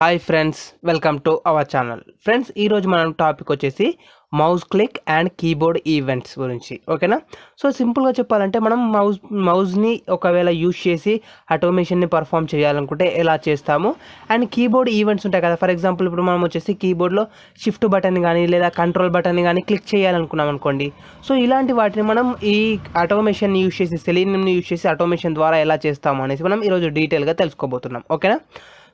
Hi friends, welcome to our channel. Friends, ఈరోజు మనం topic వచ్చేసి mouse click and keyboard events గురించి. ఓకేనా? సో సింపుల్గా చెప్పాలంటే మనం మౌస్ని ఒకవేళ యూజ్ చేసి ఆటోమేషన్ని పర్ఫామ్ చేయాలనుకుంటే ఎలా చేస్తాము, అండ్ కీబోర్డ్ ఈవెంట్స్ ఉంటాయి కదా. ఫర్ ఎగ్జాంపుల్ ఇప్పుడు మనం వచ్చేసి కీబోర్డ్లో షిఫ్ట్ బటన్ కానీ లేదా కంట్రోల్ బటన్ కానీ క్లిక్ చేయాలనుకున్నాం అనుకోండి. సో ఇలాంటి వాటిని మనం ఈ ఆటోమేషన్ యూజ్ చేసి, సెలీనియంని యూజ్ చేసి ఆటోమేషన్ ద్వారా ఎలా చేస్తాము అనేసి మనం ఈరోజు డీటెయిల్గా తెలుసుకోబోతున్నాం. ఓకేనా?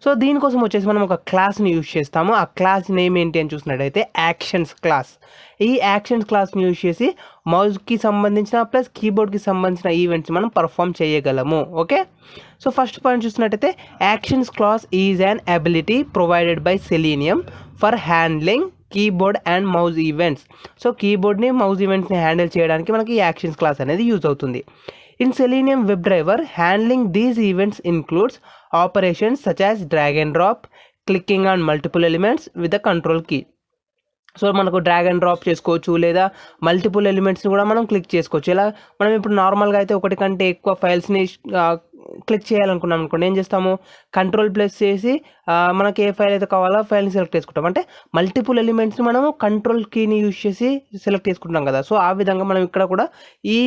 సో దీనికోసం వచ్చేసి మనం ఒక క్లాస్ని యూజ్ చేస్తాము. ఆ క్లాస్ నేమ్ ఏంటి అని చూసినట్టయితే యాక్షన్స్ క్లాస్. ఈ యాక్షన్స్ క్లాస్ని యూజ్ చేసి మౌస్కి సంబంధించిన ప్లస్ కీబోర్డ్కి సంబంధించిన ఈవెంట్స్ మనం పర్ఫామ్ చేయగలము. ఓకే, సో ఫస్ట్ పాయింట్ చూసినట్టయితే actions class is an ability provided by Selenium for handling keyboard and mouse events. So కీబోర్డ్ని మౌస్ ఈవెంట్స్ని హ్యాండిల్ చేయడానికి మనకి యాక్షన్స్ క్లాస్ అనేది యూజ్ అవుతుంది. In Selenium WebDriver, handling these events includes operations such as drag and drop, clicking on multiple elements with the control key. So మనకు drag and drop చేసుకోవచ్చు, లేదా multiple ఎలిమెంట్స్ని కూడా మనం క్లిక్ చేసుకోవచ్చు. ఇలా మనం ఇప్పుడు నార్మల్గా అయితే ఒకటి కంటే ఎక్కువ ఫైల్స్ని క్లిక్ చేయాలనుకున్నాం అనుకోండి, ఏం చేస్తాము, కంట్రోల్ ప్లస్ చేసి మనకి ఏ ఫైల్ అయితే కావాలో ఆ ఫైల్ని సెలెక్ట్ చేసుకుంటాం. అంటే మల్టిపుల్ ఎలిమెంట్స్ని మనము కంట్రోల్ కీని యూజ్ చేసి సెలెక్ట్ చేసుకుంటాం కదా. సో ఆ విధంగా మనం ఇక్కడ కూడా ఈ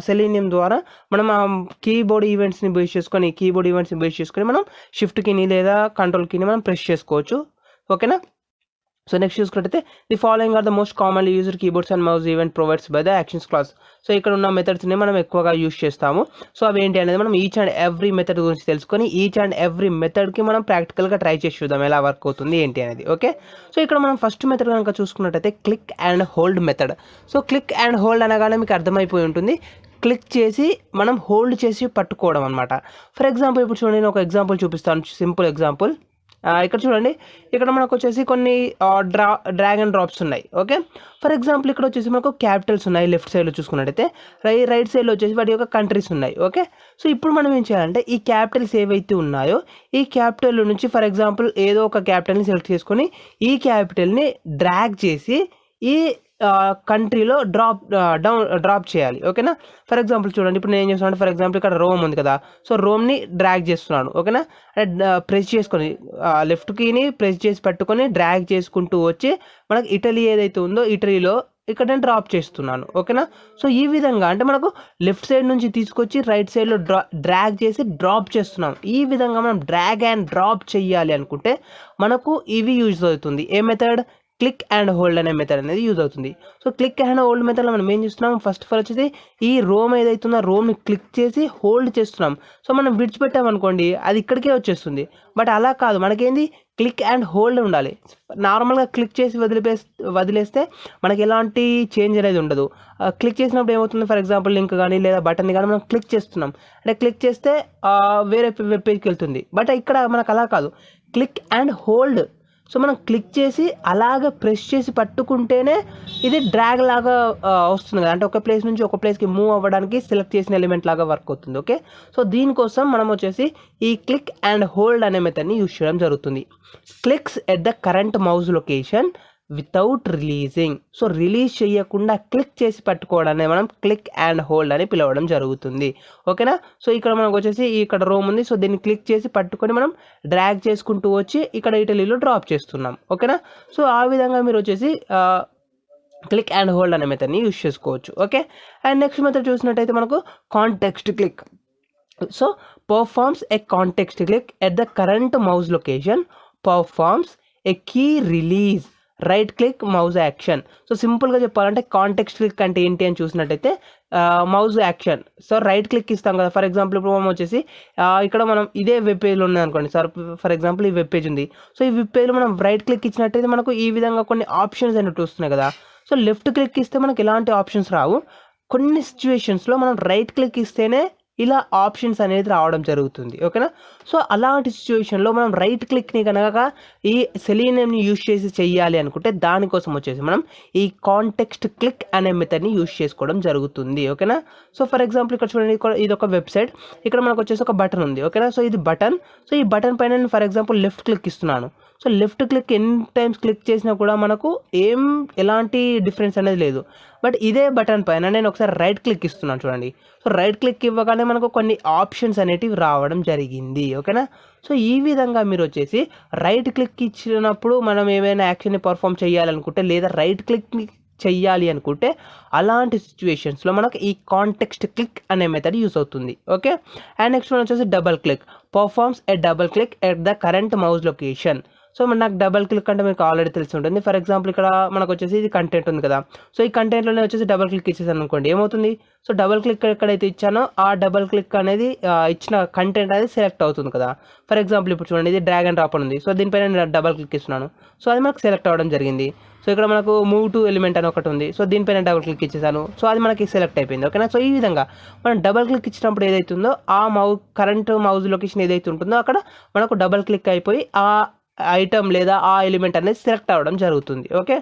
సెలీనియం ద్వారా మనం కీబోర్డ్ ఈవెంట్స్ని బేస్ చేసుకొని మనం షిఫ్ట్ కీని లేదా కంట్రోల్ కీని మనం ప్రెస్ చేసుకోవచ్చు. ఓకేనా? సో నెక్స్ట్ చూసుకుంటే the following are the most commonly used keyboards and mouse event provides by the actions class. So ఇక్కడ ఉన్న మెథడ్స్ని మనం ఎక్కువగా యూజ్ చేస్తాము. సో అవి ఏంటి అనేది మనం ఈచ్ అండ్ ఎవ్రీ మెథడ్ గురించి తెలుసుకొని ఈచ్ అండ్ ఎవ్రీ మెథడ్కి మనం ప్రాక్టికల్గా ట్రై చేసి చూద్దాం ఎలా వర్క్ అవుతుంది ఏంటి అనేది. ఓకే, సో ఇక్కడ మనం ఫస్ట్ మెథడ్ కనుక చూసుకున్నట్టయితే click and hold method. So click and hold అనగానే మీకు అర్థమైపోయి ఉంటుంది, క్లిక్ చేసి మనం హోల్డ్ చేసి పట్టుకోవడం అనమాట. ఫర్ ఎగ్జాంపుల్ ఇప్పుడు చూడండి, నేను ఒక ఎగ్జాంపుల్ చూపిస్తాను, సింపుల్ ఎగ్జాంపుల్. ఇక్కడ చూడండి, ఇక్కడ మనకు వచ్చేసి కొన్ని డ్రాగ్ అండ్ డ్రాప్స్ ఉన్నాయి. ఓకే, ఫర్ ఎగ్జాంపుల్ ఇక్కడ వచ్చేసి మనకు క్యాపిటల్స్ ఉన్నాయి లెఫ్ట్ సైడ్లో చూసుకున్నట్టయితే, రైట్ సైడ్లో వచ్చేసి వాటి యొక్క కంట్రీస్ ఉన్నాయి. ఓకే, సో ఇప్పుడు మనం ఏం చేయాలంటే ఈ క్యాపిటల్స్ ఏవైతే ఉన్నాయో ఈ క్యాపిటల్ నుంచి ఫర్ ఎగ్జాంపుల్ ఏదో ఒక క్యాపిటల్ని సెలెక్ట్ చేసుకొని ఈ క్యాపిటల్ని డ్రాగ్ చేసి ఈ కంట్రీలో డ్రాప్ చేయాలి. ఓకేనా? ఫర్ ఎగ్జాంపుల్ చూడండి, ఇప్పుడు నేను ఏం చేస్తున్నాను, ఫర్ ఎగ్జాంపుల్ ఇక్కడ రోమ్ ఉంది కదా. సో రోమ్ని డ్రాగ్ చేస్తున్నాను. ఓకేనా? ప్రెస్ చేసుకొని లెఫ్ట్ కీని ప్రెస్ చేసి పట్టుకొని డ్రాగ్ చేసుకుంటూ వచ్చి మనకు ఇటలీ ఏదైతే ఉందో ఇటలీలో ఇక్కడ నేను డ్రాప్ చేస్తున్నాను. ఓకేనా? సో ఈ విధంగా అంటే మనకు లెఫ్ట్ సైడ్ నుంచి తీసుకొచ్చి రైట్ సైడ్లో డ్రాగ్ చేసి డ్రాప్ చేస్తున్నాం. ఈ విధంగా మనం డ్రాగ్ అండ్ డ్రాప్ చేయాలి అనుకుంటే మనకు ఇవి యూజ్ అవుతుంది. ఏ మెథడ్? క్లిక్ అండ్ హోల్డ్ అనే మెథడ్ అనేది యూజ్ అవుతుంది. సో క్లిక్ అండ్ హోల్డ్ మెథడ్లో మనం ఏం చేస్తున్నాం, ఫస్ట్ ఆఫ్ ఆల్ వచ్చేసి ఈ రోమ్ ఏదైతుందో రోమ్ని క్లిక్ చేసి హోల్డ్ చేస్తున్నాం. సో మనం విడిచిపెట్టామనుకోండి అది ఇక్కడికే వచ్చేస్తుంది. బట్ అలా కాదు, మనకేంది క్లిక్ అండ్ హోల్డ్ ఉండాలి. నార్మల్గా క్లిక్ చేసి వదిలేస్తే మనకి ఎలాంటి చేంజ్ అనేది ఉండదు. క్లిక్ చేసినప్పుడు ఏమవుతుంది, ఫర్ ఎగ్జాంపుల్ లింక్ కానీ లేదా బటన్ని కానీ మనం క్లిక్ చేస్తున్నాం అంటే క్లిక్ చేస్తే వేరే వెబ్ పేజ్కి వెళ్తుంది. బట్ ఇక్కడ మనకు అలా కాదు, క్లిక్ అండ్ హోల్డ్. సో మనం క్లిక్ చేసి అలాగ ప్రెస్ చేసి పట్టుకుంటేనే ఇది డ్రాగ్ లాగా వస్తుంది కదా, అంటే ఒక ప్లేస్ నుంచి ఒక ప్లేస్కి మూవ్ అవ్వడానికి సెలెక్ట్ చేసిన ఎలిమెంట్ లాగా వర్క్ అవుతుంది. ఓకే, సో దీనికోసం మనం వచ్చేసి ఈ క్లిక్ అండ్ హోల్డ్ అనే మెథడ్ని యూజ్ చేయడం జరుగుతుంది. Clicks at the current mouse location without releasing. So release చేయకుండా క్లిక్ చేసి పట్టుకోవడాన్ని మనం క్లిక్ అండ్ హోల్డ్ అని పిలవడం జరుగుతుంది. ఓకేనా? సో ఇక్కడ మనకు వచ్చేసి ఇక్కడ రోమ్ ఉంది. సో దీన్ని క్లిక్ చేసి పట్టుకొని మనం డ్రాగ్ చేసుకుంటూ వచ్చి ఇక్కడ ఇటలీలో డ్రాప్ చేస్తున్నాం. ఓకేనా? సో ఆ విధంగా మీరు వచ్చేసి క్లిక్ అండ్ హోల్డ్ అనే మెథడ్ని యూజ్ చేసుకోవచ్చు. ఓకే, అండ్ నెక్స్ట్ మెథడ్ చూసినట్టయితే మనకు context click. So performs a context click at the current mouse location performs a key release right click mouse action. So సింపుల్గా చెప్పాలంటే కాంటెక్స్ట్ క్లిక్ అంటే ఏంటి అని చూసినట్టయితే mouse action. So right click ఇస్తాం కదా. ఫర్ ఎగ్జాంపుల్ ఇప్పుడు మనం వచ్చేసి ఇక్కడ మనం ఇదే వెబ్ పేజ్లో ఉన్నాయి అనుకోండి. సార్ ఫర్ ఎగ్జాంపుల్ ఈ వెబ్ పేజ్ ఉంది. సో ఈ వెబ్ పేజ్లో మనం రైట్ క్లిక్ ఇచ్చినట్టయితే మనకు ఈ విధంగా కొన్ని ఆప్షన్స్ అనేవి వస్తున్నాయి కదా. సో లెఫ్ట్ క్లిక్ ఇస్తే మనకు ఎలాంటి ఆప్షన్స్ రావు. కొన్ని సిచ్యువేషన్స్లో మనం రైట్ క్లిక్ ఇస్తేనే ఇలా ఆప్షన్స్ అనేది రావడం జరుగుతుంది. ఓకేనా? సో అలాంటి సిచ్యువేషన్లో మనం రైట్ క్లిక్ని కనుక ఈ సెలీనియంని యూజ్ చేసి చెయ్యాలి అనుకుంటే దానికోసం వచ్చేసి మనం ఈ కాంటెక్స్ట్ క్లిక్ అనే మెథడ్ని యూజ్ చేసుకోవడం జరుగుతుంది. ఓకేనా? సో ఫర్ ఎగ్జాంపుల్ ఇక్కడ చూడండి, ఇది ఒక వెబ్సైట్, ఇక్కడ మనకు వచ్చేసి ఒక బటన్ ఉంది. ఓకేనా? సో ఇది బటన్. సో ఈ బటన్ పైన నేను ఫర్ ఎగ్జాంపుల్ లెఫ్ట్ క్లిక్ ఇస్తున్నాను. సో లెఫ్ట్ క్లిక్ ఎన్ని టైమ్స్ క్లిక్ చేసినా కూడా మనకు ఎలాంటి డిఫరెన్స్ అనేది లేదు. బట్ ఇదే బటన్ పైన నేను ఒకసారి రైట్ క్లిక్ ఇస్తున్నాను చూడండి. సో రైట్ క్లిక్ ఇవ్వగానే మనకు కొన్ని ఆప్షన్స్ అనేటివి రావడం జరిగింది. ఓకేనా. సో ఈ విధంగా మీరు వచ్చేసి రైట్ క్లిక్ ఇచ్చినప్పుడు మనం ఏమైనా యాక్షన్ని పర్ఫామ్ చేయాలనుకుంటే లేదా రైట్ క్లిక్ చెయ్యాలి అనుకుంటే అలాంటి సిచ్యువేషన్స్లో మనకు ఈ కాంటెక్స్ట్ క్లిక్ అనే మెథడ్ యూస్ అవుతుంది. ఓకే. అండ్ నెక్స్ట్ వన్ వచ్చేసి double click performs a double click at the current mouse location. So నాకు డబల్ క్లిక్ అంటే మీకు ఆల్రెడీ తెలిసి ఉంటుంది. ఫర్ ఎగ్జాంపుల్ ఇక్కడ మనకు వచ్చేసి ఇది కంటెంట్ ఉంది కదా. సో ఈ కంటెంట్లోనే వచ్చేసి డబల్ క్లిక్ ఇచ్చేసాను అనుకోండి, ఏమవుతుంది? సో డబల్ క్లిక్ ఎక్కడైతే ఇచ్చానో ఆ డబల్ క్లిక్ అనేది ఇచ్చిన కంటెంట్ అనేది సెలెక్ట్ అవుతుంది కదా. ఫర్ ఎగ్జాంపుల్ ఇప్పుడు చూడండి, ఇది డ్రాగ్ అండ్ డ్రాప్ ఉంది. సో దీనిపైన నేను డబల్ క్లిక్ ఇస్తున్నాను. సో అది మనకు సెలెక్ట్ అవ్వడం జరిగింది. సో ఇక్కడ మనకు మూవ్ టు ఎలిమెంట్ అని ఒకటి ఉంది. సో దీనిపైన డబల్ క్లిక్ ఇచ్చేసాను. సో అది మనకి సెలెక్ట్ అయిపోయింది. ఓకేనా. సో ఈ విధంగా మనం డబల్ క్లిక్ ఇచ్చినప్పుడు ఏదైతుందో ఆ కరెంట్ మౌజ్ లొకేషన్ ఏదైతే ఉంటుందో అక్కడ మనకు డబల్ క్లిక్ అయిపోయి ఆ ఐటమ్ లేదా ఆ ఎలిమెంట్ అనేది సెలెక్ట్ అవ్వడం జరుగుతుంది. ఓకే.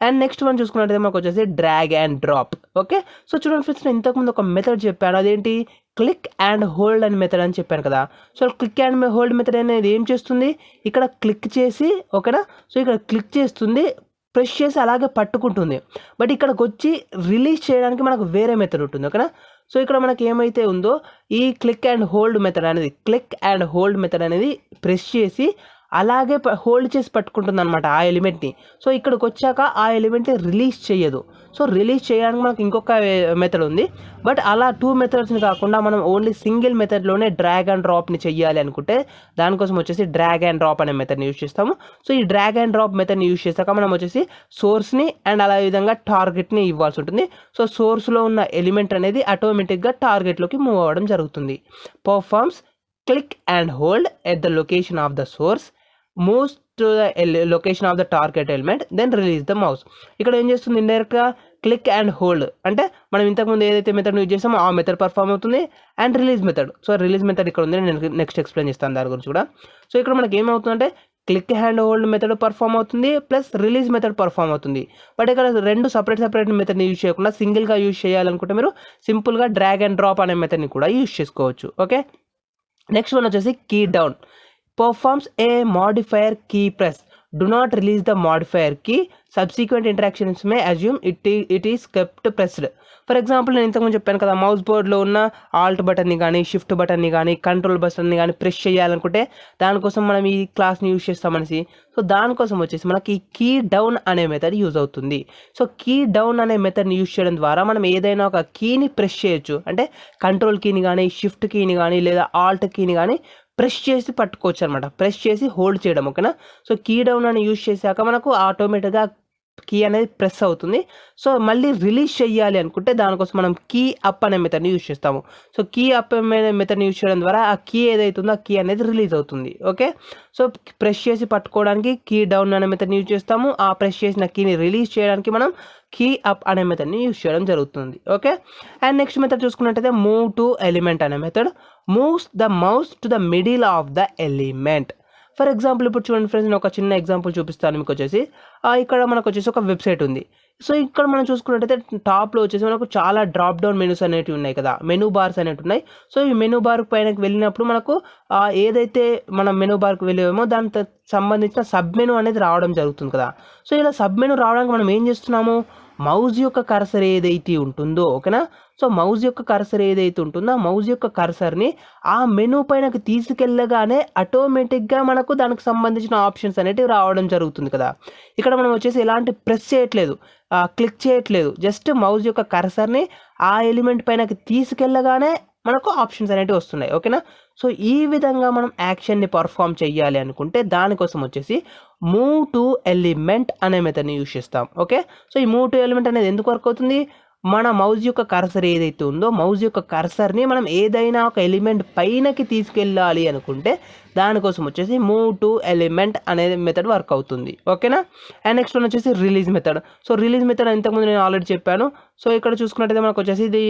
అండ్ నెక్స్ట్ వన్ చూసుకున్నట్టయితే మనకు వచ్చేసి drag and drop. Okay. So చూడండి ఫ్రెండ్స్, నేను ఇంతకుముందు ఒక మెథడ్ చెప్పాను, అదేంటి క్లిక్ అండ్ హోల్డ్ అని మెథడ్ అని చెప్పాను కదా. So click and hold method అనేది ఏం చేస్తుంది, ఇక్కడ క్లిక్ చేసి, ఓకేనా, సో ఇక్కడ క్లిక్ చేస్తుంది, ప్రెస్ చేసి అలాగే పట్టుకుంటుంది. బట్ ఇక్కడికి వచ్చి రిలీజ్ చేయడానికి మనకు వేరే మెథడ్ ఉంటుంది. ఓకేనా. సో ఇక్కడ మనకి ఏమైతే ఉందో ఈ క్లిక్ అండ్ హోల్డ్ మెథడ్ అనేది ప్రెస్ చేసి అలాగే హోల్డ్ చేసి పట్టుకుంటుంది అనమాట ఆ ఎలిమెంట్ని. సో ఇక్కడికి వచ్చాక ఆ ఎలిమెంట్ని రిలీజ్ చేయదు. సో రిలీజ్ చేయడానికి మనకు ఇంకొక మెథడ్ ఉంది. బట్ అలా 2 మెథడ్స్ని కాకుండా మనం ఓన్లీ సింగిల్ మెథడ్లోనే డ్రాగ్ అండ్ డ్రాప్ని చెయ్యాలి అనుకుంటే దానికోసం వచ్చేసి డ్రాగ్ అండ్ డ్రాప్ అనే మెథడ్ని యూజ్ చేస్తాము. సో ఈ డ్రాగ్ అండ్ డ్రాప్ మెథడ్ని యూజ్ చేశాక మనం వచ్చేసి సోర్స్ని అండ్ అలా విధంగా టార్గెట్ని ఇవ్వాల్సి ఉంటుంది. సో సోర్స్లో ఉన్న ఎలిమెంట్ అనేది ఆటోమేటిక్గా టార్గెట్లోకి మూవ్ అవ్వడం జరుగుతుంది. Performs click and hold at the location of the source, moves to the location of the target element, then release the mouse. ఇక్కడ ఏం చేస్తుంది, ఇండైరెక్ట్గా క్లిక్ అండ్ హోల్డ్ అంటే మనం ఇంతకుముందు ఏదైతే మెథడ్ యూజ్ చేస్తామో ఆ మెథడ్ పర్ఫామ్ అవుతుంది. And release method, so release method ఇక్కడ ఉంది, నేను నెక్స్ట్ ఎక్స్ప్లెయిన్ చేస్తాను దాని గురించి కూడా. సో ఇక్కడ మనకి ఏమవుతుందంటే click and hold method perform అవుతుంది ప్లస్ రిలీజ్ మెథడ్ పర్ఫామ్ అవుతుంది. బట్ ఇక్కడ రెండు సపరేట్ మెథడ్ని యూజ్ చేయకుండా సింగిల్గా యూజ్ చేయాలనుకుంటే మీరు సింపుల్గా డ్రాగ్ అండ్ డ్రాప్ అనే మెథడ్ని కూడా యూజ్ చేసుకోవచ్చు. ఓకే. నెక్స్ట్ వన్ వచ్చేసి key down performs a modifier key press. Do not release the modifier key. Subsequent interactions may assume it is kept pressed. For example నేను ఇంతకుముందు చెప్పాను కదా, మౌస్ బోర్డ్లో ఉన్న ఆల్ట్ బటన్ని కానీ షిఫ్ట్ బటన్ని కానీ కంట్రోల్ బటన్ని కానీ ప్రెస్ చేయాలనుకుంటే దానికోసం మనం ఈ క్లాస్ని యూజ్ చేస్తామనేసి. సో దానికోసం వచ్చేసి మనకి కీ డౌన్ అనే మెథడ్ యూజ్ అవుతుంది. సో కీ డౌన్ అనే మెథడ్ని యూజ్ చేయడం ద్వారా మనం ఏదైనా ఒక కీని ప్రెస్ చేయొచ్చు. అంటే కంట్రోల్ కీని కానీ షిఫ్ట్ కీని కానీ లేదా ఆల్ట్ కీని కానీ ప్రెస్ చేసి పట్టుకోవచ్చు అనమాట. ప్రెస్ చేసి హోల్డ్ చేయడం. ఓకేనా. సో కీ డౌన్ అని యూజ్ చేశాక మనకు ఆటోమేటిక్గా కీ అనేది ప్రెస్ అవుతుంది. సో మళ్ళీ రిలీజ్ చేయాలి అనుకుంటే దానికోసం మనం కీ అప్ అనే మెథడ్ని యూజ్ చేస్తాము. సో కీ అప్ అనే మెథడ్ని యూజ్ చేయడం ద్వారా ఆ కీ ఏదైతుందో ఆ కీ అనేది రిలీజ్ అవుతుంది. ఓకే. సో ప్రెస్ చేసి పట్టుకోవడానికి కీ డౌన్ అనే మెథడ్ని యూజ్ చేస్తాము. ఆ ప్రెస్ చేసిన కీని రిలీజ్ చేయడానికి మనం కీ అప్ అనే మెథడ్ని యూజ్ చేయడం జరుగుతుంది. ఓకే. అండ్ నెక్స్ట్ మెథడ్ చూసుకున్నట్టయితే మూవ్ టు ఎలిమెంట్ అనే method moves the mouse to the middle of the element. For example ఇప్పుడు చూడండి ఫ్రెండ్స్, నేను ఒక చిన్న ఎగ్జాంపుల్ చూపిస్తాను మీకు. వచ్చేసి ఇక్కడ మనకు వచ్చేసి ఒక వెబ్సైట్ ఉంది. సో ఇక్కడ మనం చూసుకున్నట్టయితే టాప్లో వచ్చేసి మనకు చాలా డ్రాప్ డౌన్ మెనూస్ అనేవి ఉన్నాయి కదా, మెనూ బార్స్ అనేవి ఉన్నాయి. సో ఈ మెనూ బార్ పైనకి వెళ్ళినప్పుడు మనకు ఏదైతే మనం మెనూ బార్కి వెళ్ళామో దానికి సంబంధించిన సబ్ మెనూ అనేది రావడం జరుగుతుంది కదా. సో ఇలా సబ్ మెనూ రావడానికి మనం ఏం చేస్తున్నాము, మౌజ్ యొక్క కర్సర్ ఏదైతే ఉంటుందో, ఓకేనా. సో మౌజ్ యొక్క కర్సర్ ఏదైతే ఉంటుందో ఆ మౌజ్ యొక్క కర్సర్ని ఆ మెనూ పైనకి తీసుకెళ్ళగానే ఆటోమేటిక్గా మనకు దానికి సంబంధించిన ఆప్షన్స్ అనేటివి రావడం జరుగుతుంది కదా. ఇక్కడ మనం వచ్చేసి ఎలాంటి ప్రెస్ చేయట్లేదు, క్లిక్ చేయట్లేదు, జస్ట్ మౌజ్ యొక్క కర్సర్ని ఆ ఎలిమెంట్ పైనకి తీసుకెళ్ళగానే మనకు ఆప్షన్స్ అనేటివి వస్తున్నాయి. ఓకేనా. సో ఈ విధంగా మనం యాక్షన్ని పర్ఫామ్ చేయాలి అనుకుంటే దానికోసం వచ్చేసి మూవ్ టు ఎలిమెంట్ అనే మెథడ్ని యూజ్ చేస్తాం. ఓకే. సో ఈ మూవ్ టు ఎలిమెంట్ అనేది ఎందుకు వర్క్ అవుతుంది, మన మౌజ్ యొక్క కర్సర్ ఏదైతే ఉందో మౌజ్ యొక్క కర్సర్ని మనం ఏదైనా ఒక ఎలిమెంట్ పైనకి తీసుకెళ్ళాలి అనుకుంటే దానికోసం వచ్చేసి మూవ్ టు ఎలిమెంట్ అనే మెథడ్ వర్క్ అవుతుంది. ఓకేనా. అండ్ నెక్స్ట్ వన్ వచ్చేసి release method. So release method ఇంతకుముందు నేను ఆల్రెడీ చెప్పాను. సో ఇక్కడ చూసుకున్నట్టయితే మనకు వచ్చేసి ఇది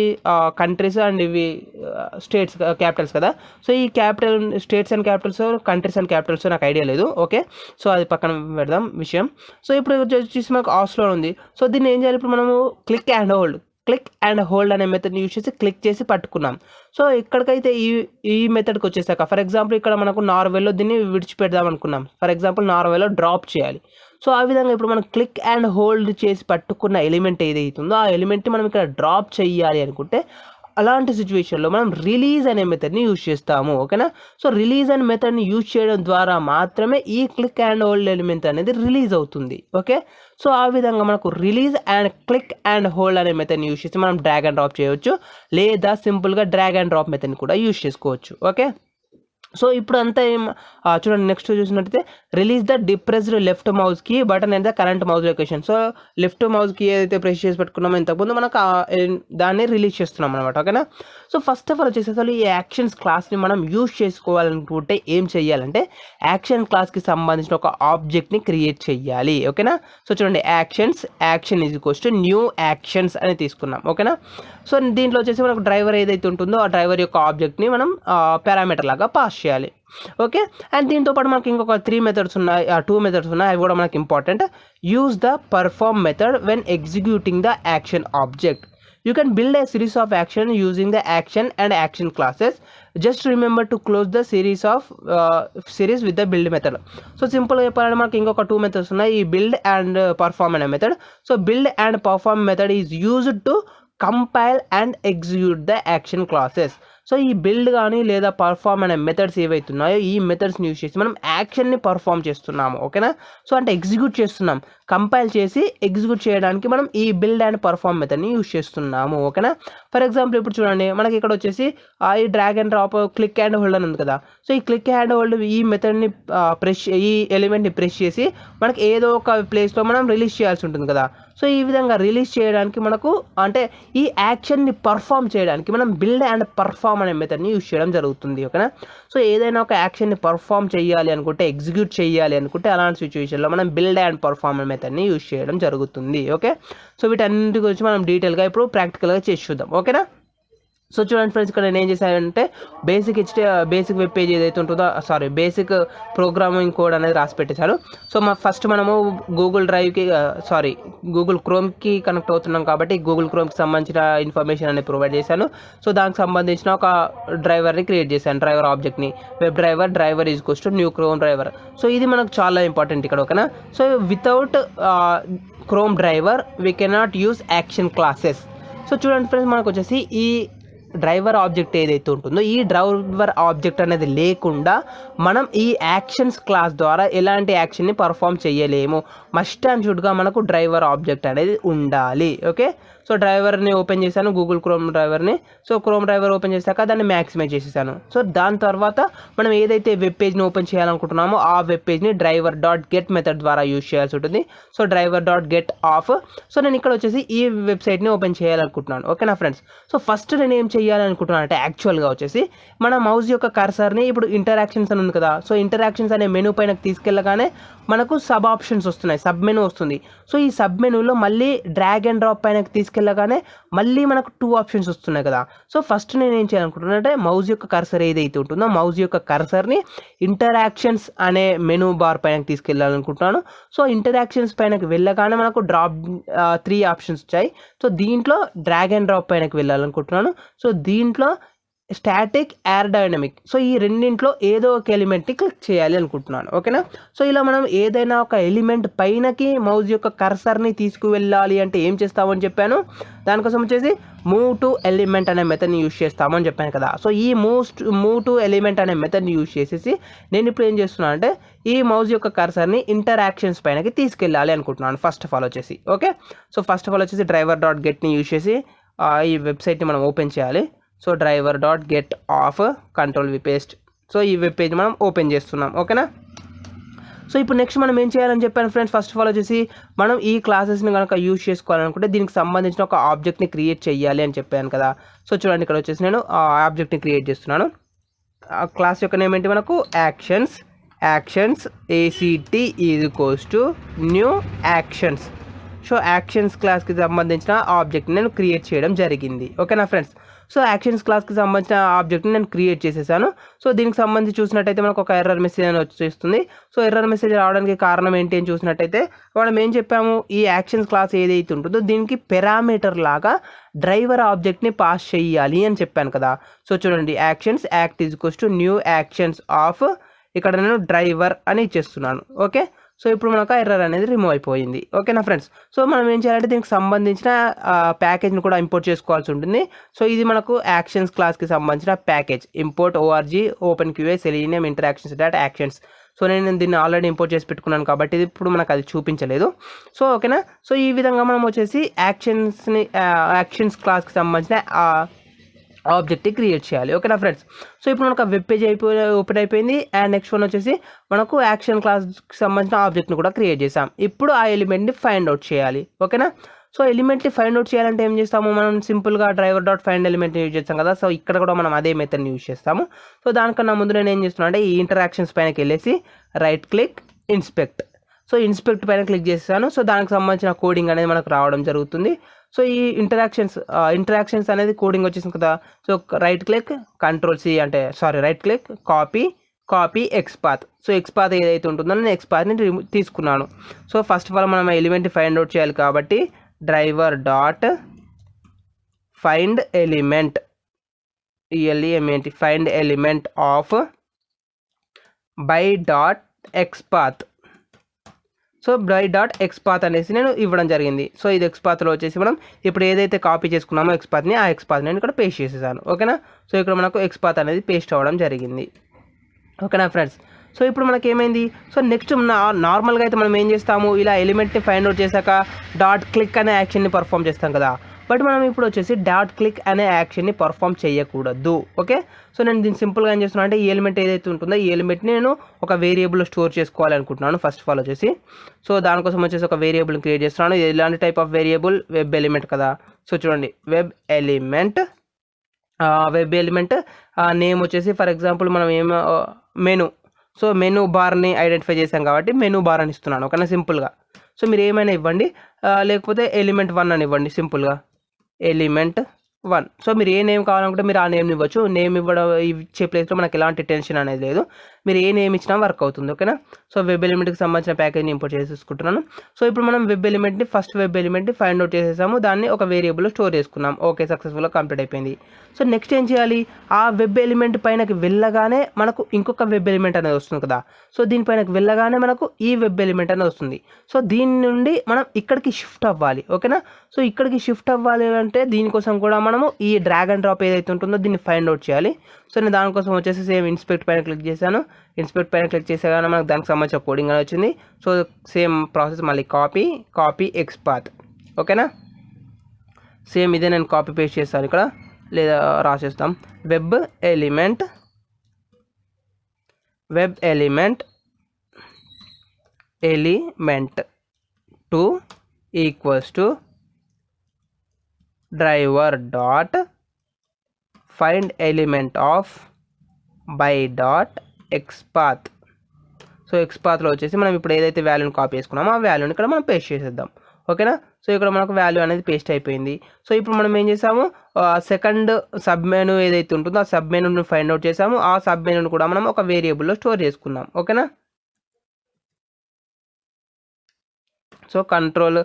కంట్రీస్ అండ్ ఇవి స్టేట్స్ క్యాపిటల్స్ కదా. సో ఈ capital states and Capitals, countries and Capitals నాకు ఐడియా లేదు. ఓకే. సో అది పక్కన పెడదాం విషయం. సో ఇప్పుడు వచ్చేసి మనకు ఆస్లో ఉంది. సో దీన్ని ఏం చేయాలి, ఇప్పుడు మనము click and hold click and hold అనే మెథడ్ని యూజ్ చేసి క్లిక్ చేసి పట్టుకున్నాం. సో ఇక్కడికైతే ఈ మెథడ్కి వచ్చేసాక ఫర్ ఎగ్జాంపుల్ ఇక్కడ మనకు నార్వేలో దీన్ని విడిచిపెడదాం అనుకున్నాం. ఫర్ ఎగ్జాంపుల్ నార్వేలో డ్రాప్ చేయాలి. సో ఆ విధంగా ఇప్పుడు మనం క్లిక్ అండ్ హోల్డ్ చేసి పట్టుకున్న ఎలిమెంట్ ఏదైతుందో ఆ ఎలిమెంట్ని మనం ఇక్కడ డ్రాప్ చేయాలి అనుకుంటే అలాంటి సిచ్యువేషన్లో మనం రిలీజ్ అనే మెథడ్ని యూజ్ చేస్తాము. ఓకేనా. సో రిలీజ్ అనే మెథడ్ని యూజ్ చేయడం ద్వారా మాత్రమే ఈ క్లిక్ అండ్ హోల్డ్ ఎలిమెంట్ అనేది రిలీజ్ అవుతుంది. ఓకే. సో ఆ విధంగా మనకు release and click and hold అనే మెథడ్ని యూజ్ చేసి మనం డ్రాగ్ అండ్ డ్రాప్ చేయవచ్చు, లేదా సింపుల్గా డ్రాగ్ అండ్ డ్రాప్ మెథడ్ని కూడా యూజ్ చేసుకోవచ్చు. ఓకే. సో ఇప్పుడు అంతా చూడండి, నెక్స్ట్ చూసినట్టయితే release the depressed left mouse key button and the current mouse location. So left mouse key ఏదైతే ప్రెస్ చేసి పెట్టుకున్నామో ఇంతకుముందు మనకు దాన్ని రిలీజ్ చేస్తున్నాం అనమాట. ఓకేనా. సో ఫస్ట్ ఆఫ్ ఆల్ వచ్చేసి అసలు ఈ యాక్షన్స్ క్లాస్ని మనం యూజ్ చేసుకోవాలనుకుంటే ఏం చేయాలంటే యాక్షన్ క్లాస్కి సంబంధించిన ఒక ఆబ్జెక్ట్ని క్రియేట్ చేయాలి. ఓకేనా. సో చూడండి, action is equals to new actions అని తీసుకున్నాం. ఓకేనా. సో దీంట్లో వచ్చేసి మనకు డ్రైవర్ ఏదైతే ఉంటుందో ఆ డ్రైవర్ యొక్క ఆబ్జెక్ట్ని మనం పారామీటర్ లాగా పాస్ చేయాలి. ఓకే. అండ్ దీంతో పాటు మనకి ఇంకొక 2 మెథడ్స్ ఉన్నాయి, అవి కూడా మనకి important. Use the perform method when executing the action object. You can build a series of action using the action and action classes. Just remember to close the series with the build method. So simple చెప్పాలంటే మనకి ఇంకొక 2 methods ఉన్నాయి, ఈ build and perform అనే method. So build and perform method is used to compile and execute the action classes. So ఈ build కానీ లేదా perform అనే మెథడ్స్ ఏవైతున్నాయో ఈ మెథడ్స్ని యూజ్ చేసి మనం యాక్షన్ని పర్ఫామ్ చేస్తున్నాము. ఓకేనా. సో అంటే ఎగ్జిక్యూట్ చేస్తున్నాం, కంపైల్ చేసి ఎగ్జిక్యూట్ చేయడానికి మనం ఈ బిల్డ్ అండ్ పర్ఫామ్ మెథడ్ని యూజ్ చేస్తున్నాము. ఓకేనా. ఫర్ ఎగ్జాంపుల్ ఇప్పుడు చూడండి, మనకి ఇక్కడ వచ్చేసి ఈ drag and drop click and hold అని ఉంది కదా. సో ఈ క్లిక్ అండ్ హోల్డ్ ఈ మెథడ్ని ఈ ఎలిమెంట్ని ప్రెస్ చేసి మనకి ఏదో ఒక ప్లేస్లో మనం రిలీజ్ చేయాల్సి ఉంటుంది కదా. సో ఈ విధంగా రిలీజ్ చేయడానికి మనకు అంటే ఈ యాక్షన్ని పర్ఫామ్ చేయడానికి మనం బిల్డ్ అండ్ పర్ఫామ్ అనే మెథడ్ని యూజ్ చేయడం జరుగుతుంది. ఓకేనా. సో ఏదైనా ఒక యాక్షన్ని పర్ఫామ్ చేయాలి అనుకుంటే, ఎగ్జిక్యూట్ చేయాలి అనుకుంటే అలాంటి సిచ్యువేషన్లో మనం బిల్డ్ అండ్ పర్ఫామ్ అనే మెథడ్ని యూజ్ చేయడం జరుగుతుంది. ఓకే. సో వీటన్నిటి గురించి మనం డీటెయిల్గా ఇప్పుడు ప్రాక్టికల్గా చేసి చూద్దాం. ఓకేనా. సో చూడండి ఫ్రెండ్స్, ఇక్కడ నేను ఏం చేశానంటే బేసిక్ వెబ్ పేజ్ ఏదైతే ఉంటుందో బేసిక్ ప్రోగ్రామింగ్ కోడ్ అనేది రాసి పెట్టేశాను. సో ఫస్ట్ మనము గూగుల్ క్రోమ్కి కనెక్ట్ అవుతున్నాం కాబట్టి గూగుల్ క్రోమ్కి సంబంధించిన ఇన్ఫర్మేషన్ అనేది ప్రొవైడ్ చేశాను. సో దానికి సంబంధించిన ఒక డ్రైవర్ని క్రియేట్ చేశాను, డ్రైవర్ ఆబ్జెక్ట్ని. Web driver is equals to new Chrome driver. So ఇది మనకు చాలా ఇంపార్టెంట్ ఇక్కడ. ఓకేనా. So without Chrome driver we cannot use action classes. So చూడండి ఫ్రెండ్స్, మనకు వచ్చేసి ఈ డ్రైవర్ ఆబ్జెక్ట్ ఏదైతే ఉంటుందో ఈ డ్రైవర్ ఆబ్జెక్ట్ అనేది లేకుండా మనం ఈ యాక్షన్స్ క్లాస్ ద్వారా ఎలాంటి యాక్షన్ని పర్ఫామ్ చేయలేము. మస్ట్ అండ్ షుడ్గా మనకు డ్రైవర్ ఆబ్జెక్ట్ అనేది ఉండాలి. ఓకే. సో డ్రైవర్ని ఓపెన్ చేశాను, గూగుల్ క్రోమ్ డ్రైవర్ని. సో క్రోమ్ డ్రైవర్ ఓపెన్ చేశాక దాన్ని మ్యాక్సిమైజ్ చేసేసాను. సో దాని తర్వాత మనం ఏదైతే వెబ్ పేజ్ని ఓపెన్ చేయాలనుకుంటున్నామో ఆ వెబ్ పేజ్ని డ్రైవర్ డాట్ గెట్ మెథడ్ ద్వారా యూజ్ చేయాల్సి ఉంటుంది. So driver dot get of. So నేను ఇక్కడ వచ్చేసి ఈ వెబ్సైట్ని ఓపెన్ చేయాలనుకుంటున్నాను. ఓకేనా ఫ్రెండ్స్. సో ఫస్ట్ నేను ఏం చేయాలనుకుంటున్నాను అంటే యాక్చువల్గా వచ్చేసి మన మౌస్ యొక్క కర్సర్ని ఇప్పుడు ఇంటరాక్షన్స్ అని ఉంది కదా. సో ఇంటరాక్షన్స్ అనే మెనూ పైనకి తీసుకెళ్ళగానే మనకు సబ్ ఆప్షన్స్ వస్తున్నాయి, సబ్ మెనూ వస్తుంది. సో ఈ సబ్ మెనూలో మళ్ళీ డ్రాగ్ అండ్ డ్రాప్ పైనకి తీసుకెళ్ళగానే మళ్ళీ మనకు 2 ఆప్షన్స్ వస్తున్నాయి కదా. సో ఫస్ట్ నేను ఏం చేయాలనుకుంటున్నాను అంటే మౌస్ యొక్క కర్సర్ ఏదైతే ఉంటుందో మౌస్ యొక్క కర్సర్ని ఇంటరాక్షన్స్ అనే మెనూ బార్ పైనకి తీసుకెళ్ళాలనుకుంటున్నాను. సో ఇంటరాక్షన్స్ పైనకి వెళ్ళగానే మనకు 3 ఆప్షన్స్ వచ్చాయి. సో దీంట్లో డ్రాగ్ అండ్ డ్రాప్ పైనకి వెళ్ళాలనుకుంటున్నాను. సో దీంట్లో స్టాటిక్, ఏరోడైనమిక్. సో ఈ రెండింట్లో ఏదో ఒక ఎలిమెంట్ని క్లిక్ చేయాలి అనుకుంటున్నాను. ఓకేనా. సో ఇలా మనం ఏదైనా ఒక ఎలిమెంట్ పైనకి మౌస్ యొక్క కర్సర్ని తీసుకువెళ్ళాలి అంటే ఏం చేస్తామని చెప్పాను, దానికోసం వచ్చేసి మూవ్ టు ఎలిమెంట్ అనే మెథడ్ని యూజ్ చేస్తామని చెప్పాను కదా. సో ఈ మూవ్ టు ఎలిమెంట్ అనే మెథడ్ని యూజ్ చేసేసి నేను ఇప్పుడు ఏం చేస్తున్నాను అంటే ఈ మౌస్ యొక్క కర్సర్ని ఇంటరాక్షన్స్ పైనకి తీసుకెళ్ళాలి అనుకుంటున్నాను ఫస్ట్ ఆఫ్ ఆల్ వచ్చేసి. Okay. So first of all వచ్చేసి డ్రైవర్ డాట్ గెట్ని యూజ్ చేసి ఈ వెబ్సైట్ని మనం ఓపెన్ చేయాలి. So driver dot get of, control V paste. So ఈ వెబ్ పేజ్ మనం ఓపెన్ చేస్తున్నాం. ఓకేనా. సో ఇప్పుడు నెక్స్ట్ మనం ఏం చేయాలని చెప్పాను ఫ్రెండ్స్, ఫస్ట్ ఆఫ్ ఆల్ వచ్చేసి మనం ఈ క్లాసెస్ని కనుక యూజ్ చేసుకోవాలనుకుంటే దీనికి సంబంధించిన ఒక ఆబ్జెక్ట్ని క్రియేట్ చేయాలి అని చెప్పాను కదా. సో చూడండి, ఇక్కడ వచ్చేసి నేను ఆ ఆబ్జెక్ట్ని క్రియేట్ చేస్తున్నాను. ఆ క్లాస్ యొక్క నేమ్ ఏంటి మనకు actions ACT is equals to new actions. So actions క్లాస్కి సంబంధించిన ఆబ్జెక్ట్ని నేను క్రియేట్ చేయడం జరిగింది. ఓకేనా ఫ్రెండ్స్. సో యాక్షన్స్ క్లాస్కి సంబంధించిన ఆబ్జెక్ట్ని నేను క్రియేట్ చేసేసాను. సో దీనికి సంబంధించి చూసినట్టయితే మనకు ఒక ఎర్రర్ మెసేజ్ అని వచ్చేస్తుంది. సో ఎర్రర్ మెసేజ్ రావడానికి కారణం ఏంటి అని చూసినట్టయితే మనం ఏం చెప్పాము, ఈ యాక్షన్స్ క్లాస్ ఏదైతే ఉంటుందో దీనికి పెరామీటర్ లాగా డ్రైవర్ ఆబ్జెక్ట్ని పాస్ చేయాలి అని చెప్పాను కదా. సో చూడండి, actions act is equals to new actions of, ఇక్కడ నేను డ్రైవర్ అని ఇచ్చేస్తున్నాను. ఓకే, సో ఇప్పుడు మనకు ఎర్రర్ అనేది రిమూవ్ అయిపోయింది. ఓకేనా ఫ్రెండ్స్. సో మనం ఏం చేయాలంటే దీనికి సంబంధించిన ప్యాకేజ్ని కూడా ఇంపోర్ట్ చేసుకోవాల్సి ఉంటుంది. సో ఇది మనకు యాక్షన్స్ క్లాస్కి సంబంధించిన package, import org open QA Selenium interactions dot actions. So నేను దీన్ని ఆల్రెడీ ఇంపోర్ట్ చేసి పెట్టుకున్నాను కాబట్టి ఇది ఇప్పుడు మనకు అది చూపించలేదు. సో ఓకేనా. సో ఈ విధంగా మనం వచ్చేసి యాక్షన్స్ క్లాస్కి సంబంధించిన ఆబ్జెక్ట్ని క్రియేట్ చేయాలి. ఓకేనా ఫ్రెండ్స్. సో ఇప్పుడు మనకు వెబ్ పేజ్ ఓపెన్ అయిపోయింది. అండ్ నెక్స్ట్ వన్ వచ్చేసి మనకు యాక్షన్ క్లాస్కి సంబంధించిన ఆబ్జెక్ట్ని కూడా క్రియేట్ చేసాం. ఇప్పుడు ఆ ఎలిమెంట్ని ఫైండ్ అవుట్ చేయాలి. ఓకేనా. సో ఎలిమెంట్ని ఫైండ్ అవుట్ చేయాలంటే ఏం చేస్తాము, మనం సింపుల్గా డ్రైవర్ డాట్ ఫైండ్ ఎలిమెంట్ని యూజ్ చేస్తాం కదా. సో ఇక్కడ కూడా మనం అదే మెథడ్ని యూజ్ చేస్తాము. సో దానికన్నా ముందు నేను ఏం చేస్తున్నాను అంటే ఈ ఇంటరాక్షన్స్ పైనకి వెళ్ళేసి right click inspect. So inspect పైన క్లిక్ చేస్తాను. సో దానికి సంబంధించిన కోడింగ్ అనేది మనకు రావడం జరుగుతుంది. సో ఈ ఇంటరాక్షన్స్ అనేది కోడింగ్ వచ్చేసింది కదా. So right click right click copy xpath. So XPath ఏదైతే ఉంటుందో నేను ఎక్స్పాత్ని తీసుకున్నాను. సో ఫస్ట్ ఆఫ్ ఆల్ మనం ఎలిమెంట్ని ఫైండ్ అవుట్ చేయాలి కాబట్టి driver dot find element find element of by dot xpath. So by dot XPath అనేసి నేను ఇవ్వడం జరిగింది. సో ఇది ఎక్స్పాత్లో వచ్చేసి మనం ఇప్పుడు ఏదైతే కాపీ చేసుకున్నామో ఎక్స్పాత్ని, ఆ ఎక్స్పాత్ని నేను ఇక్కడ పేస్ట్ చేసేసాను. ఓకేనా. సో ఇక్కడ మనకు ఎక్స్పాత్ అనేది పేస్ట్ అవ్వడం జరిగింది. ఓకేనా ఫ్రెండ్స్. సో ఇప్పుడు మనకి ఏమైంది, సో నెక్స్ట్ నార్మల్గా అయితే మనం ఏం చేస్తాము, ఇలా ఎలిమెంట్ని ఫైండ్ అవుట్ చేశాక డాట్ క్లిక్ అనే యాక్షన్ని పర్ఫామ్ చేస్తాం కదా. బట్ మనం ఇప్పుడు వచ్చేసి డాట్ క్లిక్ అనే యాక్షన్ని పర్ఫామ్ చేయకూడదు. ఓకే. సో నేను దీన్ని సింపుల్గా ఏం చేస్తున్నాను అంటే ఈ ఎలిమెంట్ ఏదైతే ఉంటుందో ఈ ఎలిమెంట్ని నేను ఒక వేరియబుల్లో స్టోర్ చేసుకోవాలనుకుంటున్నాను ఫస్ట్ ఆఫ్ ఆల్ వచ్చేసి. సో దానికోసం వచ్చేసి ఒక వేరియబుల్ని క్రియేట్ చేస్తున్నాను. ఇది ఎలాంటి type of variable, web element కదా. సో చూడండి, వెబ్ ఎలిమెంట్ నేమ్ వచ్చేసి ఫర్ ఎగ్జాంపుల్ మనం మెనూ. సో మెనూ బార్ని ఐడెంటిఫై చేశాం కాబట్టి మెనూ బార్ అని ఇస్తున్నాను. ఓకేనా, సింపుల్గా. సో మీరు ఏమైనా ఇవ్వండి, లేకపోతే ఎలిమెంట్ 1 అని ఇవ్వండి సింపుల్గా, ఎలిమెంట్ 1. సో మీరు ఏ నేమ్ కావాలనుకుంటే మీరు ఆ నేమ్ని ఇవ్వచ్చు. నేమ్ ఇచ్చే ప్లేస్లో మనకి ఎలాంటి టెన్షన్ అనేది లేదు. మీరు ఏ నేమ్ ఇచ్చినా వర్క్ అవుతుంది. ఓకేనా. సో వెబ్ ఎలిమెంట్కి సంబంధించిన ప్యాకేజ్ని ఇంపోర్ట్ చేసేసుకుంటున్నాను. సో ఇప్పుడు మనం ఫస్ట్ వెబ్ ఎలిమెంట్ని ఫైండ్ అవుట్ చేసేసాము. దాన్ని ఒక వేరియబుల్లో స్టోర్ చేసుకున్నాం. ఓకే, సక్సెస్ఫుల్గా కంప్లీట్ అయిపోయింది. సో నెక్స్ట్ ఏం చేయాలి, ఆ వెబ్ ఎలిమెంట్ పైనకి వెళ్ళగానే మనకు ఇంకొక వెబ్ ఎలిమెంట్ అనేది వస్తుంది కదా. సో దీనిపైనకి వెళ్ళగానే మనకు ఈ వెబ్ ఎలిమెంట్ అనేది వస్తుంది. సో దీని నుండి మనం ఇక్కడికి షిఫ్ట్ అవ్వాలి. ఓకేనా. సో ఇక్కడికి షిఫ్ట్ అవ్వాలి అంటే దీనికోసం కూడా మనము ఈ డ్రాగ్ అండ్ డ్రాప్ ఏదైతే ఉంటుందో దీన్ని ఫైండ్ అవుట్ చేయాలి. సో నేను దానికోసం వచ్చేసి సేమ్ ఇన్స్పెక్ట్ పైన క్లిక్ చేశాను. ఇన్స్పెక్ట్ పైన క్లిక్ చేసేగానే మనకు దానికి సంబంధించిన కోడింగ్ అని వచ్చింది. సో సేమ్ ప్రాసెస్ మళ్ళీ కాపీ ఎక్స్పాత్. ఓకేనా. సేమ్ ఇదే నేను కాపీ పేస్ట్ చేస్తాను ఇక్కడ, లేదా రాసేస్తాం. Web element 2 equals to driver dot find element of by dot xpath. So ఎక్స్పాత్లో వచ్చేసి మనం ఇప్పుడు ఏదైతే వాల్యూని కాపీ చేసుకున్నామో ఆ వాల్యూని ఇక్కడ మనం పేస్ట్ చేసేద్దాం. ఓకేనా. సో ఇక్కడ మనకు వాల్యూ అనేది పేస్ట్ అయిపోయింది. సో ఇప్పుడు మనం ఏం చేసాము, సెకండ్ సబ్ మెనూ ఏదైతే ఉంటుందో ఆ సబ్ మెనూని ఫైండ్ అవుట్ చేసాము. ఆ సబ్ మెనూని కూడా మనం ఒక వేరియబుల్లో స్టోర్ చేసుకున్నాం. ఓకేనా. సో కంట్రోల్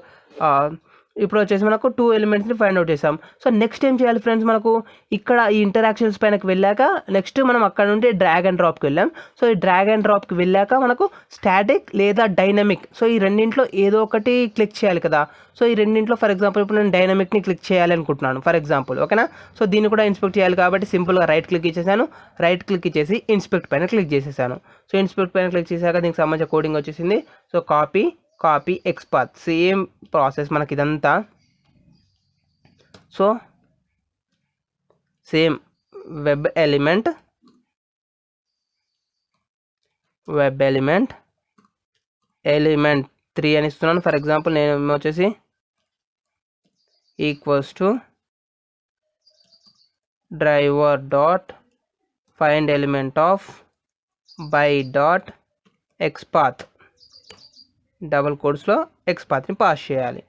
ఇప్పుడు వచ్చేసి మనకు 2 ఎలిమెంట్స్ని ఫైండ్ అవుట్ చేసాం. సో నెక్స్ట్ ఏం చేయాలి ఫ్రెండ్స్, మనకు ఇక్కడ ఈ ఇంటరాక్షన్స్ పైనకి వెళ్ళాక నెక్స్ట్ మనం అక్కడ నుండి డ్రాగ్ అండ్ డ్రాప్కి వెళ్ళాం. సో ఈ డ్రాగ్ అండ్ డ్రాప్కి వెళ్ళాక మనకు స్టాటిక్ లేదా డైనమిక్, సో ఈ రెండింటిలో ఏదో ఒకటి క్లిక్ చేయాలి కదా. సో ఈ రెండింటిలో ఫర్ ఎగ్జాంపుల్ ఇప్పుడు నేను డైనమిక్ని క్లిక్ చేయాలి అనుకుంటున్నాను ఫర్ ఎగ్జాంపుల్. ఓకేనా. సో దీన్ని కూడా ఇన్స్పెక్ట్ చేయాలి కాబట్టి సింపుల్గా రైట్ క్లిక్ ఇచ్చేసాను. రైట్ క్లిక్ ఇచ్చేసి ఇన్స్పెక్ట్ పైన క్లిక్ చేసేసాను. సో ఇన్స్పెక్ట్ పైన క్లిక్ చేశాక దీనికి సంబంధించిన కోడింగ్ వచ్చేసింది. So copy XPath, same process మనకి ఇదంతా. సో సేమ్ వెబ్ ఎలిమెంట్ 3 అని ఇస్తున్నాను ఫర్ ఎగ్జాంపుల్. నేను వచ్చేసి equals to driver dot find element of by dot xpath, double కోడ్స్లో ఎక్స్పాత్ని పాస్ చేయాలి.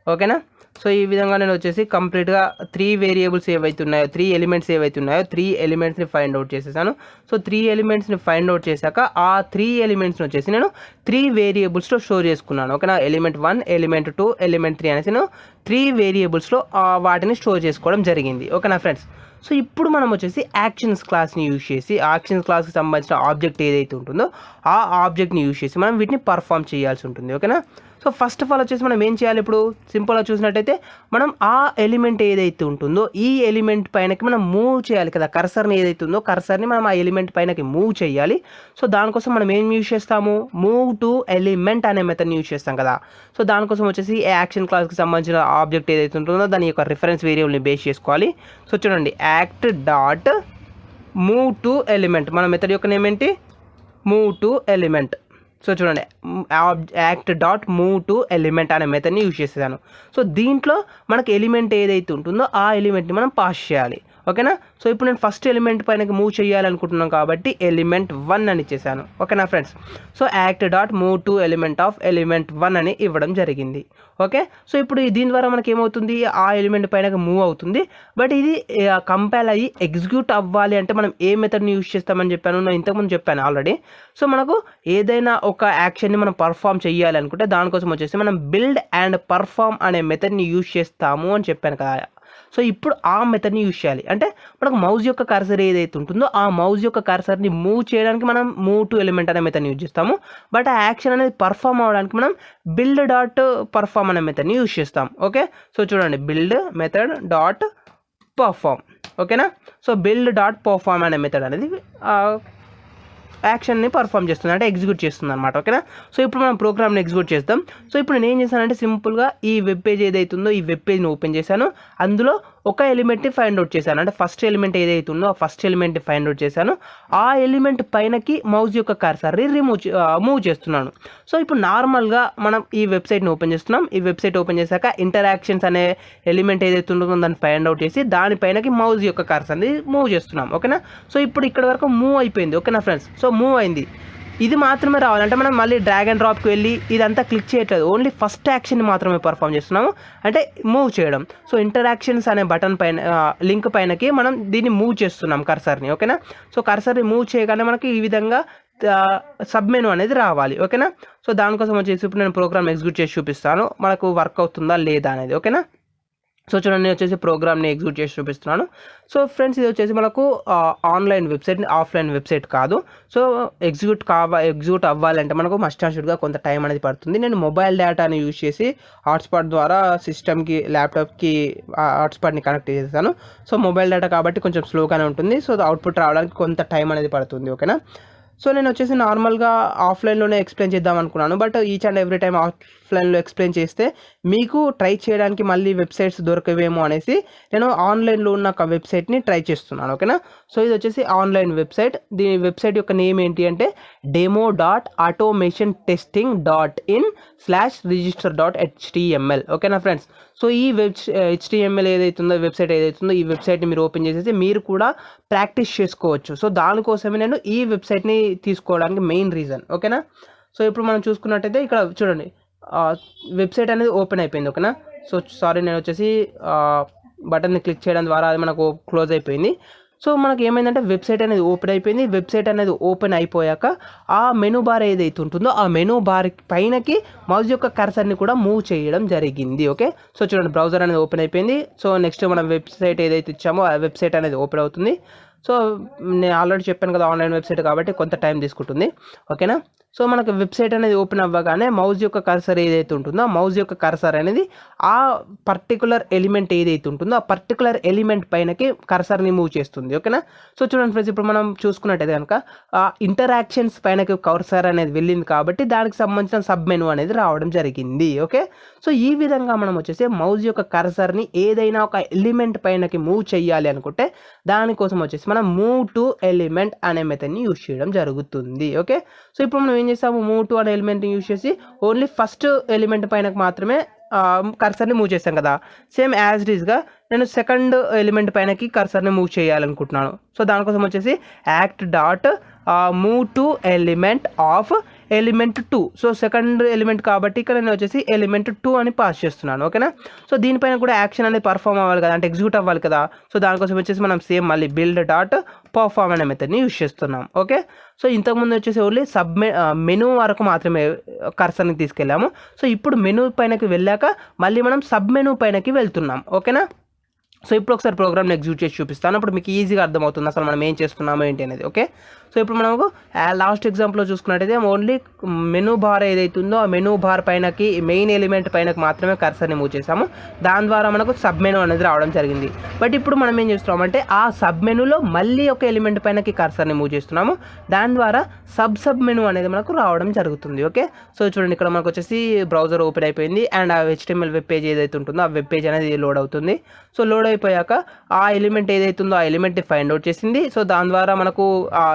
ఓకేనా. సో ఈ విధంగా నేను వచ్చేసి కంప్లీట్గా 3 వేరియబుల్స్ ఏవైతే ఉన్నాయో 3 ఎలిమెంట్స్ ఏవైతే ఉన్నాయో 3 ఎలిమెంట్స్ని ఫైండ్ అవుట్ చేసేసాను. సో 3 ఎలిమెంట్స్ని ఫైండ్ అవుట్ చేశాక ఆ 3 ఎలిమెంట్స్ని వచ్చేసి నేను 3 వేరియబుల్స్లో స్టోర్ చేసుకున్నాను. ఓకేనా, ఎలిమెంట్ 1, ఎలిమెంట్ 2, ఎలిమెంట్ 3 అనేసి నేను 3 వేరియబుల్స్లో వాటిని స్టోర్ చేసుకోవడం జరిగింది. ఓకేనా ఫ్రెండ్స్. సో ఇప్పుడు మనం వచ్చేసి యాక్షన్స్ క్లాస్ని యూజ్ చేసి యాక్షన్స్ క్లాస్కి సంబంధించిన ఆబ్జెక్ట్ ఏదైతే ఉంటుందో ఆ ఆబ్జెక్ట్ని యూజ్ చేసి మనం వీటిని పర్ఫామ్ చేయాల్సి ఉంటుంది. ఓకేనా. సో ఫస్ట్ ఆఫ్ ఆల్ వచ్చేసి మనం ఏం చేయాలి, ఇప్పుడు సింపుల్గా చూసినట్టయితే మనం ఆ ఎలిమెంట్ ఏదైతే ఉంటుందో ఈ ఎలిమెంట్ పైనకి మనం మూవ్ చేయాలి కదా, కర్సర్ని ఏదైతే ఉందో కర్సర్ని మనం ఆ ఎలిమెంట్ పైనకి మూవ్ చేయాలి. సో దానికోసం మనం ఏం యూజ్ చేస్తాము, మూవ్ టు ఎలిమెంట్ అనే మెథడ్ని యూజ్ చేస్తాం కదా. సో దానికోసం వచ్చేసి యాక్షన్ క్లాస్కి సంబంధించిన ఆబ్జెక్ట్ ఏదైతే ఉంటుందో దాని యొక్క రిఫరెన్స్ వేరియబుల్ని బేస్ చేసుకోవాలి. సో చూడండి, act dot move to element, మన మెథడ్ యొక్క నేమ్ ఏంటి, మూవ్ టు ఎలిమెంట్. సో చూడండి, act dot move to element అనే మెథడ్ని యూజ్ చేసేసాను. సో దీంట్లో మనకి ఎలిమెంట్ ఏదైతే ఉంటుందో ఆ ఎలిమెంట్ని మనం పాస్ చేయాలి. ఓకేనా. సో ఇప్పుడు నేను ఫస్ట్ ఎలిమెంట్ పైనకి మూవ్ చేయాలనుకుంటున్నాను కాబట్టి ఎలిమెంట్ 1 అని ఇచ్చేసాను. ఓకేనా friends. So act dot move to element of element 1 అని ఇవ్వడం జరిగింది. ఓకే. సో ఇప్పుడు దీని ద్వారా మనకి ఏమవుతుంది, ఆ ఎలిమెంట్ పైనకి మూవ్ అవుతుంది. బట్ ఇది కంపైల్ అయ్యి ఎగ్జిక్యూట్ అవ్వాలి అంటే మనం ఏ మెథడ్ని యూజ్ చేస్తామని చెప్పాను, నేను ఇంతకుముందు చెప్పాను ఆల్రెడీ. సో మనకు ఏదైనా ఒక యాక్షన్ని మనం పర్ఫామ్ చేయాలి అనుకుంటే దానికోసం వచ్చేసి మనం బిల్డ్ అండ్ పర్ఫామ్ అనే మెథడ్ని యూజ్ చేస్తాము అని చెప్పాను కదా. సో ఇప్పుడు ఆ మెథడ్ని యూజ్ చేయాలి అంటే మనకు మౌజ్ యొక్క కర్సర్ ఏదైతే ఉంటుందో ఆ మౌజ్ యొక్క కర్సర్ని మూవ్ చేయడానికి మనం మూవ్ టు ఎలిమెంట్ అనే మెథడ్ని యూజ్ చేస్తాము. బట్ ఆ యాక్షన్ అనేది పర్ఫామ్ అవ్వడానికి మనం బిల్డ్ డాట్ పర్ఫామ్ అనే మెథడ్ని యూజ్ చేస్తాం. ఓకే. సో చూడండి, బిల్డ్ మెథడ్ డాట్ పర్ఫామ్. ఓకేనా. సో బిల్డ్ డాట్ పర్ఫామ్ అనే మెథడ్ అనేది యాక్షన్ని పర్ఫామ్ చేస్తుంది అంటే ఎగ్జిక్యూట్ చేస్తుంది అనమాట. ఓకేనా. సో ఇప్పుడు మనం ప్రోగ్రామ్ని ఎగ్జిక్యూట్ చేస్తాం. సో ఇప్పుడు నేను ఏం చేశానంటే సింపుల్గా ఈ వెబ్ పేజ్ ఏదైతే ఉందో ఈ వెబ్ పేజ్ని ఓపెన్ చేశాను. అందులో ఒక ఎలిమెంట్ని ఫైండ్ అవుట్ చేశాను అంటే ఫస్ట్ ఎలిమెంట్ ఏదైతే ఉందో ఆ ఫస్ట్ ఎలిమెంట్ని ఫైండ్ అవుట్ చేశాను. ఆ ఎలిమెంట్ పైనకి మౌజ్ యొక్క కర్సర్ని మూవ్ చేస్తున్నాను. సో ఇప్పుడు నార్మల్గా మనం ఈ వెబ్సైట్ని ఓపెన్ చేస్తున్నాం. ఈ వెబ్సైట్ ఓపెన్ చేశాక ఇంటరాక్షన్స్ అనే ఎలిమెంట్ ఏదైతే ఉంటుందో దాన్ని ఫైండ్ అవుట్ చేసి దానిపైనకి మౌజ్ యొక్క కర్సర్ని మూవ్ చేస్తున్నాం. ఓకేనా. సో ఇప్పుడు ఇక్కడ వరకు మూవ్ అయిపోయింది. ఓకేనా ఫ్రెండ్స్. సో మూవ్ అయింది. ఇది మాత్రమే రావాలంటే మనం మళ్ళీ డ్రాగ్ అండ్ డ్రాప్కి వెళ్ళి ఇదంతా క్లిక్ చేయట్లేదు, ఓన్లీ ఫస్ట్ యాక్షన్ని మాత్రమే పర్ఫామ్ చేస్తున్నాము అంటే మూవ్ చేయడం. సో ఇంటరాక్షన్స్ అనే బటన్ పైన లింక్ పైనకి మనం దీన్ని మూవ్ చేస్తున్నాం కర్సర్ని. ఓకేనా. సో కర్సర్ని మూవ్ చేయగానే మనకి ఈ విధంగా సబ్మెను అనేది రావాలి. ఓకేనా. సో దానికోసం వచ్చేసి ఇప్పుడు నేను ప్రోగ్రామ్ ఎగ్జిక్యూట్ చేసి చూపిస్తాను మనకు వర్క్ అవుతుందా లేదా అనేది. ఓకేనా. సో చూడండి, నేను వచ్చేసి ప్రోగ్రామ్ని ఎగ్జిక్యూట్ చేసి చూపిస్తున్నాను. సో ఫ్రెండ్స్, ఇది వచ్చేసి మనకు ఆన్లైన్ వెబ్సైట్, ఆఫ్లైన్ వెబ్సైట్ కాదు. సో ఎగ్జిక్యూట్ అవ్వాలంటే మనకు మస్ట్ అండ్ షుడ్గా కొంత టైం అనేది పడుతుంది. నేను మొబైల్ డేటాని యూజ్ చేసి హాట్స్పాట్ ద్వారా సిస్టమ్కి ల్యాప్టాప్కి హాట్స్పాట్ని కనెక్ట్ చేస్తాను. సో మొబైల్ డేటా కాబట్టి కొంచెం స్లోగానే ఉంటుంది. సో అవుట్పుట్ రావడానికి కొంత టైం అనేది పడుతుంది. ఓకేనా. సో నేను వచ్చేసి నార్మల్గా ఆఫ్లైన్లోనే ఎక్స్ప్లెయిన్ చేద్దాం అనుకున్నాను. But each and every time ఆఫ్లైన్లో ఎక్స్ప్లెయిన్ చేస్తే మీకు ట్రై చేయడానికి మళ్ళీ వెబ్సైట్స్ దొరకవేమో అనేసి నేను ఆన్లైన్లో ఉన్న ఒక వెబ్సైట్ని ట్రై చేస్తున్నాను. ఓకేనా. సో ఇది వచ్చేసి ఆన్లైన్ వెబ్సైట్. దీని వెబ్సైట్ యొక్క నేమ్ ఏంటి అంటే demo.automationtesting.in/register.html. ఓకేనా ఫ్రెండ్స్. సో ఈ HTML ఏదైతుందో వెబ్సైట్ ఏదైతుందో ఈ వెబ్సైట్ని మీరు ఓపెన్ చేసేసి మీరు కూడా ప్రాక్టీస్ చేసుకోవచ్చు. సో దానికోసమే నేను ఈ వెబ్సైట్ని తీసుకోవడానికి మెయిన్ రీజన్. ఓకేనా. సో ఇప్పుడు మనం చూసుకున్నట్టయితే ఇక్కడ చూడండి, వెబ్సైట్ అనేది ఓపెన్ అయిపోయింది. ఓకేనా. సో సారీ, నేను వచ్చేసి బటన్ని క్లిక్ చేయడం ద్వారా అది మనకు క్లోజ్ అయిపోయింది. సో మనకి ఏమైందంటే వెబ్సైట్ అనేది ఓపెన్ అయిపోయింది. వెబ్సైట్ అనేది ఓపెన్ అయిపోయాక ఆ మెనూ బార్ ఏదైతే ఉంటుందో ఆ మెనూ బార్ పైనకి మౌజ్ యొక్క కర్సర్ని కూడా మూవ్ చేయడం జరిగింది. ఓకే. సో చూడండి, బ్రౌజర్ అనేది ఓపెన్ అయిపోయింది. సో నెక్స్ట్ మనం వెబ్సైట్ ఏదైతే ఇచ్చామో ఆ వెబ్సైట్ అనేది ఓపెన్ అవుతుంది. సో నేను ఆల్రెడీ చెప్పాను కదా, ఆన్లైన్ వెబ్సైట్ కాబట్టి కొంత టైం తీసుకుంటుంది. ఓకేనా. సో మనకు వెబ్సైట్ అనేది ఓపెన్ అవ్వగానే మౌజ్ యొక్క కర్సర్ ఏదైతే ఉంటుందో ఆ మౌజ్ యొక్క కర్సర్ అనేది ఆ పర్టికులర్ ఎలిమెంట్ ఏదైతే ఉంటుందో ఆ పర్టికులర్ ఎలిమెంట్ పైనకి కర్సర్ని మూవ్ చేస్తుంది. ఓకేనా. సో చూడండి ఫ్రెండ్స్, ఇప్పుడు మనం చూసుకున్నట్టయితే కనుక ఇంటరాక్షన్స్ పైనకి కర్సర్ అనేది వెళ్ళింది కాబట్టి దానికి సంబంధించిన సబ్ మెనూ అనేది రావడం జరిగింది. ఓకే. సో ఈ విధంగా మనం వచ్చేసి మౌజ్ యొక్క కర్సర్ని ఏదైనా ఒక ఎలిమెంట్ పైనకి మూవ్ చేయాలి అనుకుంటే దానికోసం వచ్చేసి మనం మూవ్ టు ఎలిమెంట్ అనే మెథడ్ని యూజ్ చేయడం జరుగుతుంది. ఓకే. సో ఇప్పుడు మనం ఏం చేస్తాము, మూవ్ టు అనే ఎలిమెంట్ని యూజ్ చేసి ఓన్లీ ఫస్ట్ ఎలిమెంట్ పైన మాత్రమే కర్సర్ని మూవ్ చేస్తాం కదా. సేమ్ యాజ్ ఇట్ ఈస్గా నేను సెకండ్ ఎలిమెంట్ పైనకి కర్సర్ని మూవ్ చేయాలనుకుంటున్నాను. సో దానికోసం వచ్చేసి act dot move to element of element 2. So second element కాబట్టి ఇక్కడ నేను వచ్చేసి ఎలిమెంట్ 2 అని పాస్ చేస్తున్నాను. ఓకేనా. సో దీనిపైన కూడా యాక్షన్ అనేది పర్ఫామ్ అవ్వాలి కదా, అంటే ఎగ్జిక్యూట్ అవ్వాలి కదా. సో దానికోసం వచ్చేసి మనం సేమ్ మళ్ళీ బిల్డ్ డాట్ పర్ఫామ్ అనే మెథడ్ని యూజ్ చేస్తున్నాం. ఓకే. సో ఇంతకుముందు వచ్చేసి ఓన్లీ మెనూ వరకు మాత్రమే కర్సర్ని తీసుకెళ్ళాము. సో ఇప్పుడు మెనూ పైనకి వెళ్ళాక మళ్ళీ మనం సబ్ మెనూ పైనకి వెళ్తున్నాం. ఓకేనా. సో ఇప్పుడు ఒకసారి ప్రోగ్రామ్ని ఎగ్జిక్యూట్ చేసి చూపిస్తాను, అప్పుడు మీకు ఈజీగా అర్థమవుతుంది అసలు మనం ఏం చేస్తున్నామో ఏంటి అనేది. ఓకే. సో ఇప్పుడు మనకు లాస్ట్ ఎగ్జాంపుల్లో చూసుకున్నట్టయితే ఓన్లీ మెనూ బార్ ఏదైతుందో ఆ మెనూ బార్ పైనకి మెయిన్ ఎలిమెంట్ పైనకి మాత్రమే కర్సర్ని మూవ్ చేసాము. దాని ద్వారా మనకు సబ్ మెనూ అనేది రావడం జరిగింది. బట్ ఇప్పుడు మనం ఏం చేస్తున్నామంటే ఆ సబ్ మెనూలో మళ్ళీ ఒక ఎలిమెంట్ పైనకి కర్సర్ని మూవ్ చేస్తున్నాము. దాని ద్వారా సబ్ మెనూ అనేది మనకు రావడం జరుగుతుంది. ఓకే. సో చూడండి ఇక్కడ మనకు వచ్చేసి బ్రౌజర్ ఓపెన్ అయిపోయింది అండ్ ఆ HTML వెబ్ పేజ్ ఏదైతే ఉంటుందో ఆ వెబ్ పేజ్ అనేది లోడ్ అవుతుంది. సో లోడ్ అయిపోయాక ఆ ఎలిమెంట్ ఏదైతుందో ఆ ఎలిమెంట్ని ఫైండ్ అవుట్ చేసింది. సో దాని ద్వారా మనకు ఆ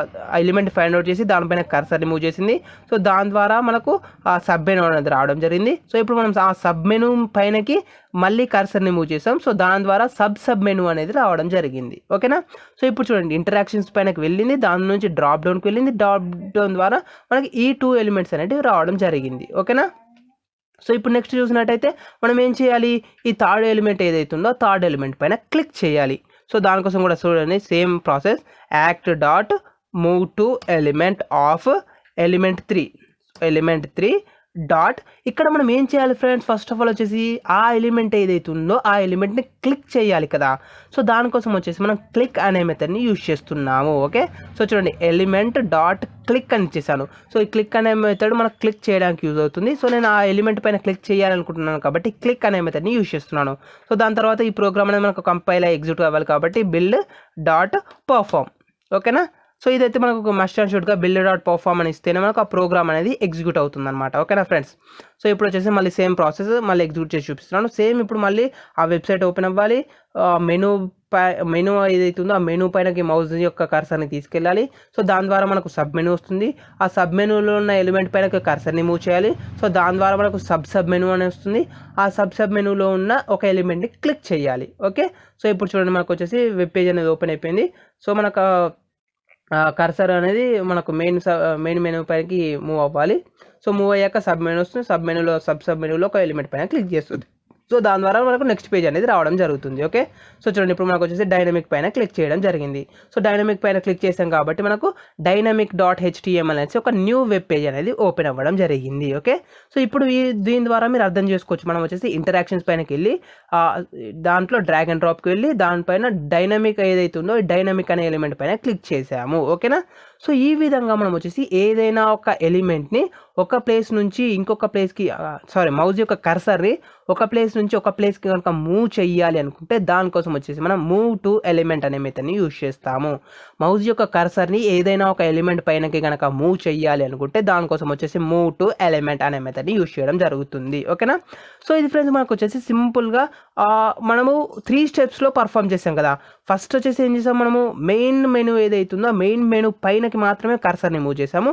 ఎలిమెంట్ ఫైండ్ అవుట్ చేసి దానిపైన కర్సర్ని మూవ్ చేసింది. సో దాని ద్వారా మనకు ఆ సబ్ మెనూ అనేది రావడం జరిగింది. సో ఇప్పుడు మనం ఆ సబ్ మెనూ పైనకి మళ్ళీ కర్సర్ని మూవ్ చేసాం. సో దాని ద్వారా సబ్ మెనూ అనేది రావడం జరిగింది. ఓకేనా. సో ఇప్పుడు చూడండి ఇంటరాక్షన్స్ పైనకి వెళ్ళింది, దాని నుంచి డ్రాప్ డౌన్కి వెళ్ళింది, డ్రాప్ డౌన్ ద్వారా మనకి ఈ 2 ఎలిమెంట్స్ అనేవి రావడం జరిగింది. ఓకేనా. సో ఇప్పుడు నెక్స్ట్ చూసినట్టయితే మనం ఏం చేయాలి, ఈ థర్డ్ ఎలిమెంట్ ఏదైతుందో థర్డ్ ఎలిమెంట్ పైన క్లిక్ చేయాలి. సో దానికోసం కూడా చూడండి same process, act dot move to element of element 3 dot. ఇక్కడ మనం ఏం చేయాలి ఫ్రెండ్స్, ఫస్ట్ ఆఫ్ ఆల్ వచ్చేసి ఆ ఎలిమెంట్ ఏదైతే ఉందో ఆ ఎలిమెంట్ని క్లిక్ చేయాలి కదా. సో దానికోసం వచ్చేసి మనం క్లిక్ అనే మెథడ్ని యూజ్ చేస్తున్నాము. ఓకే. సో చూడండి ఎలిమెంట్ డాట్ క్లిక్ అని ఇచ్చేసాను. సో ఈ క్లిక్ అనే మెథడ్ మనకు క్లిక్ చేయడానికి యూజ్ అవుతుంది. సో నేను ఆ ఎలిమెంట్ పైన క్లిక్ చేయాలనుకుంటున్నాను కాబట్టి క్లిక్ అనే మెథడ్ని యూజ్ చేస్తున్నాను. సో దాని తర్వాత ఈ ప్రోగ్రామ్ అనేది మనకు కంపైల్ ఎగ్జిక్యూట్ అవ్వాలి కాబట్టి బిల్డ్ డాట్ పర్ఫామ్. ఓకేనా. సో ఇదైతే మనకు ఒక మస్ట్ అండ్ షుడ్గా బిల్డ్ డాట్ పర్ఫామ్ అని ఇస్తేనే మనకు ఆ ప్రోగ్రామ్ అనేది ఎగ్జిక్యూట్ అవుతుంది అనమాట. ఓకేనా ఫ్రెండ్స్. సో ఇప్పుడు వచ్చేసి మళ్ళీ సేమ్ ప్రాసెస్ మళ్ళీ ఎగ్జిక్యూట్ చేసి చూపిస్తున్నాను. సేమ్ ఇప్పుడు మళ్ళీ ఆ వెబ్సైట్ ఓపెన్ అవ్వాలి, మెనూ ఏదైతే ఉందో ఆ మెనూ పైనకి మౌస్ యొక్క కర్సర్ని తీసుకెళ్ళాలి. సో దాని ద్వారా మనకు సబ్ మెనూ వస్తుంది. ఆ సబ్ మెనూలో ఉన్న ఎలిమెంట్ పైన కర్సర్ని మూవ్ చేయాలి. సో దాని ద్వారా మనకు సబ్ మెనూ అని వస్తుంది. ఆ సబ్ మెనూలో ఉన్న ఒక ఎలిమెంట్ని క్లిక్ చేయాలి. ఓకే. సో ఇప్పుడు చూడండి మనకు వచ్చేసి వెబ్ పేజ్ అనేది ఓపెన్ అయిపోయింది. సో మనకు కర్సర్ అనేది మనకు మెయిన్ మెనూ పైకి మూవ్ అవ్వాలి. సో మూవ్ అయ్యాక సబ్ మెనూ వస్తుంది. సబ్ మెనూలో ఒక ఎలిమెంట్ పైన క్లిక్ చేస్తుంది. సో దాని ద్వారా మనకు నెక్స్ట్ పేజ్ అనేది రావడం జరుగుతుంది. ఓకే. సో చూడండి ఇప్పుడు మనకు వచ్చేసి డైనమిక్ పైన క్లిక్ చేయడం జరిగింది. సో డైనమిక్ పైన క్లిక్ చేసాం కాబట్టి మనకు డైనమిక్ డాట్ HTML అనేసి ఒక న్యూ వెబ్ పేజ్ అనేది ఓపెన్ అవ్వడం జరిగింది. ఓకే. సో ఇప్పుడు దీని ద్వారా మీరు అర్థం చేసుకోవచ్చు, మనం వచ్చేసి ఇంటరాక్షన్స్ పైనకి వెళ్ళి దాంట్లో డ్రాగ్ అండ్ డ్రాప్కి వెళ్ళి దానిపైన డైనమిక్ ఏదైతే ఉందో డైనమిక్ అనే ఎలిమెంట్ పైన క్లిక్ చేసాము. ఓకేనా. సో ఈ విధంగా మనం వచ్చేసి ఏదైనా ఒక ఎలిమెంట్ని ఒక ప్లేస్ నుంచి ఇంకొక ప్లేస్కి మౌజ్ యొక్క కర్సర్ని ఒక ప్లేస్ నుంచి ఒక ప్లేస్కి కనుక మూవ్ చెయ్యాలి అనుకుంటే దానికోసం వచ్చేసి మనం మూవ్ టు ఎలిమెంట్ అనే మెథడ్ని యూజ్ చేస్తాము. మౌజ్ యొక్క కర్సర్ని ఏదైనా ఒక ఎలిమెంట్ పైనకి కనుక మూవ్ చెయ్యాలి అనుకుంటే దానికోసం వచ్చేసి మూవ్ టు ఎలిమెంట్ అనే మెథడ్ని యూజ్ చేయడం జరుగుతుంది. ఓకేనా. సో ఇది ఫ్రెండ్స్ మనకు వచ్చేసి సింపుల్గా మనము 3 స్టెప్స్లో పర్ఫామ్ చేసాం కదా. ఫస్ట్ వచ్చేసి ఏం చేసాం, మనము మెయిన్ మెనూ ఏదైతుందో మెయిన్ మెనూ పైనకి మాత్రమే కర్సర్ని మూవ్ చేసాము.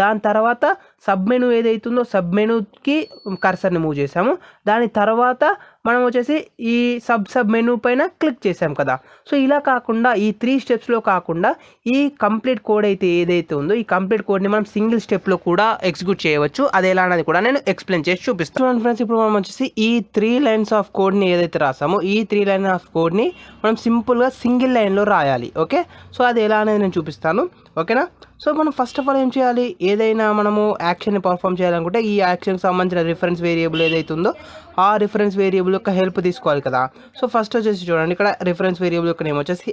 దాని తర్వాత సబ్ మెనూ ఏదైతుందో సబ్ మెనూకి కర్సర్ని మూవ్ చేసాము. దాని తర్వాత మనం వచ్చేసి ఈ సబ్ మెనూ పైన క్లిక్ చేసాం కదా. సో ఇలా కాకుండా ఈ 3 స్టెప్స్లో కాకుండా ఈ కంప్లీట్ కోడ్ ఏదైతే ఉందో ఈ కంప్లీట్ కోడ్ని మనం సింగిల్ స్టెప్లో కూడా ఎగ్జిక్యూట్ చేయవచ్చు. అది ఎలా అనేది కూడా నేను ఎక్స్ప్లెయిన్ చేసి చూపిస్తాను ఫ్రెండ్స్. ఇప్పుడు మనం వచ్చేసి ఈ 3 లైన్స్ ఆఫ్ కోడ్ని ఏదైతే రాసామో ఈ 3 లైన్స్ ఆఫ్ కోడ్ని మనం సింపుల్గా సింగిల్ లైన్లో రాయాలి. ఓకే. సో అది ఎలా అనేది నేను చూపిస్తాను. ఓకేనా. సో మనం ఫస్ట్ ఆఫ్ ఆల్ ఏం చేయాలి, ఏదైనా మనము యాక్షన్ని పర్ఫామ్ చేయాలనుకుంటే ఈ యాక్షన్కి సంబంధించిన రిఫరెన్స్ వేరియబుల్ ఏదైతే ఉందో ఆ రిఫరెన్స్ వేరియబుల్ యొక్క హెల్ప్ తీసుకోవాలి కదా. సో ఫస్ట్ వచ్చేసి చూడండి ఇక్కడ రిఫరెన్స్ వేరియబుల్ యొక్క నేమ్ వచ్చేసి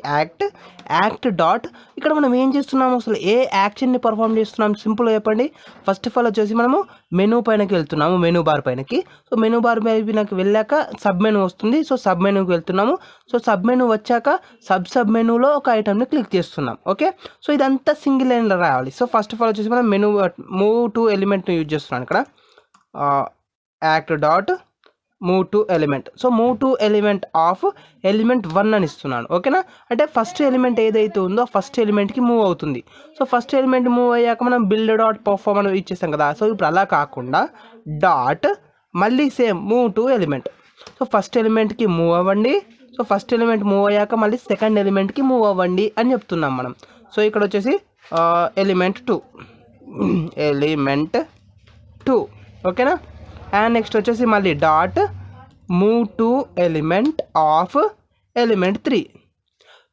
యాక్ట్ డాట్. ఇక్కడ మనం ఏం చేస్తున్నాము, అసలు ఏ యాక్షన్ని పర్ఫామ్ చేస్తున్నాం సింపుల్గా చెప్పండి. ఫస్ట్ ఆఫ్ ఆల్ వచ్చేసి మనము మెనూ పైనకి వెళ్తున్నాము, మెనూ బార్ పైనకి. సో మెనూ బార్ పైనకి వెళ్ళాక సబ్ మెనూ వస్తుంది. సో సబ్ మెనూకి వెళ్తున్నాము. సో సబ్ మెనూ వచ్చాక సబ్ మెనూలో ఒక ఐటమ్ని క్లిక్ చేస్తున్నాం. ఓకే. సో ఇదంతా సింగిల్ లైన్లో రావాలి. సో ఫస్ట్ ఆఫ్ ఆల్ వచ్చేసి మనం మూవ్ టు ఎలిమెంట్ని యూజ్ చేస్తున్నాను ఇక్కడ. Act dot move to element. So move to element of element 1 అని ఇస్తున్నాను. ఓకేనా. అంటే ఫస్ట్ ఎలిమెంట్ ఏదైతే ఉందో ఫస్ట్ ఎలిమెంట్కి మూవ్ అవుతుంది. సో ఫస్ట్ ఎలిమెంట్ మూవ్ అయ్యాక మనం బిల్డ్ డాట్ పర్ఫామ్ అని ఇచ్చేస్తాం కదా. సో ఇప్పుడు అలా కాకుండా డాట్ మళ్ళీ same move to element. So first ఎలిమెంట్కి మూవ్ అవ్వండి. సో ఫస్ట్ ఎలిమెంట్ మూవ్ అయ్యాక మళ్ళీ సెకండ్ ఎలిమెంట్కి మూవ్ అవ్వండి అని చెప్తున్నాం మనం. సో ఇక్కడ వచ్చేసి ఎలిమెంట్ 2. ఎలిమెంట్ 2 ఓకేనా. అండ్ నెక్స్ట్ వచ్చేసి మళ్ళీ dot move to element of element 3.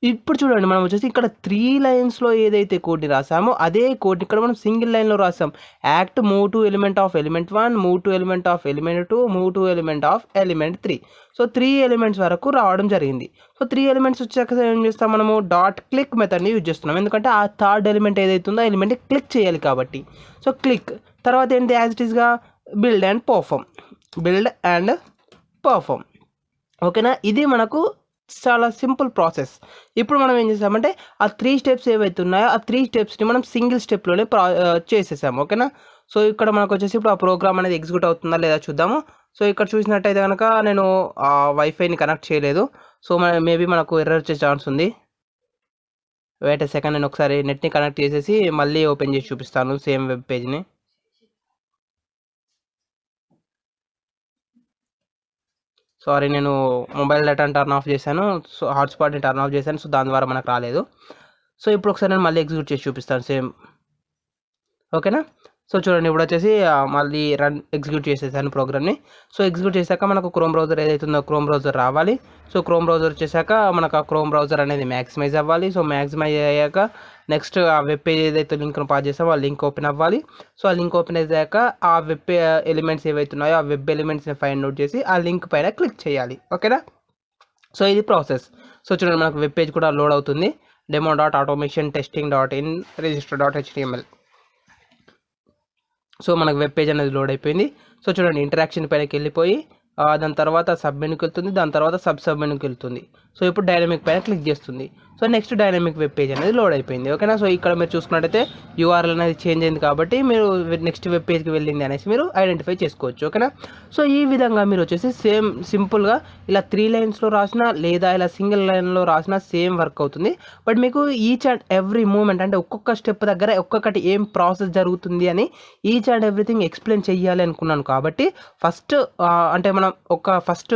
ఇప్పుడు చూడండి మనం వచ్చేసి ఇక్కడ 3 లైన్స్లో ఏదైతే కోడ్ని రాసామో అదే కోడ్ ఇక్కడ మనం సింగిల్ లైన్లో రాసాం. Act move to element of element 1, move to element of element 2, move to element of element 3. So 3 elements వరకు రావడం జరిగింది. సో 3 ఎలిమెంట్స్ వచ్చాక ఏం చేస్తాం మనము డాట్ క్లిక్ మెథడ్ని యూజ్ చేస్తున్నాం. ఎందుకంటే ఆ థర్డ్ ఎలిమెంట్ ఏదైతే ఉందో ఆ ఎలిమెంట్ని క్లిక్ చేయాలి కాబట్టి. సో క్లిక్ తర్వాత ఏంటి యాజ్ ఇట్ ఈస్గా బిల్డ్ అండ్ పర్ఫామ్ ఓకేనా. ఇది మనకు చాలా సింపుల్ ప్రాసెస్. ఇప్పుడు మనం ఏం చేసామంటే ఆ 3 స్టెప్స్ ఏవైతే ఉన్నాయో ఆ 3 స్టెప్స్ని మనం సింగిల్ స్టెప్లోనే చేసేసాము ఓకేనా. సో ఇక్కడ మనకు వచ్చేసి ఇప్పుడు ఆ ప్రోగ్రామ్ అనేది ఎగ్జిక్యూట్ అవుతుందా లేదా చూద్దాము. సో ఇక్కడ చూసినట్టయితే కనుక నేను వైఫైని కనెక్ట్ చేయలేదు. సో మేబీ మనకు ఎర్రర్ వచ్చే ఛాన్స్ ఉంది. వెయిట్ ఎ సెకండ్, నేను ఒకసారి నెట్ని కనెక్ట్ చేసేసి మళ్ళీ ఓపెన్ చేసి చూపిస్తాను సేమ్ వెబ్ పేజ్ని. సారీ, నేను మొబైల్ డేటాని టర్న్ ఆఫ్ చేశాను. సో హాట్స్పాట్ని టర్న్ ఆఫ్ చేశాను. సో దాని ద్వారా మనకు రాలేదు. సో ఇప్పుడు ఒకసారి నేను మళ్ళీ ఎగ్జిక్యూట్ చేసి చూపిస్తాను సేమ్ ఓకేనా. సో చూడండి ఇప్పుడు వచ్చేసి మళ్ళీ ఎగ్జిక్యూట్ చేసేసాను ప్రోగ్రామ్ని. సో ఎగ్జిక్యూట్ చేశాక మనకు క్రోమ్ బ్రౌజర్ ఏదైతే ఉందో క్రోమ్ బ్రౌజర్ రావాలి. సో క్రోమ్ బ్రౌజర్ వచ్చేసాక మనకు ఆ క్రోమ్ బ్రౌజర్ అనేది మ్యాక్సిమైజ్ అవ్వాలి. సో మ్యాక్సిమైజ్ అయ్యాక నెక్స్ట్ ఆ వెబ్ పేజ్ ఏదైతే లింక్ను పాస్ చేస్తామో ఆ లింక్ ఓపెన్ అవ్వాలి. సో ఆ లింక్ ఓపెన్ అయ్యాక ఆ వెబ్ ఎలిమెంట్స్ ఏవైతే ఉన్నాయో ఆ వెబ్ ఎలిమెంట్స్ని ఫైండ్ అవుట్ చేసి ఆ లింక్ పైన క్లిక్ చేయాలి ఓకేనా. సో ఇది ప్రాసెస్. సో చూడండి మనకు వెబ్ పేజ్ కూడా లోడ్ అవుతుంది. demo.automation.testing.in register.html. సో మనకు వెబ్ పేజ్ అనేది లోడ్ అయిపోయింది. సో చూడండి ఇంటరాక్షన్ పైనకి వెళ్ళిపోయి దాని తర్వాత సబ్ మెనూకి వెళ్తుంది, దాని తర్వాత సబ్ మెనూకి వెళ్తుంది. సో ఇప్పుడు డైనమిక్ పైన క్లిక్ చేస్తుంది. So next dynamic web page అనేది లోడ్ అయిపోయింది ఓకేనా. సో ఇక్కడ మీరు చూసుకున్నట్టయితే URL అనేది చేంజ్ అయింది కాబట్టి మీరు నెక్స్ట్ వెబ్ పేజ్కి వెళ్ళింది అనేసి మీరు ఐడెంటిఫై చేసుకోవచ్చు ఓకేనా. సో ఈ విధంగా మీరు వచ్చేసి సేమ్ సింపుల్గా ఇలా 3 లైన్స్లో రాసినా లేదా ఇలా సింగిల్ లైన్లో రాసినా సేమ్ వర్క్ అవుతుంది. బట్ మీకు ఈచ్ అండ్ ఎవ్రీ మూమెంట్ అంటే ఒక్కొక్క స్టెప్ దగ్గర ఒక్కొక్కటి ఏం ప్రాసెస్ జరుగుతుంది అని ఈచ్ అండ్ ఎవ్రీథింగ్ ఎక్స్ప్లెయిన్ చేయాలి అనుకున్నాను కాబట్టి ఫస్ట్ అంటే మనం ఫస్ట్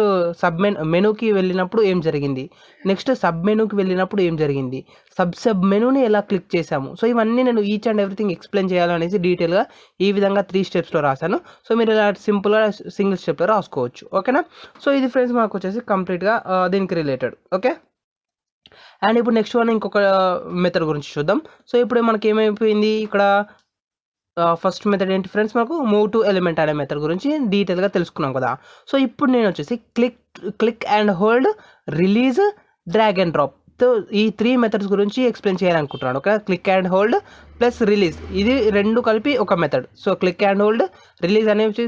మెనూకి వెళ్ళినప్పుడు ఏం జరిగింది, నెక్స్ట్ సబ్ మెనూకి వెళ్ళినప్పుడు ఏం జరిగింది, సబ్ మెనూని ఎలా క్లిక్ చేసాము. సో ఇవన్నీ నేను ఈచ్ అండ్ ఎవ్రీథింగ్ ఎక్స్ప్లెయిన్ చేయాలనేసి డీటెయిల్గా ఈ విధంగా 3 స్టెప్స్లో రాశాను. సో మీరు ఇలా సింపుల్గా సింగిల్ స్టెప్లో రాసుకోవచ్చు ఓకేనా. సో ఇది ఫ్రెండ్స్ మాకు వచ్చేసి కంప్లీట్గా దీనికి రిలేటెడ్ ఓకే. అండ్ ఇప్పుడు నెక్స్ట్ వన్ ఇంకొక మెథడ్ గురించి చూద్దాం. సో ఇప్పుడు మనకి ఏమైపోయింది ఇక్కడ ఫస్ట్ మెథడ్ ఏంటి ఫ్రెండ్స్, మనకు మూవ్ టు ఎలిమెంట్ అనే మెథడ్ గురించి డీటెయిల్గా తెలుసుకున్నాం కదా. సో ఇప్పుడు నేను వచ్చేసి click and hold, release, drag and drop ఈ 3 మెథడ్స్ గురించి ఎక్స్ప్లెయిన్ చేయాలనుకుంటున్నాను okay. Click and hold plus release ఇది 2 కలిపి ఒక method. So click and hold, release అనేవి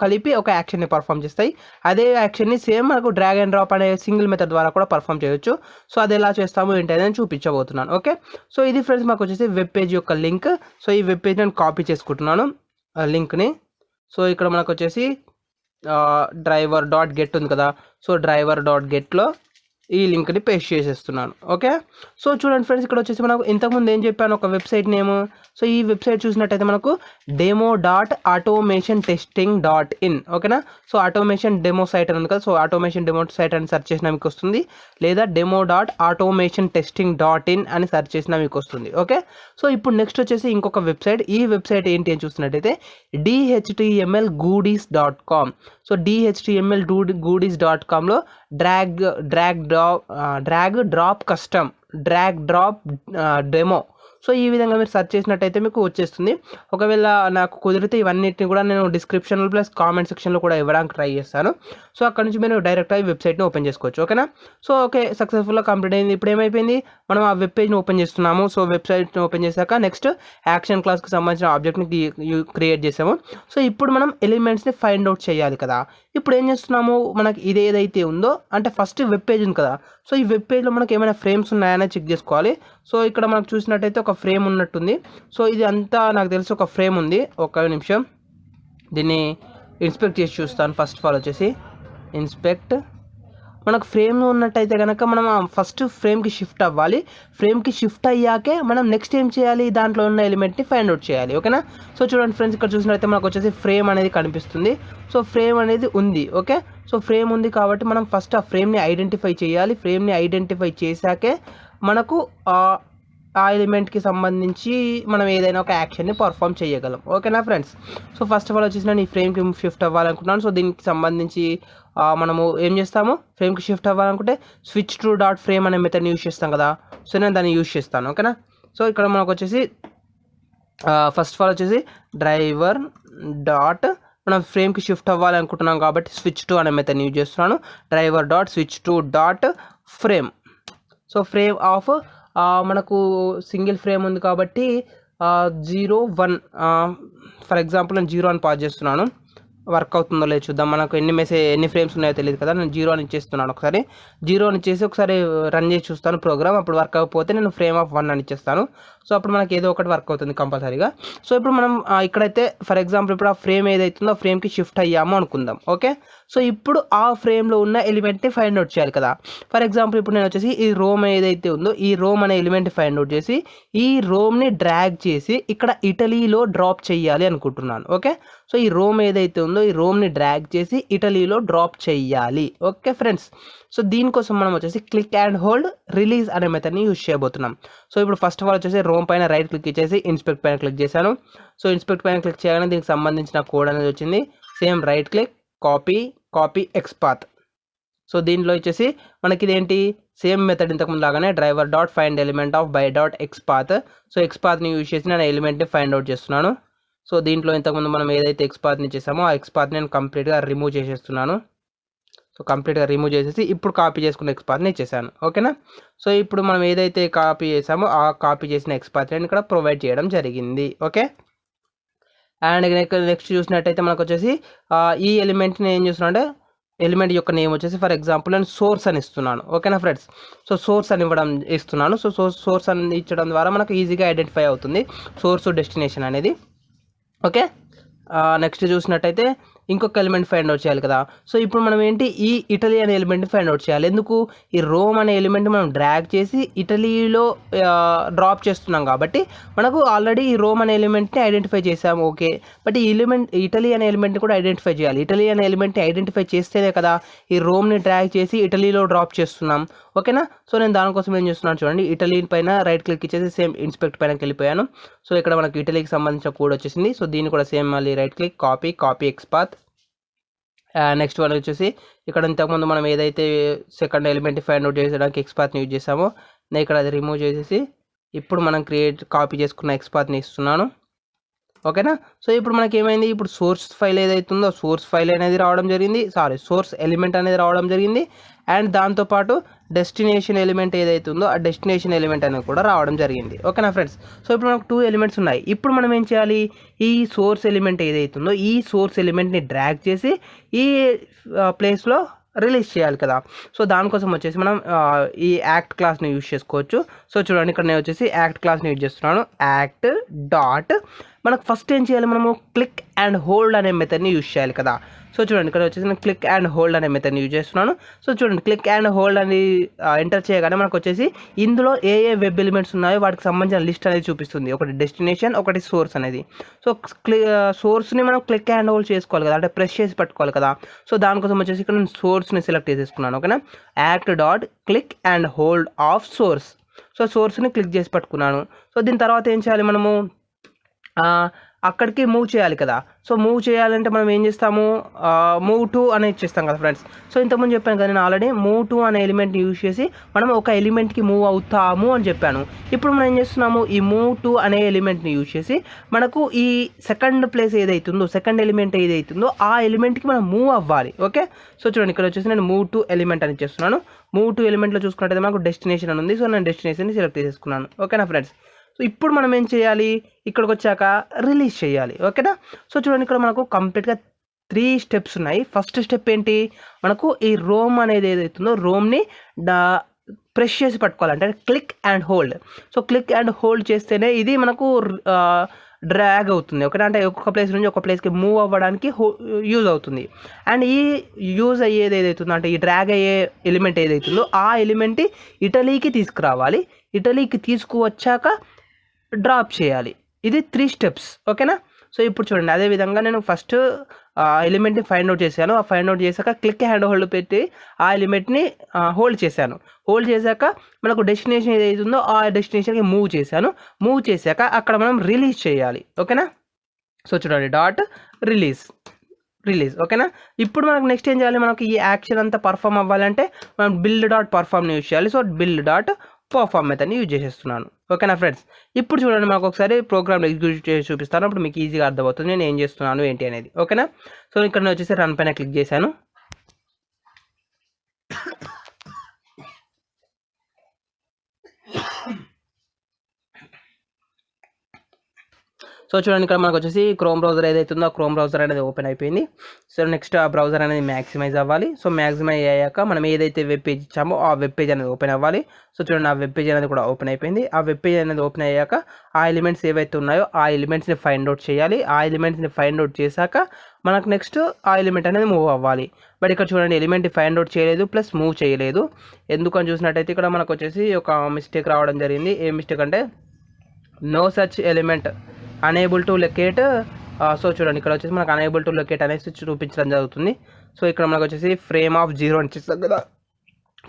కలిపి ఒక యాక్షన్ని పర్ఫామ్ చేస్తాయి. అదే యాక్షన్ని సేమ్ మనకు డ్రాగ్ అండ్ డ్రాప్ అనే సింగిల్ మెథడ్ ద్వారా కూడా పర్ఫామ్ చేయొచ్చు. సో అది ఎలా చేస్తాము ఏంటి అనేది చూపించబోతున్నాను ఓకే. సో ఇది ఫ్రెండ్స్ మాకు వచ్చేసి వెబ్ పేజ్ యొక్క లింక్. సో ఈ వెబ్ పేజ్ నేను కాపీ చేసుకుంటున్నాను లింక్ని. సో ఇక్కడ మనకు వచ్చేసి driver.get ఉంది కదా. సో driver.getలో ఈ లింక్ని పేస్ట్ చేసేస్తున్నాను ఓకే. సో చూడండి ఫ్రెండ్స్ ఇక్కడ వచ్చేసి మనకు ఇంతకుముందు ఏం చెప్పాను ఒక వెబ్సైట్ నేమ్. సో ఈ వెబ్సైట్ చూసినట్టయితే మనకు demo.automationtesting.in ఓకేనా. సో ఆటోమేషన్ డెమో సైట్ అని ఉంది కదా. సో ఆటోమేషన్ డెమో సైట్ అని సెర్చ్ చేసినా మీకు వస్తుంది, లేదా demo.automationtesting.in అని సెర్చ్ చేసినా మీకు వస్తుంది ఓకే. సో ఇప్పుడు నెక్స్ట్ వచ్చేసి ఇంకొక వెబ్సైట్. ఈ వెబ్సైట్ ఏంటి అని చూసినట్టయితే dhtmlgoodies.com. సో dhtmlgoodies.comలో drag drop custom, drag drop demo. So ఈ విధంగా మీరు సెర్చ్ చేసినట్టయితే మీకు వచ్చేస్తుంది. ఒకవేళ నాకు కుదిరితే ఇవన్నిటిని కూడా నేను డిస్క్రిప్షన్లో ప్లస్ కామెంట్ సెక్షన్లో కూడా ఇవ్వడానికి ట్రై చేస్తాను. సో అక్కడ నుంచి మీరు డైరెక్ట్గా ఈ వెబ్సైట్ని ఓపెన్ చేసుకోవచ్చు ఓకేనా. సో ఓకే సక్సెస్ఫుల్గా కంప్లీట్ అయింది. ఇప్పుడు ఏమైపోయింది, మనం ఆ వెబ్ పేజ్ని ఓపెన్ చేస్తున్నాము. సో వెబ్సైట్ని ఓపెన్ చేశాక నెక్స్ట్ యాక్షన్ క్లాస్కి సంబంధించిన ఆబ్జెక్ట్ని క్రియేట్ చేసాము. సో ఇప్పుడు మనం ఎలిమెంట్స్ని ఫైండ్ అవుట్ చేయాలి కదా. ఇప్పుడు ఏం చేస్తున్నాము, మనకి ఇది ఏదైతే ఉందో అంటే ఫస్ట్ వెబ్ పేజ్ ఉంది కదా. సో ఈ వెబ్ పేజ్లో మనకి ఏమైనా ఫ్రేమ్స్ ఉన్నాయని చెక్ చేసుకోవాలి. సో ఇక్కడ మనకు చూసినట్టయితే ఒక ఫ్రేమ్ ఉన్నట్టుంది. సో ఇది అంతా నాకు తెలిసి ఒక ఫ్రేమ్ ఉంది. ఒక నిమిషం దీన్ని ఇన్స్పెక్ట్ చేసి చూస్తాను. ఫస్ట్ ఆఫ్ ఆల్ వచ్చేసి ఇన్స్పెక్ట్. మనకు ఫ్రేమ్ ఉన్నట్టయితే కనుక మనం ఫస్ట్ ఫ్రేమ్కి షిఫ్ట్ అవ్వాలి. ఫ్రేమ్కి షిఫ్ట్ అయ్యాకే మనం నెక్స్ట్ ఏం చేయాలి, దాంట్లో ఉన్న ఎలిమెంట్ని ఫైండ్ అవుట్ చేయాలి ఓకేనా. సో చూడండి ఫ్రెండ్స్ ఇక్కడ చూసినట్టయితే మనకు వచ్చేసి ఫ్రేమ్ అనేది కనిపిస్తుంది. సో ఫ్రేమ్ అనేది ఉంది ఓకే. సో ఫ్రేమ్ ఉంది కాబట్టి మనం ఫస్ట్ ఆ ఫ్రేమ్ని ఐడెంటిఫై చేయాలి. ఫ్రేమ్ని ఐడెంటిఫై చేశాకే మనకు ఆ ఎలిమెంట్కి సంబంధించి మనం ఏదైనా ఒక యాక్షన్ని పర్ఫామ్ చేయగలం. ఓకేనా friends. So first of all వచ్చేసి నేను ఈ ఫ్రేమ్కి షిఫ్ట్ అవ్వాలనుకుంటున్నాను. సో దీనికి సంబంధించి మనము ఏం చేస్తాము, ఫ్రేమ్కి షిఫ్ట్ అవ్వాలనుకుంటే స్విచ్ టు డాట్ ఫ్రేమ్ అనే మెథడ్ని యూజ్ చేస్తాం కదా. సో నేను దాన్ని యూజ్ చేస్తాను. ఓకేనా. సో ఇక్కడ మనకు వచ్చేసి ఫస్ట్ ఆఫ్ ఆల్ వచ్చేసి డ్రైవర్ డాట్ మనం ఫ్రేమ్కి షిఫ్ట్ అవ్వాలనుకుంటున్నాం కాబట్టి స్విచ్ టు అనే మెథడ్ని యూజ్ చేస్తున్నాను. Driver dot switch to dot frame. So frame of మనకు సింగిల్ ఫ్రేమ్ ఉంది కాబట్టి 0 1 ఫర్ ఎగ్జాంపుల్ నేను 0 అని పాస్ చేస్తున్నాను. వర్క్ అవుతుందో లేదు చూద్దాం. మనకు ఎన్ని ఫ్రేమ్స్ ఉన్నాయో తెలియదు కదా. నేను 0 అని ఇచ్చేస్తున్నాను. ఒకసారి 0 అని ఇచ్చేసి ఒకసారి రన్ చేసి చూస్తాను ప్రోగ్రామ్. అప్పుడు వర్క్ అవ్వకపోతే నేను ఫ్రేమ్ ఆఫ్ 1 అని ఇచ్చేస్తాను. సో అప్పుడు మనకి ఏదో ఒకటి వర్క్ అవుతుంది కంపల్సరీగా. సో ఇప్పుడు మనం ఇక్కడైతే ఫర్ ఎగ్జాంపుల్ ఇప్పుడు ఆ ఫ్రేమ్ ఏదైతుందో ఆ ఫ్రేమ్కి షిఫ్ట్ అయ్యాము అనుకుందాం. ఓకే. సో ఇప్పుడు ఆ ఫ్రేమ్లో ఉన్న ఎలిమెంట్ని ఫైండ్ అవుట్ చేయాలి కదా. ఫర్ ఎగ్జాంపుల్ ఇప్పుడు నేను వచ్చేసి ఈ రోమ్ ఏదైతే ఉందో ఈ రోమ్ అనే ఎలిమెంట్ ఫైండ్ అవుట్ చేసి ఈ రోమ్ని డ్రాగ్ చేసి ఇక్కడ ఇటలీలో డ్రాప్ చేయాలి అనుకుంటున్నాను. ఓకే. సో ఈ రోమ్ ఏదైతే ఉందో ఈ రోమ్ని డ్రాగ్ చేసి ఇటలీలో డ్రాప్ చేయాలి. Okay friends. సో దీనికోసం మనం వచ్చేసి క్లిక్ అండ్ హోల్డ్ రిలీజ్ అనే మెథడ్ని యూజ్ చేయబోతున్నాం. సో ఇప్పుడు ఫస్ట్ ఆఫ్ ఆల్ వచ్చేసి రోమ్ పైన రైట్ క్లిక్ ఇచ్చేసి ఇన్స్పెక్ట్ పైన క్లిక్ చేశాను. సో ఇన్స్పెక్ట్ పైన క్లిక్ చేయగానే దీనికి సంబంధించిన కోడ్ అనేది వచ్చింది. Same right click copy xpath. So దీంట్లో వచ్చేసి మనకి ఇదేంటి సేమ్ మెథడ్ ఇంతకుముందు లాగానే driver dot find element of by dot xpath. So ఎక్స్పాత్ని యూజ్ చేసి నేను ఎలిమెంట్ని ఫైండ్ అవుట్ చేస్తున్నాను. సో దీంట్లో ఇంతకుముందు మనం ఏదైతే ఎక్స్పాత్ని చేసామో ఆ ఎక్స్పాత్ని నేను కంప్లీట్గా రిమూవ్ చేసేస్తున్నాను. సో కంప్లీట్గా రిమూవ్ చేసేసి ఇప్పుడు కాపీ చేసుకున్న ఎక్స్పాత్ని ఇచ్చేసాను. ఓకేనా. సో ఇప్పుడు మనం ఏదైతే కాపీ చేసామో ఆ కాపీ చేసిన ఎక్స్పాత్ని ఇక్కడ ప్రొవైడ్ చేయడం జరిగింది. ఓకే. అండ్ నెక్స్ట్ చూసినట్టయితే మనకు వచ్చేసి ఈ ఎలిమెంట్ని ఏం చేస్తున్నా అంటే ఎలిమెంట్ యొక్క నేమ్ వచ్చేసి ఫర్ ఎగ్జాంపుల్ నేను సోర్స్ అని ఇస్తున్నాను. ఓకేనా ఫ్రెండ్స్. సో సోర్స్ అని ఇస్తున్నాను. సో సోర్స్ అని ఇచ్చడం ద్వారా మనకు ఈజీగా ఐడెంటిఫై అవుతుంది సోర్స్ డెస్టినేషన్ అనేది. ఓకే. నెక్స్ట్ చూసినట్టయితే ఇంకొక ఎలిమెంట్ ఫైండ్ అవుట్ చేయాలి కదా. సో ఇప్పుడు మనం ఏంటి ఈ ఇటలీ అనే ఎలిమెంట్ని ఫైండ్ అవుట్ చేయాలి. ఎందుకు ఈ రోమ్ అనే ఎలిమెంట్ మనం డ్రాగ్ చేసి ఇటలీలో డ్రాప్ చేస్తున్నాం కాబట్టి మనకు ఆల్రెడీ ఈ రోమ్ అనే ఎలిమెంట్ని ఐడెంటిఫై చేసాము. ఓకే. బట్ ఈ ఇటలీ అనే ఎలిమెంట్ని కూడా ఐడెంటిఫై చేయాలి. ఇటలీ అనే ఎలిమెంట్ని ఐడెంటిఫై చేస్తేనే కదా ఈ రోమ్ని డ్రాగ్ చేసి ఇటలీలో డ్రాప్ చేస్తున్నాం. ఓకేనా. సో నేను దానికోసం ఏం చేస్తున్నాను చూడండి. ఇటలీ పైన రైట్ క్లిక్ ఇచ్చేసి సేమ్ ఇన్స్పెక్ట్ పైనకి వెళ్ళిపోయాను. సో ఇక్కడ మనకు ఇటలీకి సంబంధించిన కోడ్ వచ్చేసింది. సో దీన్ని కూడా సేమ్ మళ్ళీ right click copy xpath. Next one వచ్చేసి ఇక్కడ ఇంతకుముందు మనం ఏదైతే సెకండ్ ఎలిమెంట్ ఫైండ్ అవుట్ చేసడానికి ఎక్స్పాత్ని యూజ్ చేసామో నేను ఇక్కడ అది రిమూవ్ చేసేసి ఇప్పుడు మనం కాపీ చేసుకున్న ఎక్స్పాత్ని ఇస్తున్నాను. ఓకేనా. సో ఇప్పుడు మనకి ఏమైంది, ఇప్పుడు సోర్స్ ఫైల్ ఏదైతుందో సోర్స్ ఫైల్ అనేది రావడం జరిగింది. సోర్స్ ఎలిమెంట్ అనేది రావడం జరిగింది. అండ్ దాంతోపాటు డెస్టినేషన్ ఎలిమెంట్ ఏదైతుందో ఆ డెస్టినేషన్ ఎలిమెంట్ అనేది కూడా రావడం జరిగింది. ఓకేనా ఫ్రెండ్స్. సో ఇప్పుడు మనకు 2 ఎలిమెంట్స్ ఉన్నాయి. ఇప్పుడు మనం ఏం చేయాలి, ఈ సోర్స్ ఎలిమెంట్ ఏదైతుందో ఈ సోర్స్ ఎలిమెంట్ని డ్రాగ్ చేసి ఈ ప్లేస్లో రిలీజ్ చేయాలి కదా. సో దానికోసం వచ్చేసి మనం ఈ యాక్ట్ క్లాస్ని యూజ్ చేసుకోవచ్చు. సో చూడండి ఇక్కడ నేను వచ్చేసి యాక్ట్ క్లాస్ని యూజ్ చేస్తున్నాను. యాక్ట్ డాట్ మనకు ఫస్ట్ ఏం చేయాలి, మనము క్లిక్ అండ్ హోల్డ్ అనే మెథడ్ని యూజ్ చేయాలి కదా. సో చూడండి ఇక్కడ వచ్చేసి నేను క్లిక్ అండ్ హోల్డ్ అనే మెథడ్ని యూజ్ చేస్తున్నాను. సో చూడండి క్లిక్ అండ్ హోల్డ్ అని ఎంటర్ చేయగానే మనకు వచ్చేసి ఇందులో ఏ వెబ్ ఎలిమెంట్స్ ఉన్నాయో వాటికి సంబంధించిన లిస్ట్ అనేది చూపిస్తుంది. ఒకటి డెస్టినేషన్, ఒకటి సోర్స్ అనేది. సో సోర్స్ని మనం క్లిక్ అండ్ హోల్డ్ చేసుకోవాలి కదా, అంటే ప్రెస్ చేసి పట్టుకోవాలి కదా. సో దానికోసం వచ్చేసి ఇక్కడ నేను సోర్స్ని సెలెక్ట్ చేసేసుకున్నాను. ఓకేనా. Act dot click and hold of source. So సోర్స్ని క్లిక్ చేసి పట్టుకున్నాను. సో దీని తర్వాత ఏం చేయాలి, మనము అక్కడికి మూవ్ చేయాలి కదా. సో మూవ్ చేయాలంటే మనం ఏం చేస్తాము, మూవ్ టు అనేది ఇచ్చేస్తాం కదా ఫ్రెండ్స్. సో ఇంతకుముందు చెప్పాను కదా నేను ఆల్రెడీ మూవ్ టు అనే ఎలిమెంట్ని యూజ్ చేసి మనం ఒక ఎలిమెంట్కి మూవ్ అవుతాము అని చెప్పాను. ఇప్పుడు మనం ఏం చేస్తున్నాము, ఈ మూవ్ టు అనే ఎలిమెంట్ని యూజ్ చేసి మనకు ఈ సెకండ్ ప్లేస్ ఏదైతుందో సెకండ్ ఎలిమెంట్ ఏదైతుందో ఆ ఎలిమెంట్కి మనం మూవ్ అవ్వాలి. ఓకే. సో చూడండి ఇక్కడ వచ్చేసి నేను మూవ్ టు ఎలిమెంట్ అని చేస్తున్నాను. మూవ్ టు ఎలిమెంట్లో చూసుకున్నట్టయితే మనకు డెస్టినేషన్ అని ఉంది. సో నేను డెస్టినేషన్ని సెలెక్ట్ చేసేసుకున్నాను. ఓకేనా ఫ్రెండ్స్. సో ఇప్పుడు మనం ఏం చేయాలి, ఇక్కడికి వచ్చాక రిలీజ్ చేయాలి. ఓకేనా. సో చూడండి ఇక్కడ మనకు కంప్లీట్గా 3 స్టెప్స్ ఉన్నాయి. ఫస్ట్ స్టెప్ ఏంటి, మనకు ఈ రోమ్ అనేది ఏదైతుందో రోమ్ని ప్రెస్ చేసి పట్టుకోవాలంటే click and hold. So click and hold చేస్తేనే ఇది మనకు డ్రాగ్ అవుతుంది. ఓకేనా. అంటే ఒక్కొక్క ప్లేస్ నుంచి ఒక ప్లేస్కి మూవ్ అవ్వడానికి యూజ్ అవుతుంది. అండ్ ఈ యూజ్ అయ్యేది ఏదైతుందో అంటే ఈ డ్రాగ్ అయ్యే ఎలిమెంట్ ఏదైతుందో ఆ ఎలిమెంట్ ఇటలీకి తీసుకురావాలి. ఇటలీకి తీసుకువచ్చాక డ్రాప్ చేయాలి. ఇది 3 స్టెప్స్. ఓకేనా. సో ఇప్పుడు చూడండి అదే విధంగా నేను ఫస్ట్ ఎలిమెంట్ని ఫైండ్ అవుట్ చేశాను. ఆ ఫైండ్ అవుట్ చేశాక క్లిక్ హ్యాండ్ హోల్డ్ పెట్టి ఆ ఎలిమెంట్ని హోల్డ్ చేశాను. హోల్డ్ చేశాక మనకు డెస్టినేషన్ ఏదైతే ఉందో ఆ డెస్టినేషన్కి మూవ్ చేశాను. మూవ్ చేశాక అక్కడ మనం రిలీజ్ చేయాలి. ఓకేనా. సో చూడండి డాట్ రిలీజ్ ఓకేనా. ఇప్పుడు మనకు నెక్స్ట్ ఏం చేయాలి, మనకి ఈ యాక్షన్ అంతా పర్ఫామ్ అవ్వాలంటే మనం బిల్డ్ డాట్ పర్ఫామ్ని యూజ్ చేయాలి. సో బిల్డ్ డాట్ పర్ఫామ్ మెథడ్ని యూజ్ చేసేస్తున్నాను. ఓకేనా ఫ్రెండ్స్. ఇప్పుడు చూడండి మనకు ఒకసారి ప్రోగ్రామ్ ఎగ్జిక్యూట్ చేసి చూపిస్తాను. అప్పుడు మీకు ఈజీగా అర్థమవుతుంది నేను ఏం చేస్తున్నాను ఏంటి అనేది. ఓకేనా. సో ఇక్కడ నేను వచ్చేసి రన్ పైన క్లిక్ చేశాను. సో చూడండి ఇక్కడ మనకు వచ్చేసి క్రోమ్ బ్రౌజర్ ఏదైతే ఉందో ఆ క్రోమ్ బ్రౌజర్ అనేది ఓపెన్ అయిపోయింది. సో నెక్స్ట్ ఆ బ్రౌజర్ అనేది మ్యాక్సిమైజ్ అవ్వాలి. సో మ్యాక్సిమైజ్ అయ్యాక మనం ఏదైతే వెబ్ పేజ్ ఇచ్చామో ఆ వెబ్ పేజ్ అనేది ఓపెన్ అవ్వాలి. సో చూడండి ఆ వెబ్ పేజ్ అనేది కూడా ఓపెన్ అయిపోయింది. ఆ వెబ్ పేజ్ అనేది ఓపెన్ అయ్యాక ఆ ఎలిమెంట్స్ ఏవైతే ఉన్నాయో ఆ ఎలిమెంట్స్ని ఫైండ్ అవుట్ చేయాలి. ఆ ఎలిమెంట్స్ని ఫైండ్ అవుట్ చేశాక మనకు నెక్స్ట్ ఆ ఎలిమెంట్ అనేది మూవ్ అవ్వాలి. బట్ ఇక్కడ చూడండి ఎలిమెంట్ ఫైండ్ అవుట్ చేయలేదు ప్లస్ మూవ్ చేయలేదు. ఎందుకని చూసినట్టయితే ఇక్కడ మనకు వచ్చేసి ఒక మిస్టేక్ రావడం జరిగింది. ఏ మిస్టేక్ అంటే no such element unable to locate. So చూడండి ఇక్కడ వచ్చేసి మనకు అనేబుల్ టు లొకేట్ అనేసి చూపించడం జరుగుతుంది. సో ఇక్కడ మనకు వచ్చేసి ఫ్రేమ్ ఆఫ్ 0 అని ఇస్తాను కదా.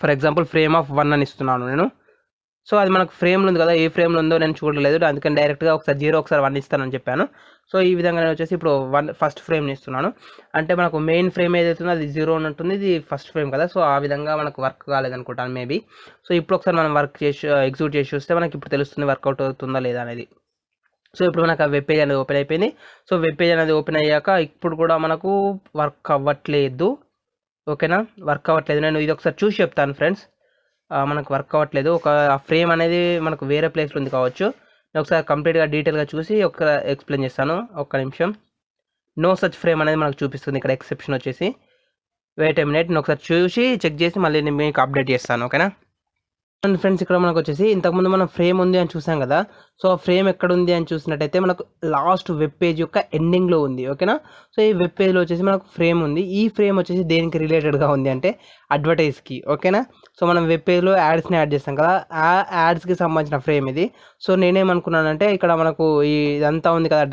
ఫర్ ఎగ్జాంపుల్ ఫ్రేమ్ ఆఫ్ 1 అని ఇస్తున్నాను నేను. సో అది మనకు ఫ్రేమ్లో ఉంది కదా, ఏ ఫ్రేమ్లో ఉందో నేను చూడలేదు. అందుకని డైరెక్ట్గా ఒకసారి 0 ఒకసారి 1 ఇస్తానని చెప్పాను. సో ఈ విధంగా నేను వచ్చేసి ఇప్పుడు ఫస్ట్ ఫ్రేమ్ని ఇస్తున్నాను. అంటే మనకు మెయిన్ ఫ్రేమ్ ఏదైతే ఉందో అది 0 అని ఉంటుంది, ఇది ఫస్ట్ ఫ్రేమ్ కదా. సో ఆ విధంగా మనకు వర్క్ కాలేదనుకుంటాను మేబీ. సో ఇప్పుడు ఒకసారి మనం వర్క్ చేసి ఎగ్జిక్యూట్ చేసి చూస్తే మనకి ఇప్పుడు తెలుస్తుంది వర్కౌట్ అవుతుందా లేదా అనేది. సో ఇప్పుడు మనకు ఆ వెబ్ పేజ్ అనేది ఓపెన్ అయిపోయింది. సో వెబ్ పేజ్ అనేది ఓపెన్ అయ్యాక ఇప్పుడు కూడా మనకు వర్క్ అవ్వట్లేదు. ఓకేనా, వర్క్ అవ్వట్లేదు. నేను ఇది ఒకసారి చూసి చెప్తాను ఫ్రెండ్స్. మనకు వర్క్ అవ్వట్లేదు. ఒక ఫ్రేమ్ అనేది మనకు వేరే ప్లేస్లో ఉంది కావచ్చు. నేను ఒకసారి కంప్లీట్గా డీటెయిల్గా చూసి ఒక ఎక్స్ప్లెయిన్ చేస్తాను. ఒక్క నిమిషం. నో సచ్ ఫ్రేమ్ అనేది మనకు చూపిస్తుంది ఇక్కడ ఎక్సెప్షన్ వచ్చేసి. వెయిట్ ఏ మినిట్, నేను ఒకసారి చూసి చెక్ చేసి మళ్ళీ నేను మీకు అప్డేట్ చేస్తాను. ఓకేనా ఫ్రెండ్స్. ఇక్కడ మనకు వచ్చేసి ఇంతకుముందు మనం ఫ్రేమ్ ఉంది అని చూసాం కదా. సో ఆ ఫ్రేమ్ ఎక్కడ ఉంది అని చూసినట్టయితే మనకు లాస్ట్ వెబ్ పేజ్ యొక్క ఎండింగ్లో ఉంది. ఓకేనా. సో ఈ వెబ్ పేజ్లో వచ్చేసి మనకు ఫ్రేమ్ ఉంది. ఈ ఫ్రేమ్ వచ్చేసి దేనికి రిలేటెడ్గా ఉంది అంటే అడ్వర్టైజ్కి. ఓకేనా. సో మనం వెబ్ పేజ్లో యాడ్స్ని యాడ్ చేస్తాం కదా, ఆ యాడ్స్కి సంబంధించిన ఫ్రేమ్ ఇది. సో నేనేమనుకున్నానంటే ఇక్కడ మనకు ఇదంతా ఉంది కదా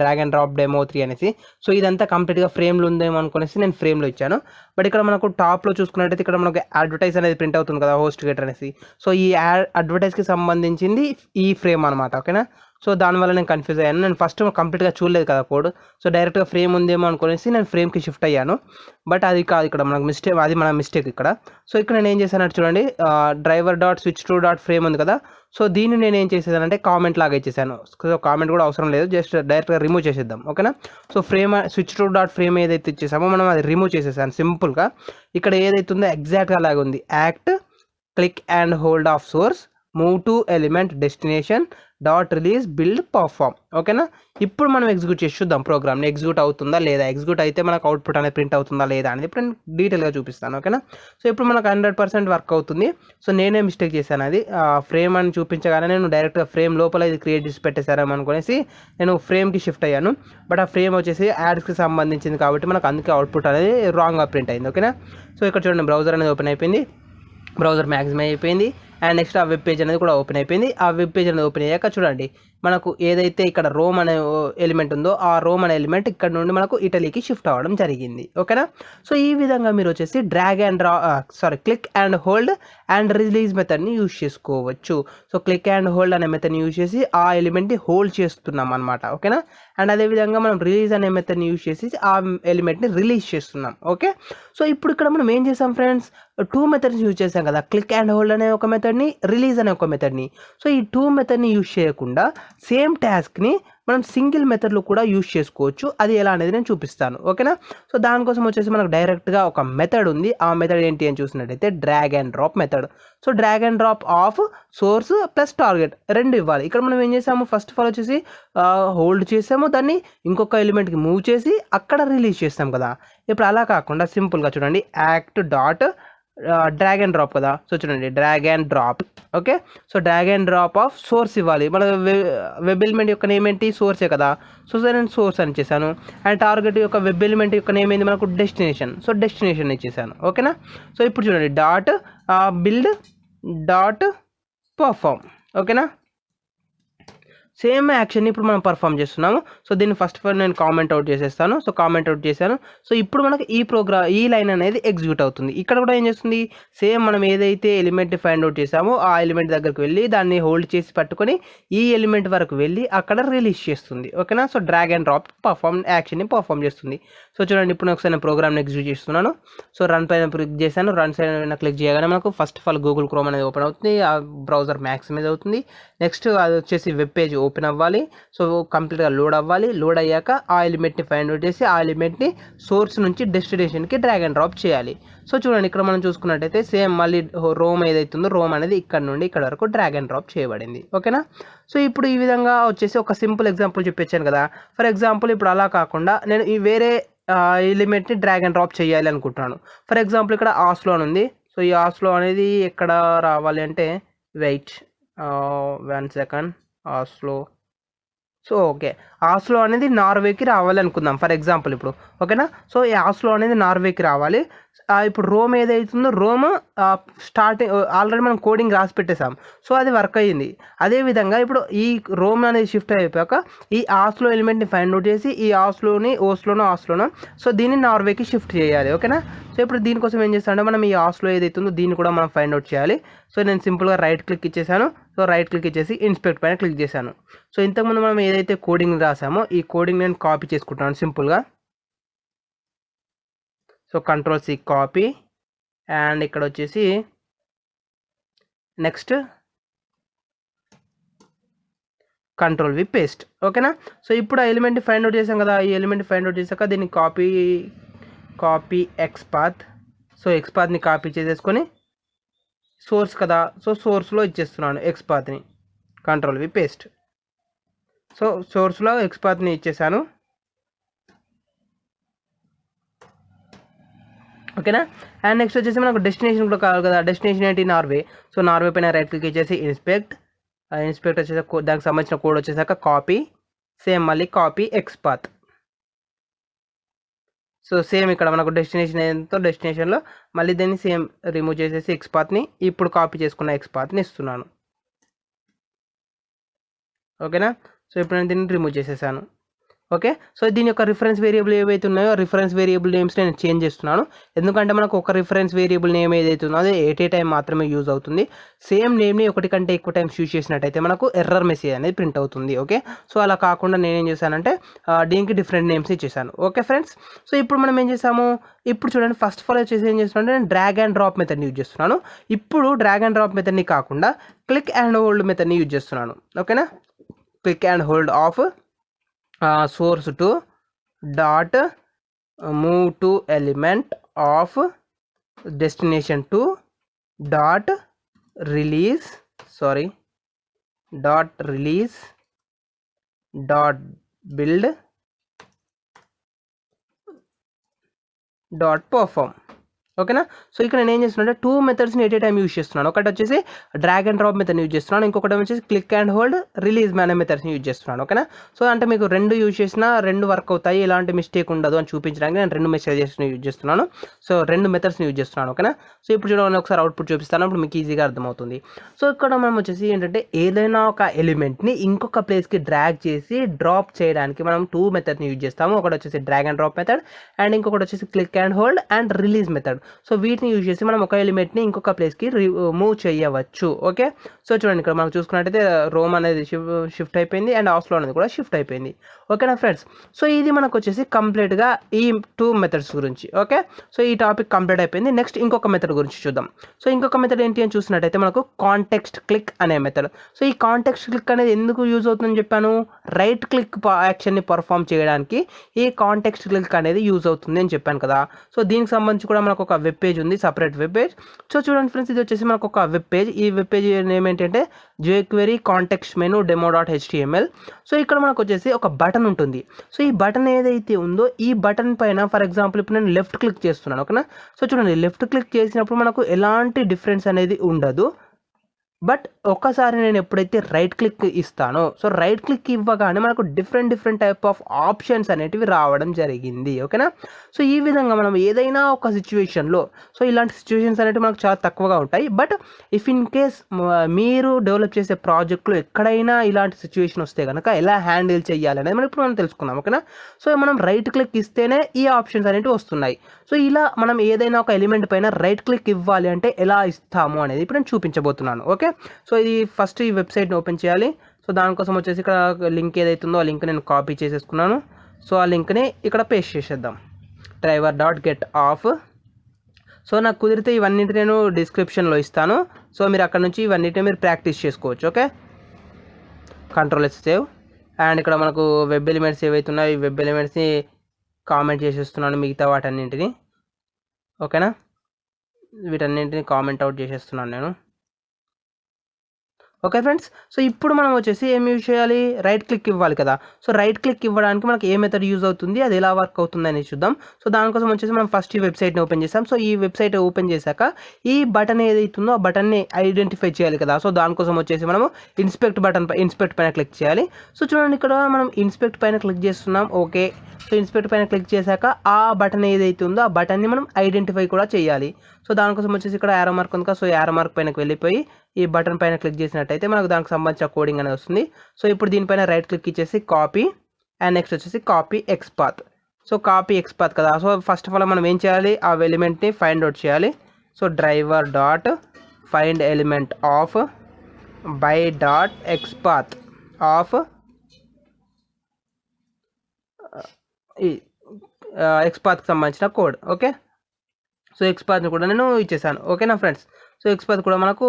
డ్రాగ్ అండ్ డ్రాప్ డెమో 3 అనేసి. సో ఇదంతా కంప్లీట్గా ఫ్రేమ్లో ఉందేమో అనుకునేసి నేను ఫ్రేమ్లో ఇచ్చాను. బట్ ఇక్కడ మనకు టాప్లో చూసుకున్నట్టయితే ఇక్కడ మనకు అడ్వర్టైజ్ అనేది ప్రింట్ అవుతుంది కదా, హోస్ట్ గేటర్ అనేసి. సో ఈ అడ్వర్టైజ్కి సంబంధించింది ఈ ఫ్రేమ్ అనమాట. ఓకేనా. సో దానివల్ల నేను కన్ఫ్యూజ్ అయ్యాను. నేను ఫస్ట్ కంప్లీట్గా చూడలేదు కదా కోడ్. సో డైరెక్ట్గా ఫ్రేమ్ ఉందేమో అనుకునేసి నేను ఫ్రేమ్కి షిఫ్ట్ అయ్యాను. బట్ అది కాదు, ఇక్కడ మనకు మిస్టేక్, అది మన మిస్టేక్ ఇక్కడ. సో ఇక్కడ నేను ఏం చేశానంటే చూడండి, driver dot switch to dot frame ఉంది కదా. సో దీన్ని నేను ఏం చేసేదానంటే కామెంట్ లాగా ఇచ్చేసాను. సో కామెంట్ కూడా అవసరం లేదు, జస్ట్ డైరెక్ట్గా రిమూవ్ చేసేద్దాం. ఓకేనా. So frame switch to dot frame ఏదైతే ఇచ్చేసామో మనం అది రిమూవ్ చేసేసాను సింపుల్గా. ఇక్కడ ఏదైతే ఉందో ఎగ్జాక్ట్గా అలాగే ఉంది. Act click and hold of source move to element destination dot release build perform. ఓకేనా. ఇప్పుడు మనం ఎగ్జిక్యూట్ చేసి చూద్దాం ప్రోగ్రామ్ని ఎగ్జిక్యూట్ అవుతుందా లేదా. ఎగ్జిక్యూట్ అయితే మనకు అవుట్పుట్ అనేది ప్రింట్ అవుతుందా లేదా అనేది ఇప్పుడు నేను డీటెయిల్గా చూపిస్తాను. ఓకేనా. సో ఇప్పుడు మనకు 100% వర్క్ అవుతుంది. సో నేనే మిస్టేక్ చేశాను, అది ఫ్రేమ్ అని చూపించగానే నేను డైరెక్ట్గా ఫ్రేమ్ లోపల ఇది క్రియేట్ చేసి పెట్టేశారేమో అనుకునేసి నేను ఫ్రేమ్కి షిఫ్ట్ అయ్యాను. బట్ ఆ ఫ్రేమ్ వచ్చేసి యాడ్స్కి సంబంధించింది కాబట్టి మనకు అందుకే అవుట్పుట్ అనేది రాంగ్గా ప్రింట్ అయింది. ఓకేనా. సో ఇక్కడ చూడండి బ్రౌజర్ అనేది ఓపెన్ అయిపోయింది, బ్రౌజర్ మ్యాక్సిమం అయిపోయింది. అండ్ నెక్స్ట్ ఆ వెబ్ పేజ్ అనేది కూడా ఓపెన్ అయిపోయింది. ఆ వెబ్ పేజ్ అనేది ఓపెన్ అయ్యాక చూడండి మనకు ఏదైతే ఇక్కడ రోమ్ అనే ఎలిమెంట్ ఉందో ఆ రోమ్ అనే ఎలిమెంట్ ఇక్కడ నుండి మనకు ఇటలీకి షిఫ్ట్ అవ్వడం జరిగింది. ఓకేనా. సో ఈ విధంగా మీరు వచ్చేసి click and hold and release మెథడ్ని యూజ్ చేసుకోవచ్చు. సో క్లిక్ అండ్ హోల్డ్ అనే మెథడ్ని యూజ్ చేసి ఆ ఎలిమెంట్ని హోల్డ్ చేస్తున్నాం అనమాట. ఓకేనా. అండ్ అదేవిధంగా మనం రిలీజ్ అనే మెథడ్ని యూజ్ చేసి ఆ ఎలిమెంట్ని రిలీజ్ చేస్తున్నాం. ఓకే. సో ఇప్పుడు ఇక్కడ మనం ఏం చేసాం ఫ్రెండ్స్, 2 మెథడ్స్ యూజ్ చేసాం కదా, క్లిక్ అండ్ హోల్డ్ అనే ఒక మెథడ్ని, రిలీజ్ అనే ఒక మెథడ్ని. సో ఈ 2 మెథడ్ని యూజ్ చేయకుండా సేమ్ టాస్క్ని మనం సింగిల్ మెథడ్లో కూడా యూజ్ చేసుకోవచ్చు. అది ఎలా అనేది నేను చూపిస్తాను. ఓకేనా. సో దానికోసం వచ్చేసి మనకు డైరెక్ట్గా ఒక మెథడ్ ఉంది. ఆ మెథడ్ ఏంటి అని చూసినట్టయితే drag and drop method. So drag and drop of swords plus target 2 ఇవ్వాలి. ఇక్కడ మనం ఏం చేసాము, ఫస్ట్ ఆఫ్ ఆల్ వచ్చేసి హోల్డ్ చేసాము, దాన్ని ఇంకొక ఎలిమెంట్కి మూవ్ చేసి అక్కడ రిలీజ్ చేస్తాం కదా. ఇప్పుడు అలా కాకుండా సింపుల్గా చూడండి, act dot drag and drop కదా. సో చూడండి drag and drop. Okay. So drag and drop of swords ఇవ్వాలి. మన వెబ్ ఎలిమెంట్ యొక్క నేమ్ ఏంటి, సోర్సే కదా. సో నేను సోర్స్ అని ఇచ్చేసాను. అండ్ టార్గెట్ యొక్క వెబ్ ఎలిమెంట్ యొక్క నేమ్ ఏంది మనకు, డెస్టినేషన్. సో డెస్టినేషన్ ఇచ్చేసాను. ఓకేనా. సో ఇప్పుడు చూడండి డాట్ బిల్డ్ డాట్ పర్ఫామ్. ఓకేనా. సేమ్ యాక్షన్ని ఇప్పుడు మనం పర్ఫామ్ చేస్తున్నాము. సో దీన్ని ఫస్ట్ ఆఫ్ ఆల్ నేను కామెంట్ అవుట్ చేసేస్తాను. సో కామెంట్ అవుట్ చేశాను. సో ఇప్పుడు మనకి ఈ లైన్ అనేది ఎగ్జిక్యూట్ అవుతుంది. ఇక్కడ కూడా ఏం చేస్తుంది, సేమ్ మనం ఏదైతే ఎలిమెంట్ని ఫైండ్ అవుట్ చేసామో ఆ ఎలిమెంట్ దగ్గరికి వెళ్ళి దాన్ని హోల్డ్ చేసి పట్టుకొని ఈ ఎలిమెంట్ వరకు వెళ్ళి అక్కడ రిలీజ్ చేస్తుంది. ఓకేనా. సో డ్రాగ్ అండ్ డ్రాప్ యాక్షన్ని పర్ఫామ్ చేస్తుంది. సో చూడండి, ఇప్పుడు ఒకసారి నేను ప్రోగ్రామ్ని ఎగ్జిక్యూట్ చేస్తున్నాను. సో రన్ పైన క్లిక్ చేశాను. రన్ పైన క్లిక్ చేయగానే మనకు first of all Google Chrome అనేది ఓపెన్ అవుతుంది. ఆ బ్రౌజర్ మ్యాక్సిమైజ్ అవుతుంది. నెక్స్ట్ అది వచ్చేసి వెబ్ పేజ్ ఓపెన్ అవ్వాలి. సో కంప్లీట్గా లోడ్ అవ్వాలి. లోడ్ అయ్యాక ఆ ఎలిమెంట్ని ఫైండ్ అవుట్ చేసి ఆ ఎలిమెంట్ని సోర్స్ నుంచి డెస్టినేషన్కి డ్రాగ్ అండ్ డ్రాప్ చేయాలి. సో చూడండి, ఇక్కడ మనం చూసుకున్నట్టయితే సేమ్ మళ్ళీ రోమ్ ఏదైతుందో రోమ్ అనేది ఇక్కడ నుండి ఇక్కడ వరకు డ్రాగ్ అండ్ డ్రాప్ చేయబడింది. ఓకేనా. సో ఇప్పుడు ఈ విధంగా వచ్చేసి ఒక సింపుల్ ఎగ్జాంపుల్ చూపించాను కదా. ఫర్ ఎగ్జాంపుల్ ఇప్పుడు అలా కాకుండా నేను ఈ వేరే ఎలిమెంట్ని డ్రాగ్ అండ్ డ్రాప్ చేయాలి అనుకుంటున్నాను. ఫర్ ఎగ్జాంపుల్ ఇక్కడ ఆస్లో అని ఉంది. సో ఈ ఆస్లో అనేది ఎక్కడ రావాలి అంటే, వెయిట్ 1 సెకండ్, ఆస్లో. సో ఓకే, ఆస్లో అనేది నార్వేకి రావాలి అనుకుందాం ఫర్ ఎగ్జాంపుల్ ఇప్పుడు. ఓకేనా. సో ఈ ఆస్లో అనేది నార్వేకి రావాలి. ఇప్పుడు రోమ్ ఏదైతుందో రోమ్ స్టార్టింగ్ ఆల్రెడీ మనం కోడింగ్ రాసి పెట్టేసాం. సో అది వర్క్ అయ్యింది. అదేవిధంగా ఇప్పుడు ఈ రోమ్ అనేది షిఫ్ట్ అయిపోయాక ఈ ఆస్లో ఎలిమెంట్ని ఫైండ్ అవుట్ చేసి ఈ ఆస్లోనో సో దీన్ని నార్వేకి షిఫ్ట్ చేయాలి. ఓకేనా. సో ఇప్పుడు దీనికోసం ఏం చేస్తామంటే మనం ఈ ఆస్లో ఏదైతుందో దీన్ని కూడా మనం ఫైండ్ అవుట్ చేయాలి. సో నేను సింపుల్గా రైట్ క్లిక్ ఇచ్చేసాను. సో రైట్ క్లిక్ ఇచ్చేసి ఇన్స్పెక్ట్ పైన క్లిక్ చేశాను. సో ఇంతకుముందు మనం ఏదైతే కోడింగ్ రాసామో ఈ కోడింగ్ నేను కాపీ చేసుకుంటాను సింపుల్గా. సో Ctrl+C కాపీ, అండ్ ఇక్కడ వచ్చేసి నెక్స్ట్ Ctrl+V పేస్ట్. ఓకేనా. సో ఇప్పుడు ఆ ఎలిమెంట్ని ఫైండ్ అవుట్ చేసాం కదా. ఈ ఎలిమెంట్ని ఫైండ్ అవుట్ చేశాక దీన్ని కాపీ ఎక్స్పాత్. సో ఎక్స్పాత్ని కాపీ చేసేసుకొని సోర్స్ కదా, సో సోర్స్లో ఇచ్చేస్తున్నాను ఎక్స్పాత్ని. Ctrl+V paste. సో సోర్స్లో ఎక్స్పాత్ని ఇచ్చేసాను. ఓకేనా. అండ్ నెక్స్ట్ వచ్చేసి మనకు డెస్టినేషన్ కూడా కావాలి కదా. డెస్టినేషన్ ఏంటి, నార్వే. సో నార్వే పైన రైట్ క్లిక్ ఇచ్చేసి ఇన్స్పెక్ట్ వచ్చేసి దానికి సంబంధించిన కోడ్ వచ్చేసాక కాపీ, సేమ్ మళ్ళీ కాపీ ఎక్స్పాత్. సో సేమ్ ఇక్కడ మనకు డెస్టినేషన్ ఏంటో డెస్టినేషన్లో మళ్ళీ దీన్ని సేమ్ రిమూవ్ చేసేసి ఎక్స్పాత్ని ఇప్పుడు కాపీ చేసుకున్న ఎక్స్పాత్ని ఇస్తున్నాను. ఓకేనా. సో ఇప్పుడు నేను దీన్ని రిమూవ్ చేసేసాను. ఓకే. సో దీని యొక్క రిఫరెన్స్ వేరియబుల్ ఏవైతే ఉన్నాయో రిఫరెన్స్ వేరియబుల్ నేమ్స్ నేను చేంజ్ చేస్తున్నాను. ఎందుకంటే మనకు ఒక రిఫరెన్స్ వేరియబుల్ నేమ్ ఏదైతే ఉందో అది ఏ టైం మాత్రమే యూజ్ అవుతుంది. సేమ్ నేమ్ని ఒకటి కంటే ఎక్కువ టైమ్స్ యూజ్ చేసినట్టయితే మనకు ఎర్రర్ మెసేజ్ అనేది ప్రింట్ అవుతుంది. ఓకే. సో అలా కాకుండా నేనేం చేశానంటే దీనికి డిఫరెంట్ నేమ్స్ ఇచ్చేసాను. Okay friends. సో ఇప్పుడు మనం ఏం చేసాము, ఇప్పుడు చూడండి ఫస్ట్ ఆఫ్ ఆల్ వచ్చేసి ఏం చేస్తున్నాను అంటే నేను డ్రాగ్ అండ్ డ్రాప్ మెథడ్ని యూజ్ చేస్తున్నాను. ఇప్పుడు డ్రాగ్ అండ్ డ్రాప్ మెథడ్ని కాకుండా క్లిక్ అండ్ హోల్డ్ మెథడ్ని యూజ్ చేస్తున్నాను. ఓకేనా. Click and hold of source to dot move to element of destination to dot release dot build dot perform. ఓకేనా. సో ఇక్కడ నేను ఏం చేస్తున్నాను అంటే 2 మెథడ్స్ని ఎట్ ఏ టైం యూజ్ చేస్తున్నాను. ఒకటి వచ్చేసి డ్రాగ్ అండ్ డ్రాప్ మెథడ్ని యూజ్ చేస్తున్నాను. ఇంకొకటి వచ్చేసి క్లిక్ అండ్ హోల్డ్ రిలీజ్ అనే మెథడ్స్ని యూజ్ చేస్తున్నాను. ఓకేనా. సో అంటే మీకు 2 యూజ్ చేసినా 2 వర్క్ అవుతాయి, ఎలాంటి మిస్టేక్ ఉండదు అని చూపించడానికి నేను 2 మెసేజెస్ని యూజ్ చేస్తున్నాను. సో 2 మెథడ్స్ని యూజ్ చేస్తున్నాను. ఓకేనా. సో ఇప్పుడు చూడండి ఒకసారి అవుట్పుట్ చూపిస్తాను, అప్పుడు మీకు ఈజీగా అర్థమవుతుంది. సో ఇక్కడ మనం వచ్చేసి ఏంటంటే ఏదైనా ఒక ఎలిమెంట్ని ఇంకొక ప్లేస్కి డ్రాగ్ చేసి డ్రాప్ చేయడానికి మనం 2 మెథడ్ని యూజ్ చేస్తాము. ఒకటి వచ్చేసి drag and drop method and ఇంకొకటి వచ్చేసి click and hold and release method. So వీటిని యూజ్ చేసి మనం ఒక ఎలిమెంట్ని ఇంకొక ప్లేస్కి మూవ్ చేయవచ్చు. ఓకే. సో చూడండి ఇక్కడ మనం చూసుకున్నట్టయితే రోమ్ అనేది షిఫ్ట్ అయిపోయింది అండ్ ఆస్లో అనేది కూడా షిఫ్ట్ అయిపోయింది. ఓకేనా ఫ్రెండ్స్. సో ఇది మనకు వచ్చేసి కంప్లీట్గా ఈ 2 మెథడ్స్ గురించి. ఓకే. సో ఈ టాపిక్ కంప్లీట్ అయిపోయింది. నెక్స్ట్ ఇంకొక మెథడ్ గురించి చూద్దాం. సో ఇంకొక మెథడ్ ఏంటి అని చూసినట్టయితే మనకు కాంటెక్స్ట్ క్లిక్ అనే మెథడ్. సో ఈ కాంటెక్స్ట్ క్లిక్ అనేది ఎందుకు యూజ్ అవుతుందని చెప్పాను, రైట్ క్లిక్ యాక్షన్ని పర్ఫామ్ చేయడానికి ఈ కాంటెక్స్ట్ క్లిక్ అనేది యూజ్ అవుతుంది అని చెప్పాను కదా. సో దీనికి సంబంధించి కూడా మనకు ఒక వెబ్ పేజ్ ఉంది, సపరేట్ వెబ్ పేజ్. సో చూడండి ఫ్రెండ్స్, ఇది వచ్చేసి మనకు ఒక వెబ్ పేజ్. ఈ వెబ్ పేజ్ నేమ్ ఏంటంటే jQuery context menu demo.html. So ఇక్కడ మనకు వచ్చేసి ఒక బటన్ ఉంటుంది. సో ఈ బటన్ ఏదైతే ఉందో ఈ బటన్ పైన ఫర్ ఎగ్జాంపుల్ ఇప్పుడు నేను లెఫ్ట్ క్లిక్ చేస్తున్నాను. ఓకేనా. సో చూడండి లెఫ్ట్ క్లిక్ చేసినప్పుడు మనకు ఎలాంటి డిఫరెన్స్ అనేది ఉండదు. బట్ ఒక్కసారి నేను ఎప్పుడైతే రైట్ క్లిక్ ఇస్తానో, సో రైట్ క్లిక్ ఇవ్వగానే మనకు డిఫరెంట్ టైప్ ఆఫ్ ఆప్షన్స్ అనేటివి రావడం జరిగింది. ఓకేనా? సో ఈ విధంగా మనం ఏదైనా ఒక సిచ్యువేషన్లో, సో ఇలాంటి సిచ్యువేషన్స్ అనేటివి మనకు చాలా తక్కువగా ఉంటాయి. బట్ ఇఫ్ ఇన్ కేస్ మీరు డెవలప్ చేసే ప్రాజెక్ట్లో ఎక్కడైనా ఇలాంటి సిచ్యువేషన్ వస్తే కనుక ఎలా హ్యాండిల్ చేయాలి అనేది మనం ఇప్పుడు తెలుసుకుందాం. ఓకేనా? సో మనం రైట్ క్లిక్ ఇస్తేనే ఈ ఆప్షన్స్ అనేటివి వస్తున్నాయి. సో ఇలా మనం ఏదైనా ఒక ఎలిమెంట్ పైన రైట్ క్లిక్ ఇవ్వాలి అంటే ఎలా ఇస్తాము అనేది ఇప్పుడు నేను చూపించబోతున్నాను. ఓకే? సో ఇది ఫస్ట్ ఈ వెబ్సైట్ని ఓపెన్ చేయాలి. సో దానికోసం వచ్చేసి ఇక్కడ లింక్ ఏదైతుందో ఆ లింక్ నేను కాపీ చేసేసుకున్నాను. సో ఆ లింక్ని ఇక్కడ పేస్ట్ చేసేద్దాం. driver.getOff. సో నాకు కుదిరితే ఇవన్నింటి నేను డిస్క్రిప్షన్లో ఇస్తాను. సో మీరు అక్కడ నుంచి ఇవన్నిటిని మీరు ప్రాక్టీస్ చేసుకోవచ్చు. ఓకే? Ctrl+S save. అండ్ ఇక్కడ మనకు వెబ్ ఎలిమెంట్స్ ఏవైతే ఉన్నాయో ఈ వెబ్ ఎలిమెంట్స్ని కామెంట్ చేసేస్తున్నాను, మిగతా వాటన్నింటిని. ఓకేనా? వీటన్నింటిని కామెంట్ అవుట్ చేసేస్తున్నాను నేను. ఓకే ఫ్రెండ్స్, సో ఇప్పుడు మనం వచ్చేసి ఏం యూజ్ చేయాలి? రైట్ క్లిక్ ఇవ్వాలి కదా. సో రైట్ క్లిక్ ఇవ్వడానికి మనకి ఏ మెథడ్ యూజ్ అవుతుంది, అది ఎలా వర్క్ అవుతుంది అనేది చూద్దాం. సో దానికోసం వచ్చేసి మనం ఫస్ట్ ఈ వెబ్సైట్ని ఓపెన్ చేసాం. సో ఈ వెబ్సైట్ ఓపెన్ చేశాక ఈ బటన్ ఏదైతుందో ఆ బటన్ని ఐడెంటిఫై చేయాలి కదా. సో దానికోసం వచ్చేసి మనము ఇన్స్పెక్ట్ పైన క్లిక్ చేయాలి. సో చూడండి, ఇక్కడ మనం ఇన్స్పెక్ట్ పైన క్లిక్ చేస్తున్నాం. ఓకే, సో ఇన్స్పెక్ట్ పైన క్లిక్ చేశాక ఆ బటన్ ఏదైతే ఉందో ఆ బటన్ని మనం ఐడెంటిఫై కూడా చేయాలి. సో దానికోసం వచ్చేసి ఇక్కడ యారో మార్క్ ఉంది కదా. సో యారో మార్క్ పైనకి వెళ్ళిపోయి ఈ బటన్ పైన క్లిక్ చేసినట్టయితే మనకు దానికి సంబంధించిన కోడింగ్ అనేది వస్తుంది. సో ఇప్పుడు దీనిపైన రైట్ క్లిక్ ఇచ్చేసి కాపీ అండ్ నెక్స్ట్ వచ్చేసి copy xpath. So copy XPath కదా. సో ఫస్ట్ ఆఫ్ ఆల్ మనం ఏం చేయాలి? ఆ ఎలిమెంట్ని ఫైండ్ అవుట్ చేయాలి. So driver.find element of by.xpath of ఎక్స్పాత్కి సంబంధించిన కోడ్. ఓకే, సో ఎక్స్పాత్ని కూడా నేను ఇచ్చేసాను. ఓకేనా ఫ్రెండ్స్? సో ఎక్స్పాత్ కూడా మనకు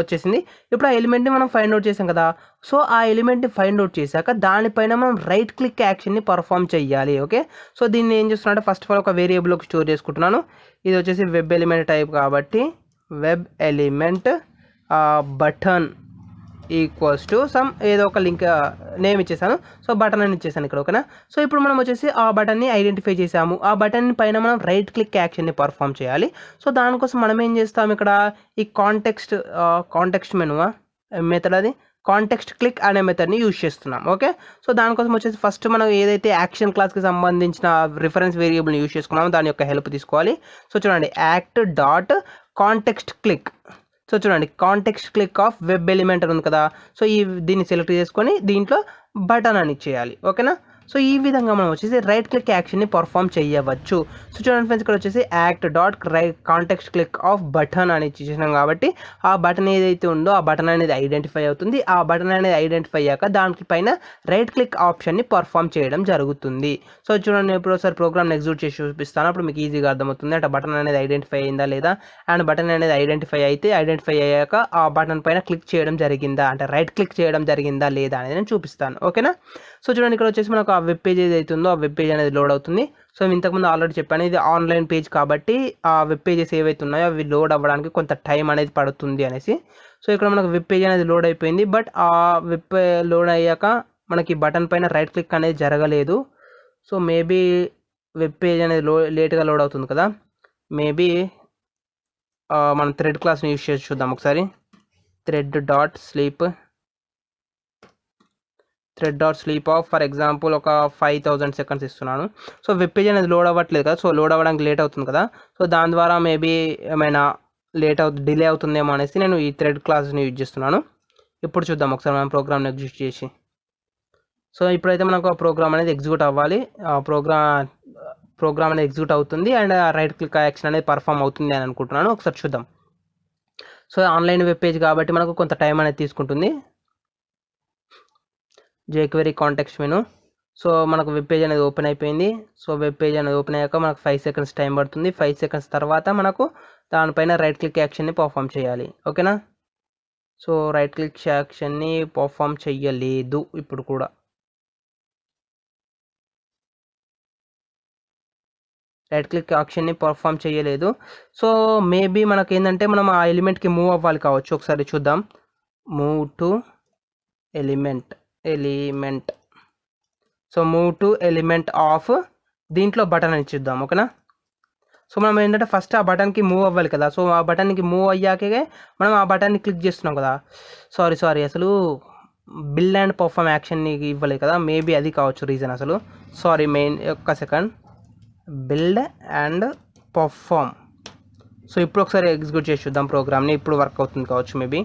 వచ్చేసింది. ఇప్పుడు ఆ ఎలిమెంట్ని మనం ఫైండ్ అవుట్ చేసాం కదా. సో ఆ ఎలిమెంట్ని ఫైండ్ అవుట్ చేశాక దానిపైన మనం రైట్ క్లిక్ యాక్షన్ని పర్ఫామ్ చేయాలి. ఓకే, సో దీన్ని ఏం చేస్తున్నా ఫస్ట్ ఆఫ్ ఆల్ ఒక వేరియబుల్లోకి స్టోర్ చేసుకుంటున్నాను. ఇది వచ్చేసి వెబ్ ఎలిమెంట్ టైప్ కాబట్టి web element button equals to some ఏదో ఒక లింక్ నేమ్ ఇచ్చేసాను. సో బటన్ అని ఇచ్చేసాను ఇక్కడ. ఓకేనా? సో ఇప్పుడు మనం వచ్చేసి ఆ బటన్ని ఐడెంటిఫై చేసాము. ఆ బటన్ పైన మనం రైట్ క్లిక్ యాక్షన్ని పర్ఫామ్ చేయాలి. సో దానికోసం మనం ఏం చేస్తాం? ఇక్కడ ఈ కాంటెక్స్ట్ మెనూ మెథడ్, అది కాంటెక్స్ట్ క్లిక్ అనే మెథడ్ని యూజ్ చేస్తున్నాం. ఓకే, సో దానికోసం వచ్చేసి ఫస్ట్ మనం ఏదైతే యాక్షన్ క్లాస్కి సంబంధించిన రిఫరెన్స్ వేరియబుల్ని యూజ్ చేసుకున్నామో దాని యొక్క హెల్ప్ తీసుకోవాలి. సో చూడండి, act.contextClick. సో చూడండి, context click of web element ఉంది కదా. సో దీన్ని సెలెక్ట్ చేసుకొని దీంట్లో బటన్ అని చేయాలి. ఓకేనా? సో ఈ విధంగా మనం వచ్చేసి రైట్ క్లిక్ యాక్షన్ని పర్ఫామ్ చేయవచ్చు. సో చూడండి ఫ్రెండ్స్, ఇక్కడ వచ్చేసి act.contextClick క్లిక్ ఆఫ్ బటన్ అని చేసినాం కాబట్టి ఆ బటన్ ఏదైతే ఉందో ఆ బటన్ అనేది ఐడెంటిఫై అవుతుంది. ఆ బటన్ అనేది ఐడెంటిఫై అయ్యాక దానిపైన రైట్ క్లిక్ ఆప్షన్ని పర్ఫామ్ చేయడం జరుగుతుంది. సో చూడండి, ఇప్పుడు ఒకసారి ప్రోగ్రామ్ని ఎగ్జిక్యూట్ చేసి చూపిస్తాను. అప్పుడు మీకు ఈజీగా అర్థమవుతుంది అంటే బటన్ అనేది ఐడెంటిఫై అయిందా లేదా, అండ్ బటన్ అనేది ఐడెంటిఫై అయ్యాక ఆ బటన్ పైన క్లిక్ చేయడం జరిగిందా, అంటే రైట్ క్లిక్ చేయడం జరిగిందా లేదా అనేది నేను చూపిస్తాను. ఓకేనా? సో చూడండి, ఇక్కడ వచ్చేసి మనకు ఆ వెబ్ పేజ్ ఏదైతే ఉందో ఆ వెబ్ పేజ్ అనేది లోడ్ అవుతుంది. సో ఇంతకుముందు ఆల్రెడీ చెప్పాను, ఇది ఆన్లైన్ పేజ్ కాబట్టి ఆ వెబ్ పేజెస్ ఏవైతే ఉన్నాయో అవి లోడ్ అవ్వడానికి కొంత టైం అనేది పడుతుంది అనేసి. సో ఇక్కడ మనకు వెబ్ పేజ్ అనేది లోడ్ అయిపోయింది. బట్ ఆ వెబ్ లోడ్ అయ్యాక మనకి బటన్ పైన రైట్ క్లిక్ అనేది జరగలేదు. సో మేబీ వెబ్ పేజ్ అనేది లేట్గా లోడ్ అవుతుంది కదా. మేబీ మనం థ్రెడ్ క్లాస్ని యూజ్ చేసి చూద్దాం ఒకసారి. thread.sleep ఆఫ్ ఫర్ ఎగ్జాంపుల్ ఒక 5000 సెకండ్స్ ఇస్తున్నాను. సో వెబ్ పేజ్ అనేది లోడ్ అవ్వట్లేదు కదా. సో లోడ్ అవ్వడానికి లేట్ అవుతుంది కదా. సో దాని ద్వారా మేబీ ఏమైనా డిలే అవుతుందేమో అనేసి నేను ఈ థ్రెడ్ క్లాస్ని యూజ్ చేస్తున్నాను. ఇప్పుడు చూద్దాం ఒకసారి మనం ప్రోగ్రామ్ని ఎగ్జిక్యూట్ చేసి. సో ఇప్పుడైతే మనకు ఆ ప్రోగ్రామ్ అనేది ఎగ్జిక్యూట్ అవ్వాలి. ప్రోగ్రామ్ అనేది ఎగ్జిక్యూట్ అవుతుంది అండ్ రైట్ క్లిక్ యాక్షన్ అనేది పర్ఫామ్ అవుతుంది అని అనుకుంటున్నాను. ఒకసారి చూద్దాం. సో ఆన్లైన్ వెబ్ పేజ్ కాబట్టి మనకు కొంత టైం అనేది తీసుకుంటుంది. jQuery context menu. సో మనకు వెబ్ పేజ్ అనేది ఓపెన్ అయిపోయింది. సో వెబ్ పేజ్ అనేది ఓపెన్ అయ్యాక మనకు 5 సెకండ్స్ టైం పడుతుంది. 5 సెకండ్స్ తర్వాత మనకు దానిపైన రైట్ క్లిక్ యాక్షన్ని పర్ఫామ్ చేయాలి. ఓకేనా? సో రైట్ క్లిక్ యాక్షన్ని పర్ఫామ్ చెయ్యలేదు. ఇప్పుడు కూడా రైట్ క్లిక్ యాక్షన్ని పర్ఫామ్ చేయలేదు. సో మేబీ మనకి ఏంటంటే మనం ఆ ఎలిమెంట్కి మూవ్ అవ్వాలి కావచ్చు. ఒకసారి చూద్దాం. Move to element. So move to element of దీంట్లో బటన్ అని చూద్దాం. ఓకేనా? సో మనం ఏంటంటే ఫస్ట్ ఆ బటన్కి మూవ్ అవ్వాలి కదా, సో ఆ బటన్కి మూవ్ అయ్యాకే మనం ఆ బటన్ని క్లిక్ చేస్తున్నాం కదా. సారీ అసలు బిల్డ్ అండ్ పర్ఫామ్ యాక్షన్ని ఇవ్వలేదు కదా, మేబీ అది కావచ్చు రీజన్ అసలు. సారీ ఒక్క second, build and perform. So ఇప్పుడు ఒకసారి ఎగ్జిక్యూట్ చేసి చూద్దాం ప్రోగ్రామ్ని, ఇప్పుడు వర్క్ అవుతుంది కావచ్చు మేబీ.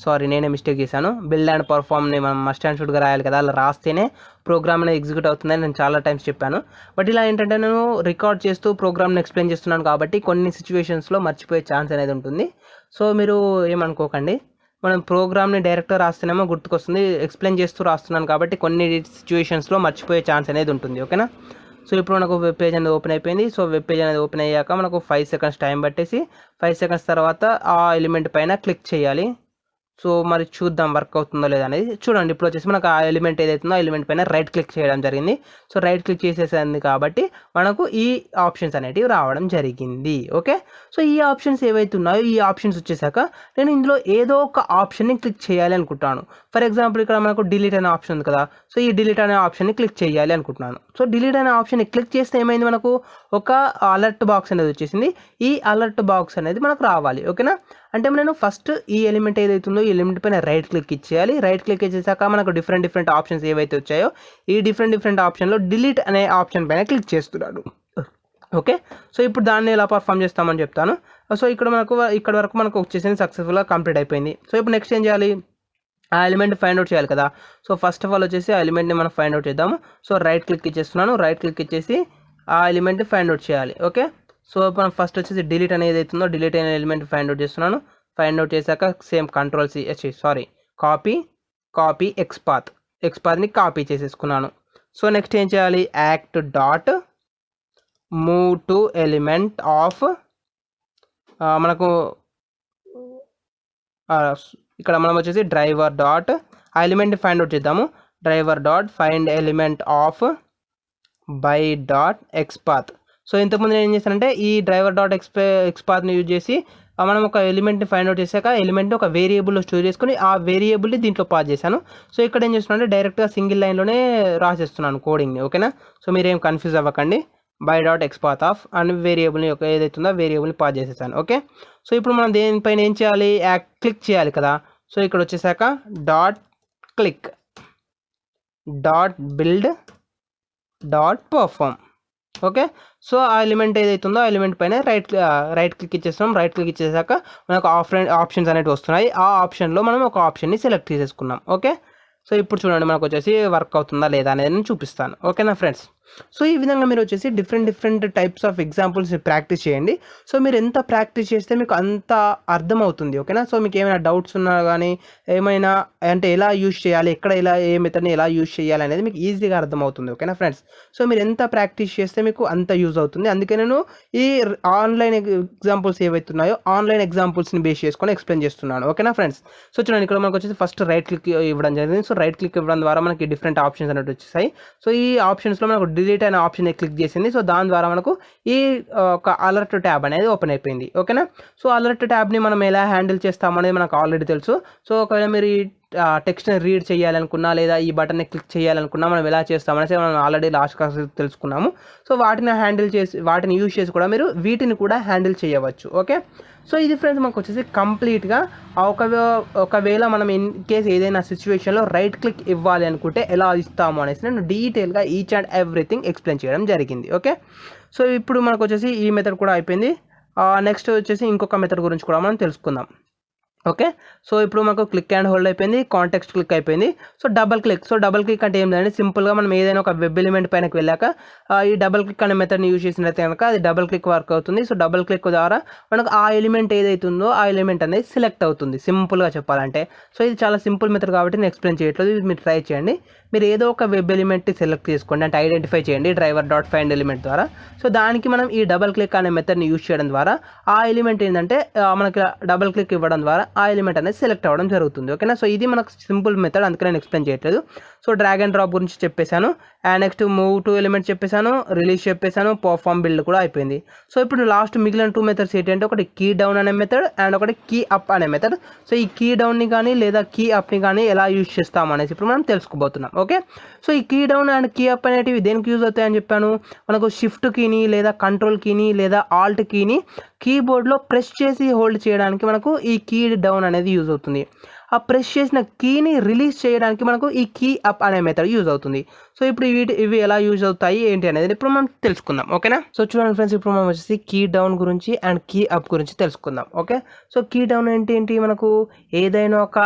సారీ నేనే మిస్టేక్ చేశాను. బిల్డ్ అండ్ పర్ఫామ్ని మనం మస్ట్ అండ్ షుడ్గా రాయాలి కదా, అలా రాస్తేనే ప్రోగ్రామ్ అనేది ఎగ్జిక్యూట్ అవుతుందని నేను చాలా టైమ్స్ చెప్పాను. బట్ ఇలా ఏంటంటే నేను రికార్డ్ చేస్తూ ప్రోగ్రామ్ని ఎక్స్ప్లెయిన్ చేస్తున్నాను కాబట్టి కొన్ని సిచ్యువేషన్స్లో మర్చిపోయే ఛాన్స్ అనేది ఉంటుంది. సో మీరు ఏమనుకోకండి, మనం ప్రోగ్రామ్ని డైరెక్ట్గా రాస్తేనేమో గుర్తుకొస్తుంది, ఎక్స్ప్లెయిన్ చేస్తూ రాస్తున్నాను కాబట్టి కొన్ని సిచ్యువేషన్స్లో మర్చిపోయే ఛాన్స్ అనేది ఉంటుంది. ఓకేనా. సో ఇప్పుడు మనకు వెబ్ పేజ్ అనేది ఓపెన్ అయిపోయింది. సో వెబ్ పేజ్ అనేది ఓపెన్ అయ్యాక మనకు 5 సెకండ్స్ టైం పట్టేసి 5 సెకండ్స్ తర్వాత ఆ ఎలిమెంట్ పైన క్లిక్ చేయాలి. సో మరి చూద్దాం వర్క్ అవుతుందో లేదా అనేది. చూడండి ఇప్పుడు వచ్చేసి మనకు ఆ ఎలిమెంట్ ఏదైతుందో ఆ ఎలిమెంట్ పైన రైట్ క్లిక్ చేయడం జరిగింది. సో రైట్ క్లిక్ చేసేసింది కాబట్టి మనకు ఈ ఆప్షన్స్ అనేటివి రావడం జరిగింది. ఓకే. సో ఈ ఆప్షన్స్ ఏవైతే ఉన్నాయో ఈ ఆప్షన్స్ వచ్చేసాక నేను ఇందులో ఏదో ఒక ఆప్షన్ని క్లిక్ చేయాలి అనుకుంటాను. ఫర్ ఎగ్జాంపుల్ ఇక్కడ మనకు డిలీట్ అనే ఆప్షన్ ఉంది కదా, సో ఈ డిలీట్ అనే ఆప్షన్ని క్లిక్ చేయాలి అనుకుంటున్నాను. సో డిలీట్ అనే ఆప్షన్ని క్లిక్ చేస్తే ఏమైంది, మనకు ఒక అలర్ట్ బాక్స్ అనేది వచ్చేసింది. ఈ అలర్ట్ బాక్స్ అనేది మనకు రావాలి. ఓకేనా. అంటే నేను ఫస్ట్ ఈ ఎలిమెంట్ ఏదైతుందో ఈ ఎలిమెంట్ పైన రైట్ క్లిక్ ఇచ్చేయాలి. రైట్ క్లిక్ ఇచ్చేసాక మనకు డిఫరెంట్ ఆప్షన్స్ ఏవైతే వచ్చాయో ఈ డిఫరెంట్ ఆప్షన్లో డిలీట్ అనే ఆప్షన్ పైన క్లిక్ చేస్తున్నాను. ఓకే. సో ఇప్పుడు దాన్ని ఎలా పర్ఫామ్ చేస్తామని చెప్తాను. సో ఇక్కడ వరకు మనకు వచ్చేసింది, సక్సెస్ఫుల్గా కంప్లీట్ అయిపోయింది. సో ఇప్పుడు నెక్స్ట్ ఏం చేయాలి, ఆ ఎలిమెంట్ ఫైండ్ అవుట్ చేయాలి కదా. సో ఫస్ట్ ఆఫ్ ఆల్ వచ్చేసి ఆ ఎలిమెంట్ని మనం ఫైండ్ అవుట్ చేద్దాము. సో రైట్ క్లిక్ ఇచ్చేస్తున్నాను. రైట్ క్లిక్ ఇచ్చేసి ఆ ఎలిమెంట్ని ఫైండ్ అవుట్ చేయాలి. ఓకే. సో మనం ఫస్ట్ వచ్చేసి డిలీట్ అనేది అవుతుందో డిలీట్ అయిన ఎలిమెంట్ ఫైండ్ అవుట్ చేస్తున్నాను. ఫైండ్ అవుట్ చేశాక సేమ్ కాపీ ఎక్స్పాత్ని కాపీ చేసేసుకున్నాను. సో నెక్స్ట్ ఏం చేయాలి, act dot move to element of మనకు ఇక్కడ మనం వచ్చేసి డ్రైవర్ డాట్ ఆ ఎలిమెంట్ని ఫైండ్ అవుట్ చేద్దాము. Driver dot find element of by dot xpath. So ఇంతకుముందు నేను ఏం చేశానంటే ఈ డ్రైవర్ డాట్ ఎక్స్పాత్ని యూజ్ చేసి మనం ఒక ఎలిమెంట్ని ఫైండ్ అవుట్ చేశాక ఎలిమెంట్ని ఒక వేరియబుల్లో స్టోర్ చేసుకుని ఆ వేరియబుల్ని దీంట్లో పాస్ చేశాను. సో ఇక్కడ ఏం చేస్తున్నాను అంటే డైరెక్ట్గా సింగిల్ లైన్లోనే రాసేస్తున్నాను కోడింగ్ని. ఓకేనా. సో మీరేం కన్ఫ్యూజ్ అవ్వకండి. By dot XPath of and వేరియబుల్ని ఏదైతుందో వేరియబుల్ని పాస్ చేసేసాను. ఓకే. సో ఇప్పుడు మనం దేనిపైన ఏం చేయాలి, క్లిక్ చేయాలి కదా. సో ఇక్కడ వచ్చేసాక dot click dot build dot perform. Okay. So ఆ ఎలిమెంట్ ఏదైతుందో ఆ ఎలిమెంట్ పైన రైట్ క్లిక్ ఇచ్చేస్తాం. రైట్ క్లిక్ ఇచ్చేసాక మనకు ఆప్షన్స్ అనేవి వస్తున్నాయి. ఆ ఆప్షన్లో మనం ఒక ఆప్షన్ని సెలెక్ట్ చేసేసుకున్నాం. ఓకే. సో ఇప్పుడు చూడండి మనకు వచ్చేసి వర్క్ అవుతుందా లేదా అనేది నేను చూపిస్తాను. ఓకేనా ఫ్రెండ్స్. సో ఈ విధంగా మీరు వచ్చేసి different types of examples practice చేయండి. సో మీరు ఎంత ప్రాక్టీస్ చేస్తే మీకు అంత అర్థమవుతుంది. ఓకేనా. సో మీకు ఏమైనా డౌట్స్ ఉన్నా కానీ ఏమైనా అంటే ఎలా యూజ్ చేయాలి, ఎక్కడ ఏ మెథడ్ని ఎలా యూజ్ చేయాలి అనేది మీకు ఈజీగా అర్థమవుతుంది. ఓకేనా ఫ్రెండ్స్. సో మీరు ఎంత ప్రాక్టీస్ చేస్తే మీకు అంత యూజ్ అవుతుంది. అందుకే నేను ఈ ఆన్లైన్ ఎగ్జాంపుల్స్ ఏవైతున్నాయో ఆన్లైన్ ఎగ్జాంపుల్స్ని బేస్ చేసుకొని ఎక్స్ప్లెయిన్ చేస్తున్నాను. ఓకేనా ఫ్రెండ్స్. సో చూడండి ఇక్కడ మనకు వచ్చేసి ఫస్ట్ రైట్ క్లిక్ ఇవ్వడం జరిగింది. సో రైట్ క్లిక్ ఇవ్వడం ద్వారా మనకి డిఫరెంట్ ఆప్షన్స్ అనేవి వచ్చేసాయి. సో ఈ ఆప్షన్స్లో మనకు డిలీట్ అనే ఆప్షన్ క్లిక్ చేసింది. సో దాని ద్వారా మనకు ఈ ఒక అలర్ట్ ట్యాబ్ అనేది ఓపెన్ అయిపోయింది. ఓకేనా. సో అలర్ట్ ట్యాబ్ని మనం ఎలా హ్యాండిల్ చేస్తామనేది మనకు ఆల్రెడీ తెలుసు. సో ఒకవేళ మీరు ఈ టెక్స్ట్ని రీడ్ చేయాలనుకున్నా లేదా ఈ బటన్ని క్లిక్ చేయాలనుకున్నా మనం ఎలా చేస్తామనేసి మనం ఆల్రెడీ లాస్ట్ క్లాస్ తెలుసుకున్నాము. సో వాటిని యూజ్ చేసి కూడా మీరు వీటిని కూడా హ్యాండిల్ చేయవచ్చు. ఓకే. సో ఇది ఫ్రెండ్స్ మనకు వచ్చేసి కంప్లీట్గా ఒకవేళ మనం ఇన్ కేస్ ఏదైనా సిచ్యువేషన్లో రైట్ క్లిక్ ఇవ్వాలి అనుకుంటే ఎలా ఇస్తాము అనేసి నేను డీటెయిల్గా ఈచ్ అండ్ ఎవ్రీథింగ్ ఎక్స్ప్లెయిన్ చేయడం జరిగింది. ఓకే. సో ఇప్పుడు మనకు వచ్చేసి ఈ మెథడ్ కూడా అయిపోయింది. నెక్స్ట్ వచ్చేసి ఇంకొక మెథడ్ గురించి కూడా మనం తెలుసుకుందాం. ఓకే. సో ఇప్పుడు మనకు క్లిక్ అండ్ హోల్డ్ అయిపోయింది, కాంటెక్స్ట్ క్లిక్ అయిపోయింది. సో డబల్ క్లిక్ అంటే ఏం లేదండి, సింపుల్గా మనం ఏదైనా ఒక వెబ్ ఎలిమెంట్ పైనకి వెళ్ళాక ఈ డబల్ క్లిక్ అనే మెథడ్ని యూజ్ చేసినట్టు కనుక అది డబల్ క్లిక్ వర్క్ అవుతుంది. సో డబల్ క్లిక్ ద్వారా మనకు ఆ ఎలిమెంట్ ఏదైతుందో ఆ ఎలిమెంట్ అనేది సెలెక్ట్ అవుతుంది, సింపుల్గా చెప్పాలంటే. సో ఇది చాలా సింపుల్ మెథడ్ కాబట్టి నేను ఎక్స్ప్లెయిన్ చేయట్లేదు, ఇది మీరు ట్రై చేయండి. మీరు ఏదో ఒక వెబ్ ఎలిమెంట్ సెలెక్ట్ చేసుకోండి, అంటే ఐడెంటిఫై చేయండి డ్రైవర్ డాట్ ఫైండ్ ఎలిమెంట్ ద్వారా. సో దానికి మనం ఈ డబల్ క్లిక్ అనే మెథడ్ని యూజ్ చేయడం ద్వారా ఆ ఎలిమెంట్ ఏంటంటే మనకి డబల్ క్లిక్ ఇవ్వడం ద్వారా ఆ ఎలిమెంట్ అనేది సెలెక్ట్ అవ్వడం జరుగుతుంది. ఓకేనా. సో ఇది మనకు సింపుల్ మెథడ్, అందుకే నేను ఎక్స్ప్లెయిన్ చేయట్లేదు. సో డ్రాగ్ అండ్ డ్రాప్ గురించి చెప్పేశాను. And next move to element చెప్పేసాను, రిలీజ్ చెప్పేసాను, పర్ఫామ్ బిల్డ్ కూడా అయిపోయింది. సో ఇప్పుడు లాస్ట్ మిగిలిన 2 మెథడ్స్ ఏంటంటే ఒకటి కీ డౌన్ అనే మెథడ్ అండ్ ఒకటి కీ అప్ అనే మెథడ్. సో ఈ కీ డౌన్ని కానీ లేదా కీ అప్ని కానీ ఎలా యూజ్ చేస్తాం అనేసి ఇప్పుడు మనం తెలుసుకోబోతున్నాం. ఓకే, సో ఈ key down and key up అనేటివి దేనికి యూజ్ అవుతాయని చెప్పాను. మనకు షిఫ్ట్ కీని లేదా కంట్రోల్ కీని లేదా ఆల్ట్ కీని కీబోర్డ్లో ప్రెస్ చేసి హోల్డ్ చేయడానికి మనకు ఈ కీ డౌన్ అనేది యూజ్ అవుతుంది. ఆ ప్రెస్ చేసిన కీని రిలీజ్ చేయడానికి మనకు ఈ కీ అప్ అనే మెథడ్ యూజ్ అవుతుంది. సో ఇప్పుడు ఇవి ఎలా యూజ్ అవుతాయి ఏంటి అనేది ఇప్పుడు మనం తెలుసుకుందాం. ఓకేనా, సో చూడండి ఫ్రెండ్స్, ఇప్పుడు మనం వచ్చేసి కీ డౌన్ గురించి అండ్ కీ అప్ గురించి తెలుసుకుందాం. ఓకే, సో కీ డౌన్ ఏంటి మనకు ఏదైనా ఒక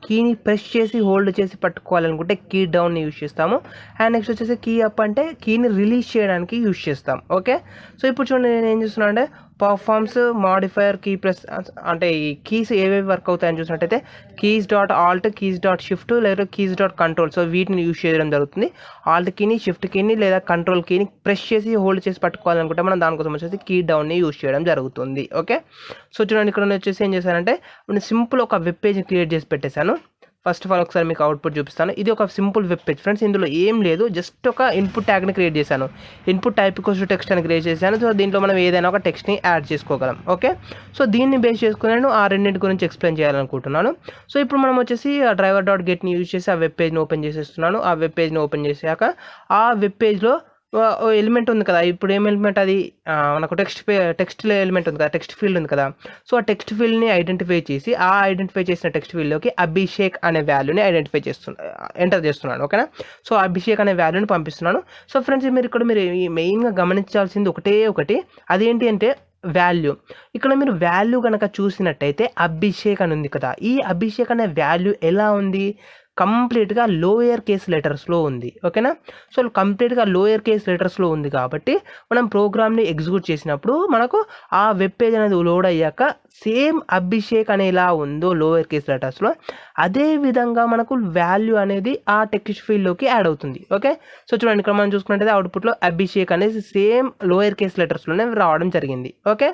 కీని ప్రెస్ చేసి హోల్డ్ చేసి పట్టుకోవాలనుకుంటే కీ డౌన్ని యూజ్ చేస్తాము. అండ్ నెక్స్ట్ వచ్చేసి కీ అప్ అంటే కీని రిలీజ్ చేయడానికి యూజ్ చేస్తాం. ఓకే, సో ఇప్పుడు చూడండి నేను ఏం చేస్తున్నా అంటే పర్ఫార్మ్స్ మాడిఫైయర్ కీ ప్రెస్ అంటే ఈ కీస్ ఏవేవి వర్క్ అవుతాయని చూసినట్టయితే keys dot Alt, keys dot shift లేదా కీస్ డాట్ కంట్రోల్. సో వీటిని యూజ్ చేయడం జరుగుతుంది. ఆల్ట్ కీని, షిఫ్ట్ కీని లేదా కంట్రోల్ కీని ప్రెస్ చేసి హోల్డ్ చేసి పట్టుకోవాలనుకుంటే మనం దానికోసం వచ్చేసి కీ డౌన్ని యూజ్ చేయడం జరుగుతుంది. ఓకే, సో చూడండి ఇక్కడ వచ్చేసి ఏం చేశానంటే నేను సింపుల్ ఒక వెబ్ పేజ్ క్రియేట్ చేసి పెట్టేశాను. ఫస్ట్ ఆఫ్ ఆల్ ఒకసారి మీకు అవుట్పుట్ చూపిస్తాను. ఇది ఒక సింపుల్ వెబ్ పేజ్ ఫ్రెండ్స్, ఇందులో ఏం లేదు, జస్ట్ ఒక ఇన్పుట్ ట్యాగ్ని క్రియేట్ చేశాను. Input type equals to text అని క్రియేట్ చేశాను. సో దీంట్లో మనం ఏదైనా ఒక టెక్స్ట్ని యాడ్ చేసుకోగలం. ఓకే, సో దీన్ని బేస్ చేసుకుని నేను ఆ రెండింటి గురించి ఎక్స్ప్లెయిన్ చేయాలనుకుంటున్నాను. సో ఇప్పుడు మనం వచ్చేసి ఆ డ్రైవర్ డాట్ గెట్ని యూజ్ చేసి ఆ వెబ్ పేజ్ని ఓపెన్ చేసేస్తున్నాను. ఆ వెబ్ పేజ్ని ఓపెన్ చేశాక ఆ వెబ్ పేజ్లో ఎలిమెంట్ ఉంది కదా, ఇప్పుడు ఏం ఎలిమెంట్ అది మనకు టెక్స్ట్ ఎలిమెంట్ ఉంది కదా, టెక్స్ట్ ఫీల్డ్ ఉంది కదా. సో ఆ టెక్స్ట్ ఫీల్డ్ని ఐడెంటిఫై చేసి ఆ ఐడెంటిఫై చేసిన టెక్స్ట్ ఫీల్డ్లోకి అభిషేక్ అనే వాల్యూని ఎంటర్ చేస్తున్నాను. ఓకేనా, సో అభిషేక్ అనే వాల్యూని పంపిస్తున్నాను. సో ఫ్రెండ్స్ మీరు మెయిన్గా గమనించాల్సింది ఒకటి, అదేంటి అంటే వాల్యూ. ఇక్కడ మీరు వాల్యూ కనుక చూసినట్టయితే అభిషేక్ అని ఉంది కదా, ఈ అభిషేక్ అనే వాల్యూ ఎలా ఉంది, కంప్లీట్గా లోయర్ కేస్ లెటర్స్లో ఉంది. ఓకేనా, సో కంప్లీట్గా లోయర్ కేస్ లెటర్స్లో ఉంది కాబట్టి మనం ప్రోగ్రామ్ని ఎగ్జిక్యూట్ చేసినప్పుడు మనకు ఆ వెబ్ పేజ్ అనేది లోడ్ అయ్యాక సేమ్ అభిషేక్ అని ఎలా ఉందో లోయర్ కేస్ లెటర్స్లో అదే విధంగా మనకు వాల్యూ అనేది ఆ టెక్స్ట్ ఫీల్డ్లోకి యాడ్ అవుతుంది. ఓకే, సో చూడండి ఇక్కడ మనం చూసుకున్నట్టయితే అవుట్పుట్లో అభిషేక్ అనేది సేమ్ లోయర్ కేస్ లెటర్స్లోనే రావడం జరిగింది. ఓకే,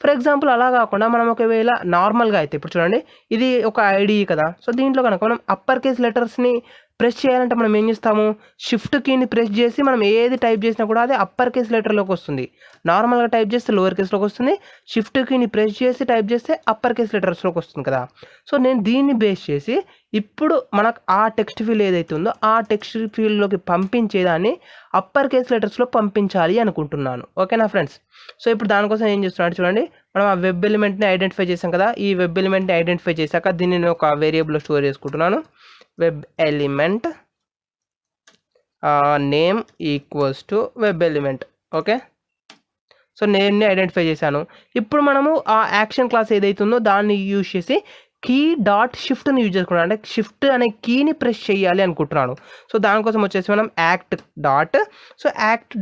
ఫర్ ఎగ్జాంపుల్ అలా కాకుండా మనం ఒకవేళ నార్మల్గా అయితే ఇప్పుడు చూడండి ఇది ఒక ఐడి కదా, సో దీంట్లో కనుక మనం అప్పర్ కేస్ లెటర్స్ని ప్రెస్ చేయాలంటే మనం ఏం చేస్తాము, షిఫ్ట్ కీని ప్రెస్ చేసి మనం ఏది టైప్ చేసినా కూడా అది అప్పర్ కేస్ లెటర్లోకి వస్తుంది. నార్మల్గా టైప్ చేస్తే లోవర్ కేస్లోకి వస్తుంది, షిఫ్ట్ కీని ప్రెస్ చేసి టైప్ చేస్తే అప్పర్ కేస్ లెటర్స్లోకి వస్తుంది కదా. సో నేను దీన్ని బేస్ చేసి ఇప్పుడు మనకు ఆ టెక్స్ట్ ఫీల్డ్ ఏదైతే ఉందో ఆ టెక్స్ట్ ఫీల్డ్లోకి పంపించేదాన్ని అప్పర్ కేస్ లెటర్స్లో పంపించాలి అనుకుంటున్నాను. ఓకేనా ఫ్రెండ్స్, సో ఇప్పుడు దానికోసం ఏం చేస్తున్నాడు చూడండి, మనం ఆ వెబ్ ఎలిమెంట్ని ఐడెంటిఫై చేసాం కదా, ఈ వెబ్ ఎలిమెంట్ని ఐడెంటిఫై చేశాక దీన్ని నేను ఒక వేరియబుల్లో స్టోర్ చేసుకుంటున్నాను. Web element name equals to web element. Okay, so నేమ్ని ఐడెంటిఫై చేశాను. ఇప్పుడు మనము ఆ యాక్షన్ క్లాస్ ఏదైతే ఉందో దాన్ని యూజ్ చేసి కీ డాట్ షిఫ్ట్ని యూజ్ చేసుకున్నాను, అంటే షిఫ్ట్ అనే కీని ప్రెస్ చేయాలి అనుకుంటున్నాను. సో దానికోసం వచ్చేసి మనం యాక్ట్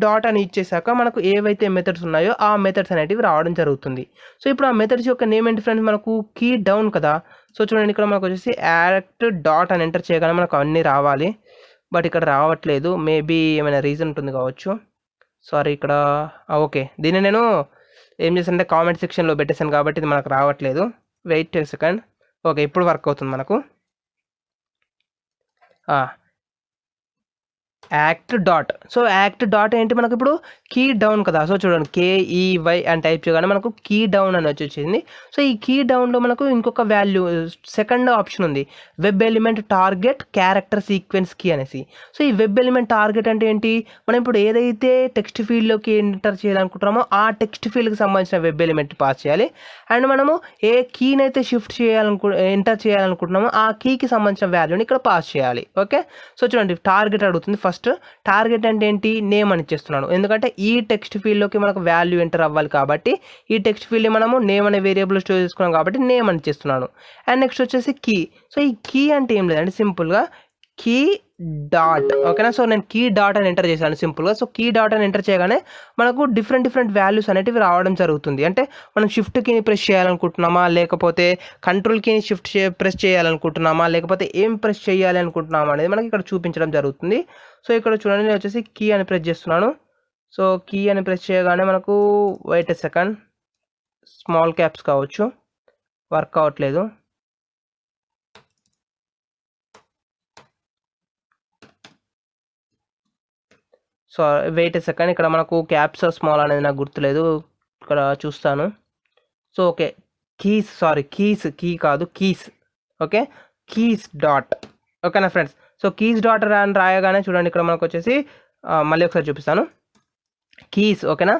డాట్ అని ఇచ్చేసాక మనకు ఏవైతే మెథడ్స్ ఉన్నాయో ఆ మెథడ్స్ అనేటివి రావడం జరుగుతుంది. సో ఇప్పుడు ఆ మెథడ్స్ యొక్క నేమ్ ఏంటి ఫ్రెండ్స్, మనకు కీ డౌన్ కదా. సో చూడండి ఇక్కడ మనకు వచ్చేసి యాక్ట్ డాట్ అని ఎంటర్ చేయగానే మనకు అన్నీ రావాలి, బట్ ఇక్కడ రావట్లేదు. మేబీ ఏమైనా రీజన్ ఉంటుంది కావచ్చు. సారీ ఇక్కడ ఓకే, దీన్ని నేను ఏం చేశానంటే కామెంట్ సెక్షన్లో పెట్టేశాను కాబట్టి ఇది మనకు రావట్లేదు. Wait 10 second. ఓకే, ఇప్పుడు వర్క్ అవుతుంది మనకు. Act dot. So act dot ఏంటి మనకు ఇప్పుడు కీ డౌన్ కదా. సో చూడండి KEY అని టైప్ చేయగానే మనకు కీ డౌన్ అని వచ్చింది. సో ఈ కీ డౌన్లో మనకు ఇంకొక వాల్యూ సెకండ్ ఆప్షన్ ఉంది, web element target character sequence key అనేసి. సో ఈ వెబ్ ఎలిమెంట్ టార్గెట్ అంటే ఏంటి, మనం ఇప్పుడు ఏదైతే టెక్స్ట్ ఫీల్డ్లోకి ఎంటర్ చేయాలనుకుంటున్నామో ఆ టెక్స్ట్ ఫీల్డ్కి సంబంధించిన వెబ్ ఎలిమెంట్ పాస్ చేయాలి. అండ్ మనము ఏ కీని అయితే షిఫ్ట్ ఎంటర్ చేయాలనుకుంటున్నామో ఆ కీకి సంబంధించిన వాల్యూని ఇక్కడ పాస్ చేయాలి. ఓకే, సో చూడండి టార్గెట్ అడుగుతుంది. ఫస్ట్ టార్గెట్ అంటే ఏంటి, నేమ్ అని ఇచ్చేస్తున్నాను, ఎందుకంటే ఈ టెక్స్ట్ ఫీల్డ్లోకి మనకు వాల్యూ ఎంటర్ అవ్వాలి కాబట్టి ఈ టెక్స్ట్ ఫీల్డ్ మనము నేమ్ అనే వేరియబుల్ స్టోర్ చేసుకున్నాం కాబట్టి నేమ్ అని ఇచ్చేస్తున్నాను. అండ్ నెక్స్ట్ వచ్చేసి కీ. సో ఈ కీ అంటే ఏం లేదంటే సింపుల్గా కీ డాట్. ఓకేనా, సో నేను కీ డాట్ అని ఎంటర్ చేశాను సింపుల్గా. సో కీ డాట్ అని ఎంటర్ చేయగానే మనకు డిఫరెంట్ వాల్యూస్ అనేటివి రావడం జరుగుతుంది. అంటే మనం షిఫ్ట్ కీని ప్రెస్ చేయాలనుకుంటున్నామా, లేకపోతే కంట్రోల్ కీని ప్రెస్ చేయాలనుకుంటున్నామా, లేకపోతే ఏం ప్రెస్ చేయాలి అనుకుంటున్నామా అనేది మనకి ఇక్కడ చూపించడం జరుగుతుంది. సో ఇక్కడ చూడండి నేను వచ్చేసి కీ అని ప్రెస్ చేస్తున్నాను. సో కీ అని ప్రెస్ చేయగానే మనకు వెయిట్ సెకండ్, స్మాల్ క్యాప్స్ కావచ్చు, వర్క్ అవ్వట్లేదు. సో వెయిట్ ఎ సెకండ్, ఇక్కడ మనకు క్యాప్స్ స్మాల్ అనేది నాకు గుర్తులేదు, ఇక్కడ చూస్తాను. సో ఓకే, కీ కాదు, కీస్. Okay, keys dot. ఓకేనా ఫ్రెండ్స్. సో కీస్ డాట్ అని రాయగానే చూడండి ఇక్కడ మనకు వచ్చేసి మళ్ళీ ఒకసారి చూపిస్తాను. కీస్. ఓకేనా,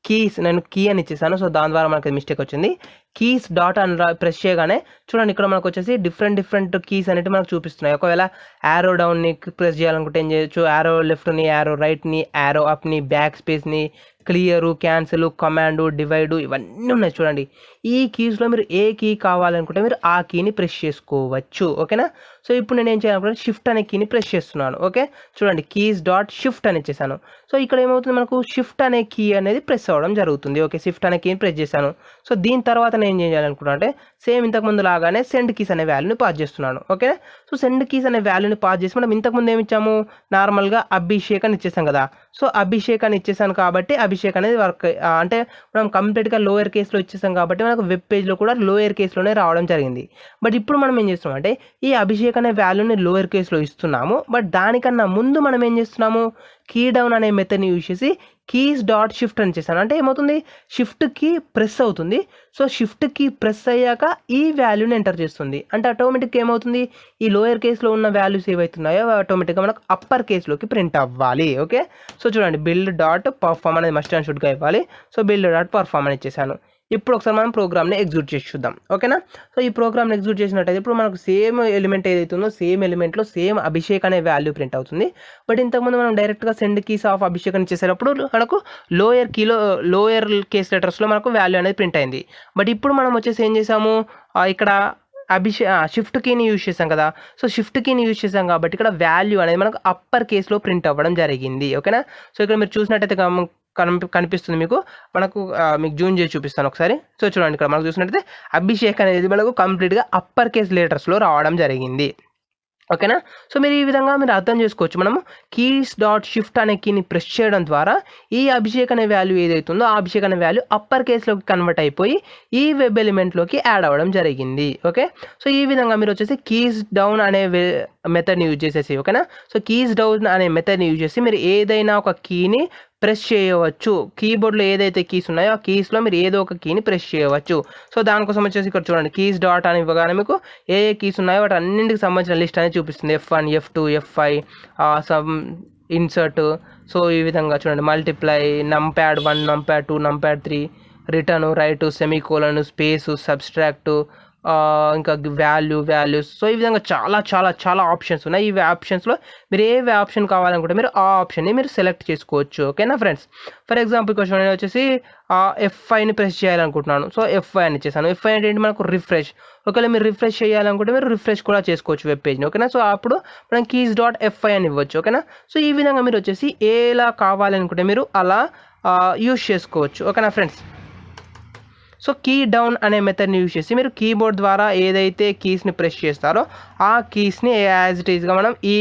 కీస్, నేను కీ అని ఇచ్చేసాను. సో దాని ద్వారా మనకి మిస్టేక్ వచ్చింది. కీస్ డాట్ అని ప్రెస్ చేయగానే చూడండి ఇక్కడ మనకు వచ్చేసి డిఫరెంట్ కీస్ అనేవి మనకు చూపిస్తున్నాయి. ఒకవేళ యారో డౌన్ని ప్రెస్ చేయాలనుకుంటే ఏం చేయొచ్చు, యారో లెఫ్ట్ని, యారో రైట్ని, యారో అప్ని, బ్యాక్ స్పేస్ని, క్లియరు, క్యాన్సిల్, కమాండ్, డివైడ్, ఇవన్నీ ఉన్నాయి చూడండి. ఈ కీస్లో మీరు ఏ కీ కావాలనుకుంటే మీరు ఆ కీని ప్రెస్ చేసుకోవచ్చు. ఓకేనా. సో ఇప్పుడు నేను ఏం చేయాలనుకుంటే షిఫ్ట్ అనే కీని ప్రెస్ చేస్తున్నాను. ఓకే, చూడండి కీస్ డాట్ షిఫ్ట్ అని ఇచ్చేసాను. సో ఇక్కడ ఏమవుతుంది, మనకు షిఫ్ట్ అనే కీ అనేది ప్రెస్ అవ్వడం జరుగుతుంది. ఓకే, షిఫ్ట్ అనే కీని ప్రెస్ చేశాను. సో దీని తర్వాత నేను ఏం చేయాలనుకుంటున్నా అంటే సేమ్ ఇంతకుముందు లాగానే సెండ్ కీస్ అనే వాల్యూని పాస్ చేస్తున్నాను. ఓకే, సో సెండ్ కీస్ అనే వాల్యూని పాస్ చేసి మనం ఇంతకుముందు ఏమి ఇచ్చాము, నార్మల్గా అభిషేక్ అని ఇచ్చేసాం కదా. సో అభిషేక్ అని ఇచ్చేసాను కాబట్టి అభిషేక్ అనేది వర్క్, అంటే మనం కంప్లీట్గా లోయర్ కేసులో ఇచ్చేసాం కాబట్టి మనకు వెబ్ పేజ్లో కూడా లోయర్ కేసులోనే రావడం జరిగింది. బట్ ఇప్పుడు మనం ఏం చేస్తున్నాం అంటే ఈ అభిషేక్ అనే వాల్యూని లోయర్ కేసులో ఇస్తున్నాము. బట్ దానికన్నా ముందు మనం ఏం చేస్తున్నాము, కీ డౌన్ అనే మెథడ్ని యూజ్ చేసి కీస్ డాట్ షిఫ్ట్ అని చేశాను. అంటే ఏమవుతుంది, షిఫ్ట్ కీ ప్రెస్ అవుతుంది. సో షిఫ్ట్ కీ ప్రెస్ అయ్యాక ఈ వాల్యూని ఎంటర్ చేస్తుంది. అంటే ఆటోమేటిక్గా ఏమవుతుంది, ఈ లోయర్ కేసులో ఉన్న వాల్యూస్ ఏవైతున్నాయో ఆటోమేటిక్గా మనకు అప్పర్ కేసులోకి ప్రింట్ అవ్వాలి. ఓకే, సో చూడండి బిల్డ్ డాట్ పర్ఫామ్ అనేది మస్ట్ అండ్ షుడ్గా ఇవ్వాలి. సో బిల్డ్ డాట్ పర్ఫామ్ అని ఇచ్చేసాను. ఇప్పుడు ఒకసారి మనం ప్రోగ్రామ్ని ఎగ్జిక్యూట్ చేసి చూద్దాం. ఓకేనా. సో ఈ ప్రోగ్రామ్ని ఎగ్జిక్యూట్ చేసినట్టయితే ఇప్పుడు మనకు సేమ్ ఎలిమెంట్ ఏదైతుందో సేమ్ ఎలిమెంట్లో సేమ్ అభిషేక్ అనే వాల్యూ ప్రింట్ అవుతుంది. బట్ ఇంతకుముందు మనం డైరెక్ట్గా సెండ్ కీస్ ఆఫ్ అభిషేక్ అని చేసేటప్పుడు మనకు లోయర్ కేస్ లెటర్స్లో మనకు వాల్యూ అనేది ప్రింట్ అయింది. బట్ ఇప్పుడు మనం వచ్చేసి ఏం చేసాము, ఇక్కడ షిఫ్ట్ కీని యూజ్ చేసాం కదా. సో షిఫ్ట్ కీని యూజ్ చేసాం కాబట్టి ఇక్కడ వాల్యూ అనేది మనకు అప్పర్ కేసులో ప్రింట్ అవ్వడం జరిగింది. ఓకేనా. సో ఇక్కడ మీరు చూసినట్టయితే కనిపిస్తుంది మీకు, మీకు జూమ్ చేసి చూపిస్తాను ఒకసారి. సో చూడండి ఇక్కడ మనకు చూసినట్టయితే అభిషేక్ అనేది మనకు కంప్లీట్గా అప్పర్ కేస్ లెటర్స్లో రావడం జరిగింది. ఓకేనా. సో మీరు ఈ విధంగా మీరు అర్థం చేసుకోవచ్చు. మనము కీస్ డాట్ షిఫ్ట్ అనే కీని ప్రెస్ చేయడం ద్వారా ఈ అభిషేక్ అనే వాల్యూ ఏదైతుందో ఆ అభిషేక్ అనే వాల్యూ అప్పర్ కేస్లోకి కన్వర్ట్ అయిపోయి ఈ వెబ్ ఎలిమెంట్లోకి యాడ్ అవ్వడం జరిగింది. ఓకే, సో ఈ విధంగా మీరు వచ్చేసి కీస్ డౌన్ అనే మెథడ్ని యూజ్ చేసేసి, ఓకేనా. సో కీస్ డౌన్ అనే మెథడ్ని యూజ్ చేసి మీరు ఏదైనా ఒక కీని ప్రెస్ చేయవచ్చు. కీబోర్డ్లో ఏదైతే కీస్ ఉన్నాయో ఆ కీస్లో మీరు ఏదో ఒక కీని ప్రెస్ చేయవచ్చు. సో దానికోసం వచ్చేసి ఇక్కడ చూడండి కీస్ డాట్ అని ఇవ్వగానే మీకు ఏ కీస్ ఉన్నాయో వాటి అన్నింటికి సంబంధించిన లిస్ట్ అనేది చూపిస్తుంది. F1, F2, F5, some insert. So ఈ విధంగా చూడండి multiply, numpad 1, numpad 2, numpad 3, return, right, semicolon, space, subtract, ఇంకా వాల్యూస్. సో ఈ విధంగా చాలా చాలా చాలా ఆప్షన్స్ ఉన్నాయి. ఈ ఆప్షన్స్లో మీరు ఏ ఆప్షన్ కావాలనుకుంటే మీరు ఆ ఆప్షన్ని మీరు సెలెక్ట్ చేసుకోవచ్చు. ఓకేనా ఫ్రెండ్స్. ఫర్ ఎగ్జాంపుల్ క్వశ్చన్ నేను వచ్చేసి F5ని ప్రెస్ చేయాలనుకుంటున్నాను. సో F5 అని ఇచ్చేసాను. F5 అంటే ఏంటి, మనకు రిఫ్రెష్. ఒకవేళ మీరు రిఫ్రెష్ చేయాలనుకుంటే మీరు రిఫ్రెష్ కూడా చేసుకోవచ్చు వెబ్ పేజ్ని. ఓకేనా. సో అప్పుడు మనం కీస్ డాట్ F5 అని ఇవ్వచ్చు. ఓకేనా. సో ఈ విధంగా మీరు వచ్చేసి ఎలా కావాలనుకుంటే మీరు అలా యూజ్ చేసుకోవచ్చు. ఓకేనా ఫ్రెండ్స్. సో కీ డౌన్ అనే మెథడ్ని యూజ్ చేసి మీరు కీబోర్డ్ ద్వారా ఏదైతే కీస్ని ప్రెస్ చేస్తారో ఆ కీస్ని యాజ్ ఇట్ ఈస్గా మనం ఈ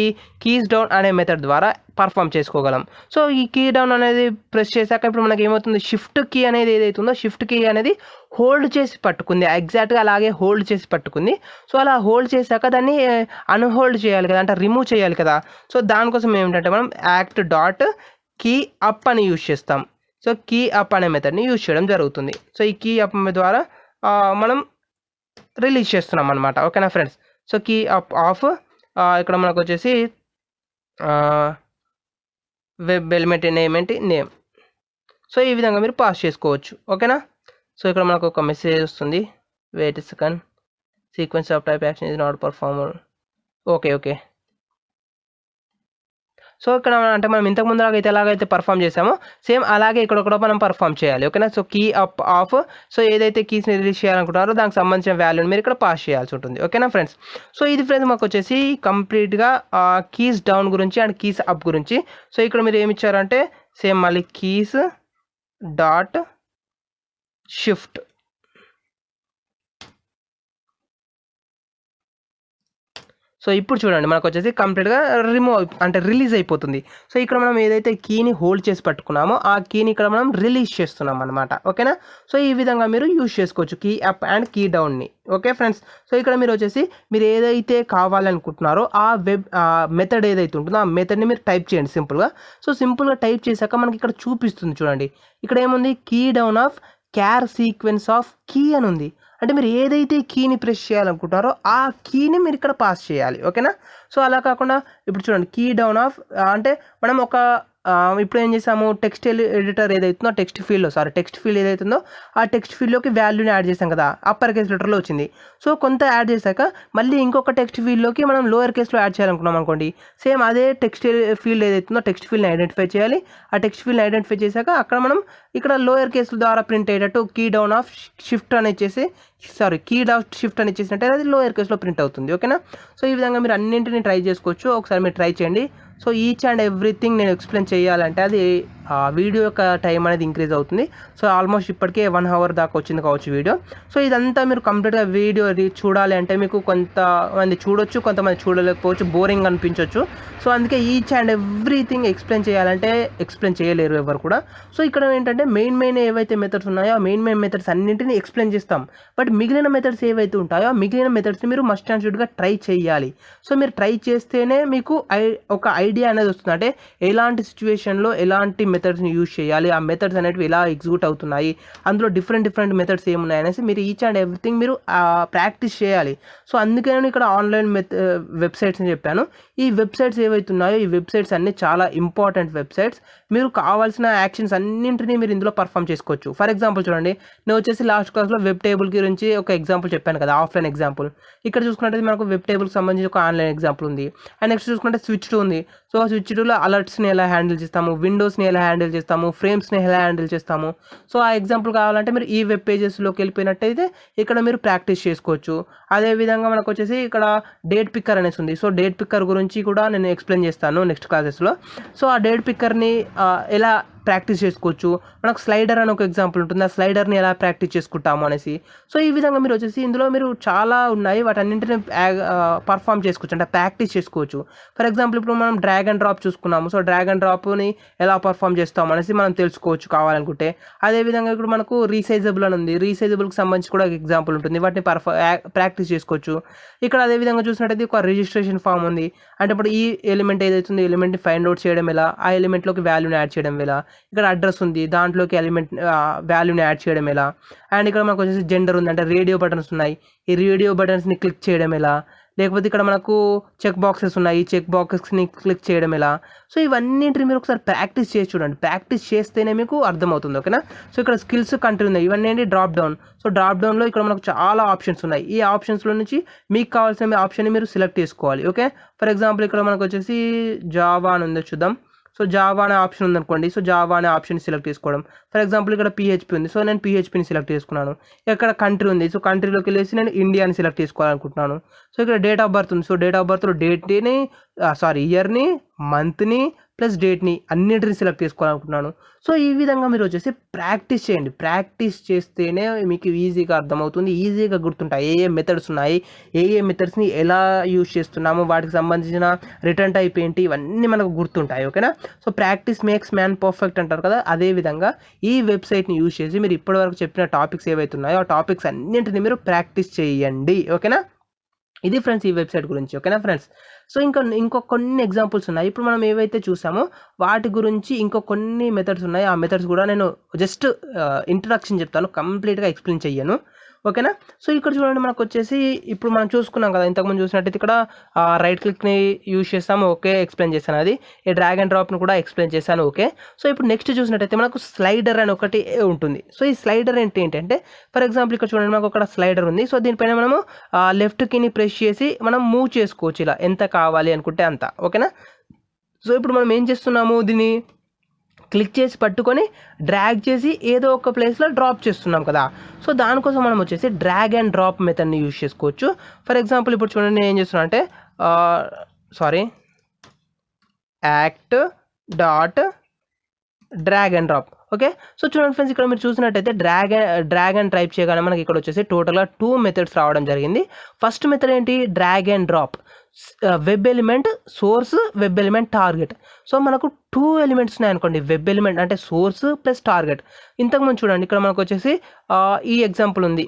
కీస్ డౌన్ అనే మెథడ్ ద్వారా పర్ఫామ్ చేసుకోగలం. సో ఈ కీ డౌన్ అనేది ప్రెస్ చేశాక ఇప్పుడు మనకి ఏమవుతుంది, షిఫ్ట్ కీ అనేది ఏదైతే ఉందో షిఫ్ట్ కీ అనేది హోల్డ్ చేసి పట్టుకుంది, ఎగ్జాక్ట్గా అలాగే హోల్డ్ చేసి పట్టుకుంది. సో అలా హోల్డ్ చేశాక దాన్ని అన్హోల్డ్ చేయాలి కదా, అంటే రిమూవ్ చేయాలి కదా. సో దానికోసం ఏమిటంటే మనం యాక్ట్ డాట్ కీ అప్ అని యూజ్ చేస్తాం. సో కీ అప్ అనే మెథడ్ని యూజ్ చేయడం జరుగుతుంది. సో ఈ కీ అప్ ద్వారా మనం రిలీజ్ చేస్తున్నాం అనమాట. ఓకేనా friends. So key up of ఇక్కడ మనకు వచ్చేసి వెబ్ ఎలిమెంట్ నేమ్. సో ఈ విధంగా మీరు పాస్ చేసుకోవచ్చు. ఓకేనా. సో ఇక్కడ మనకు ఒక మెసేజ్ వస్తుంది, wait second, sequence of type action is not performer. Okay. So ఇక్కడ అంటే మనం ఇంతకు ముందు అయితే ఎలాగైతే పర్ఫామ్ చేసామో సేమ్ అలాగే ఇక్కడ కూడా మనం పర్ఫామ్ చేయాలి. ఓకేనా. So key up of, so ఏదైతే కీస్ని రిలీజ్ చేయాలనుకుంటారో దానికి సంబంధించిన వాల్యూని మీరు ఇక్కడ పాస్ చేయాల్సి ఉంటుంది. ఓకేనా ఫ్రెండ్స్. సో ఇది ఫ్రెండ్స్ మాకు వచ్చేసి కంప్లీట్గా కీస్ డౌన్ గురించి అండ్ కీస్ అప్ గురించి. సో ఇక్కడ మీరు ఏమి ఇచ్చారంటే సేమ్ మళ్ళీ కీస్ డాట్ షిఫ్ట్. సో ఇప్పుడు చూడండి మనకు వచ్చేసి కంప్లీట్గా అంటే రిలీజ్ అయిపోతుంది. సో ఇక్కడ మనం ఏదైతే కీని హోల్డ్ చేసి పట్టుకున్నామో ఆ కీని ఇక్కడ మనం రిలీజ్ చేస్తున్నాం అనమాట. ఓకేనా. సో ఈ విధంగా మీరు యూజ్ చేసుకోవచ్చు కీ అప్ అండ్ కీ డౌన్ని. Okay friends. సో ఇక్కడ మీరు వచ్చేసి మీరు ఏదైతే కావాలనుకుంటున్నారో ఆ మెథడ్ ఏదైతే ఉంటుందో ఆ మెథడ్ని మీరు టైప్ చేయండి సింపుల్గా. సో సింపుల్గా టైప్ చేశాక మనకి ఇక్కడ చూపిస్తుంది చూడండి. ఇక్కడ ఏముంది, key down of char sequence of key అని ఉంది. అంటే మీరు ఏదైతే కీని ప్రెస్ చేయాలనుకుంటారో ఆ కీని మీరు ఇక్కడ పాస్ చేయాలి. ఓకేనా. సో అలా కాకుండా ఇప్పుడు చూడండి కీ డౌన్ ఆఫ్ అంటే మనం ఒక ఇప్పుడు ఏం చేసాము, టెక్స్ట్ ఎడిటర్ ఏదైతుందో టెక్స్ట్ ఫీల్డ్ ఏదైతుందో ఆ టెక్స్ట్ ఫీల్డ్లోకి వాల్యూని యాడ్ చేసాం కదా, అప్పర్ కేస్ లెటర్లో వచ్చింది. సో కొంత యాడ్ చేశాక మళ్ళీ ఇంకొక టెక్స్ట్ ఫీల్డ్లోకి మనం లోయర్ కేస్లో యాడ్ చేయాలనుకున్నాం అనుకోండి, సేమ్ అదే టెక్స్ట్ ఫీల్డ్ ఏదైతుందో టెక్స్ట్ ఫీల్డ్ని ఐడెంటిఫై చేయాలి. ఆ టెక్స్ట్ ఫీల్డ్ని ఐడెంటిఫై చేశాక అక్కడ మనం ఇక్కడ లోయర్ కేసుల ద్వారా ప్రింట్ అయ్యేటట్టు కీ డౌన్ ఆఫ్ షిఫ్ట్ అని ఇచ్చేసినట్టే అది లోయర్ కేసులో ప్రింట్ అవుతుంది. ఓకేనా. సో ఈ విధంగా మీరు అన్నింటినీ ట్రై చేసుకోవచ్చు. ఒకసారి మీరు ట్రై చేయండి. సో ఈచ్ అండ్ ఎవ్రీథింగ్ నేను ఎక్స్ప్లెయిన్ చేయాలంటే అది వీడియో యొక్క టైం అనేది ఇంక్రీజ్ అవుతుంది. సో ఆల్మోస్ట్ ఇప్పటికే 1 hour దాకా వచ్చింది కావచ్చు వీడియో. సో ఇదంతా మీరు కంప్లీట్గా వీడియో చూడాలి అంటే మీకు కొంతమంది చూడొచ్చు, కొంతమంది చూడలేకపోవచ్చు, బోరింగ్ అనిపించవచ్చు. సో అందుకే ఈచ్ అండ్ ఎవ్రీథింగ్ ఎక్స్ప్లెయిన్ చేయాలంటే ఎక్స్ప్లెయిన్ చేయలేరు ఎవరు కూడా. సో ఇక్కడ ఏంటంటే మెయిన్ ఏవైతే మెథడ్స్ ఉన్నాయో ఆ మెయిన్ మెథడ్స్ అన్నింటినీ ఎక్స్ప్లెయిన్ చేస్తాం. బట్ మిగిలిన మెథడ్స్ ఏవైతే ఉంటాయో ఆ మిగిలిన మెథడ్స్ని మీరు మస్ట్ అండ్ షుడ్గా ట్రై చేయాలి. సో మీరు ట్రై చేస్తేనే మీకు ఒక ఐడియా అనేది వస్తుంది. అంటే ఎలాంటి సిచ్యువేషన్లో ఎలాంటి మెథడ్స్ని యూజ్ చేయాలి, ఆ మెథడ్స్ అనేవి ఎలా ఎగ్జిక్యూట్ అవుతున్నాయి, అందులో డిఫరెంట్ మెథడ్స్ ఏమున్నాయి అనేసి మీరు ఈచ్ అండ్ ఎవ్రీథింగ్ మీరు ప్రాక్టీస్ చేయాలి. సో అందుకే నేను ఇక్కడ ఆన్లైన్ వెబ్సైట్స్ని చెప్పాను. ఈ వెబ్సైట్స్ ఏవైతున్నాయో ఈ వెబ్సైట్స్ అన్నీ చాలా ఇంపార్టెంట్ వెబ్సైట్స్. మీరు కావాల్సిన యాక్షన్స్ అన్నింటినీ మీరు ఇందులో పర్ఫామ్ చేసుకోవచ్చు. ఫర్ ఎగ్జాంపుల్ చూడండి, నేను వచ్చేసి లాస్ట్ క్లాస్లో వెబ్ టేబుల్ గురించి ఒక ఎగ్జాంపుల్ చెప్పాను కదా, ఆఫ్లైన్ ఎగ్జాంపుల్. ఇక్కడ చూసుకున్నట్టయితే మనకు వెబ్ టేబుల్కి సంబంధించి ఒక ఆన్లైన్ ఎగ్జాంపుల్ ఉంది. అండ్ నెక్స్ట్ చూసుకుంటే స్విచ్ టూ ఉంది. సో స్విచ్ టూలో అలర్ట్స్ని ఎలా హ్యాండిల్ చేస్తాము, విండోస్ని ఎలా హ్యాండిల్ చేస్తాము, ఫ్రేమ్స్ని ఎలా హ్యాండిల్ చేస్తాము. సో ఆ ఎగ్జాంపుల్ కావాలంటే మీరు ఈ వెబ్ పేజెస్లోకి వెళ్ళిపోయినట్టయితే ఇక్కడ మీరు ప్రాక్టీస్ చేసుకోవచ్చు. అదేవిధంగా మనకు వచ్చేసి ఇక్కడ డేట్ పిక్కర్ అనేసి ఉంది. సో డేట్ పిక్కర్ గురించి కూడా నేను ఎక్స్ప్లెయిన్ చేస్తాను నెక్స్ట్ క్లాసెస్లో. సో ఆ డేట్ పిక్కర్ని ఎలా ప్రాక్టీస్ చేసుకోవచ్చు, మనకు స్లైడర్ అని ఒక ఎగ్జాంపుల్ ఉంటుంది, ఆ స్లైడర్ని ఎలా ప్రాక్టీస్ చేసుకుంటాము అనేసి. సో ఈ విధంగా మీరు వచ్చేసి ఇందులో మీరు చాలా ఉన్నాయి, వాటన్నింటిని పర్ఫామ్ చేసుకోవచ్చు, అంటే ప్రాక్టీస్ చేసుకోవచ్చు. ఫర్ ఎగ్జాంపుల్ ఇప్పుడు మనం డ్రాగ్ అండ్ డ్రాప్ చూసుకున్నాము. సో డ్రాగ్ అండ్ డ్రాప్ని ఎలా పర్ఫామ్ చేస్తాము అనేసి మనం తెలుసుకోవచ్చు కావాలనుకుంటే. అదేవిధంగా ఇప్పుడు మనకు రీసైజబుల్ అని ఉంది. రీసైజబుల్కి సంబంధించి కూడా ఒక ఎగ్జాంపుల్ ఉంటుంది, వాటిని ప్రాక్టీస్ చేసుకోవచ్చు. ఇక్కడ అదేవిధంగా చూసినట్టయితే ఒక రిజిస్ట్రేషన్ ఫామ్ ఉంది. అంటే ఇప్పుడు ఈ ఎలిమెంట్ ఏదైతుందో ఎలిమెంట్ని ఫైండ్ అవుట్ చేయడం ఎలా, ఆ ఎలిమెంట్లోకి వాల్యూని యాడ్ చేయడం ఎలా. ఇక్కడ అడ్రస్ ఉంది, దాంట్లోకి ఎలిమెంట్ వాల్యూని యాడ్ చేయడం ఎలా. అండ్ ఇక్కడ మనకు వచ్చేసి జెండర్ ఉంది, అంటే రేడియో బటన్స్ ఉన్నాయి, ఈ రేడియో బటన్స్ని క్లిక్ చేయడం ఎలా. లేకపోతే ఇక్కడ మనకు చెక్ బాక్సెస్ ఉన్నాయి, ఈ చెక్ బాక్సెస్ని క్లిక్ చేయడం ఎలా. సో ఇవన్నింటిని మీరు ఒకసారి ప్రాక్టీస్ చేసి చూడండి. ప్రాక్టీస్ చేస్తేనే మీకు అర్థమవుతుంది. ఓకేనా. సో ఇక్కడ స్కిల్స్ కంట్రీ ఉన్నాయి, ఇవన్నీ ఏంటి డ్రాప్ డౌన్. సో డ్రాప్ డౌన్లో ఇక్కడ మనకు చాలా ఆప్షన్స్ ఉన్నాయి. ఈ ఆప్షన్స్లో నుంచి మీకు కావాల్సిన ఆప్షన్ని మీరు సెలెక్ట్ చేసుకోవాలి. ఓకే. ఫర్ ఎగ్జాంపుల్ ఇక్కడ మనకు వచ్చేసి జావా అని ఉందో చూద్దాం. సో జావా అనే ఆప్షన్ ఉందనుకోండి. సో జావా అనే ఆప్షన్ సెలెక్ట్ చేసుకోవడం. ఫర్ ఎగ్జాంపుల్ ఇక్కడ పిహెచ్పి ఉంది. సో నేను పిహెచ్పిని సెలెక్ట్ చేసుకున్నాను. ఇక్కడ కంట్రీ ఉంది. సో కంట్రీలోకి వెళ్ళేసి నేను ఇండియాని సెలెక్ట్ చేసుకోవాలనుకుంటున్నాను. సో ఇక్కడ డేట్ ఆఫ్ బర్త్ ఉంది. సో డేట్ ఆఫ్ బర్త్లో ఇయర్ని, మంత్ని ప్లస్ డేట్ని అన్నిటిని సెలెక్ట్ చేసుకోవాలనుకుంటున్నాను. సో ఈ విధంగా మీరు వచ్చేసి ప్రాక్టీస్ చేయండి. ప్రాక్టీస్ చేస్తేనే మీకు ఈజీగా అర్థమవుతుంది, ఈజీగా గుర్తుంటాయి ఏ మెథడ్స్ ఉన్నాయి, ఏ మెథడ్స్ని ఎలా యూజ్ చేస్తున్నాము, వాటికి సంబంధించిన రిటర్న్ టైప్ ఏంటి, ఇవన్నీ మనకు గుర్తుంటాయి. ఓకేనా. So practice makes man perfect అంటారు కదా, అదేవిధంగా ఈ వెబ్సైట్ని యూజ్ చేసి మీరు ఇప్పటివరకు చెప్పిన టాపిక్స్ ఏవైతే ఉన్నాయో ఆ టాపిక్స్ అన్నింటిని మీరు ప్రాక్టీస్ చేయండి. ఓకేనా. ఇది ఫ్రెండ్స్ ఈ వెబ్సైట్ గురించి. ఓకేనా ఫ్రెండ్స్. సో ఇంకో కొన్ని ఎగ్జాంపుల్స్ ఉన్నాయి. ఇప్పుడు మనం ఏవైతే చూసామో వాటి గురించి ఇంకో కొన్ని మెథడ్స్ ఉన్నాయి. ఆ మెథడ్స్ కూడా నేను జస్ట్ ఇంట్రడక్షన్ చెప్తాను, కంప్లీట్గా ఎక్స్ప్లెయిన్ చెయ్యను. ఓకేనా. సో ఇక్కడ చూడండి మనకు వచ్చేసి ఇప్పుడు మనం చూసుకున్నాం కదా, ఇంతకుముందు చూసినట్టయితే ఇక్కడ రైట్ క్లిక్ని యూజ్ చేస్తాము. ఓకే, ఎక్స్ప్లెయిన్ చేశాను. అది ఈ డ్రాగ్ అండ్ డ్రాప్ని కూడా ఎక్స్ప్లెయిన్ చేశాను. ఓకే. సో ఇప్పుడు నెక్స్ట్ చూసినట్టయితే మనకు స్లైడర్ అని ఒకటి ఉంటుంది. సో ఈ స్లైడర్ ఏంటంటే ఫర్ ఎగ్జాంపుల్ ఇక్కడ చూడండి మనకు ఒక స్లైడర్ ఉంది. సో దీనిపైన మనము లెఫ్ట్ కీని ప్రెస్ చేసి మనం మూవ్ చేసుకోవచ్చు ఇలా ఎంత కావాలి అనుకుంటే అంత. ఓకేనా. సో ఇప్పుడు మనం ఏం చేస్తున్నాము, దీన్ని క్లిక్ చేసి పట్టుకొని డ్రాగ్ చేసి ఏదో ఒక ప్లేస్లో డ్రాప్ చేస్తున్నాం కదా. సో దానికోసం మనం వచ్చేసి డ్రాగ్ అండ్ డ్రాప్ మెథడ్ని యూజ్ చేసుకోవచ్చు. ఫర్ ఎగ్జాంపుల్ ఇప్పుడు చూడండి నేను ఏం చేస్తున్నా అంటే act dot drag and drop. Okay. So చూడండి ఫ్రెండ్స్, ఇక్కడ మీరు చూసినట్టయితే డ్రాగ్ అండ్ టైప్ చేయగానే మనకి ఇక్కడ వచ్చేసి టోటల్గా 2 మెథడ్స్ రావడం జరిగింది. ఫస్ట్ మెథడ్ ఏంటి, drag and drop. Web element source, web element target. So మనకు 2 ఎలిమెంట్స్ ఉన్నాయనుకోండి, వెబ్ ఎలిమెంట్ అంటే సోర్స్ ప్లస్ టార్గెట్. ఇంతకుముందు చూడండి ఇక్కడ మనకు వచ్చేసి ఈ ఎగ్జాంపుల్ ఉంది,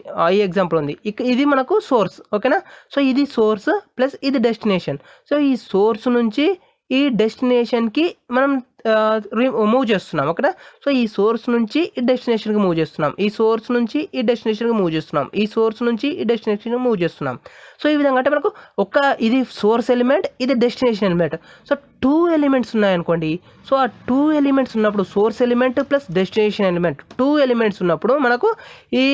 ఇది మనకు సోర్స్, ఓకేనా. సో ఇది సోర్స్ ప్లస్ ఇది డెస్టినేషన్. సో ఈ సోర్స్ నుంచి ఈ డెస్టినేషన్కి మనం మూవ్ చేస్తున్నాం, ఓకేనా. సో ఈ సోర్స్ నుంచి ఈ డెస్టినేషన్కి మూవ్ చేస్తున్నాం, ఈ సోర్స్ నుంచి ఈ డెస్టినేషన్కి మూవ్ చేస్తున్నాం, ఈ సోర్స్ నుంచి ఈ డెస్టినేషన్కి మూవ్ చేస్తున్నాం. సో ఈ విధంగా అంటే మనకు ఇది సోర్స్ ఎలిమెంట్, ఇది డెస్టినేషన్ ఎలిమెంట్. సో 2 ఎలిమెంట్స్ ఉన్నాయనుకోండి. సో ఆ 2 ఎలిమెంట్స్ ఉన్నప్పుడు source element plus destination element 2 elements ఉన్నప్పుడు మనకు ఈ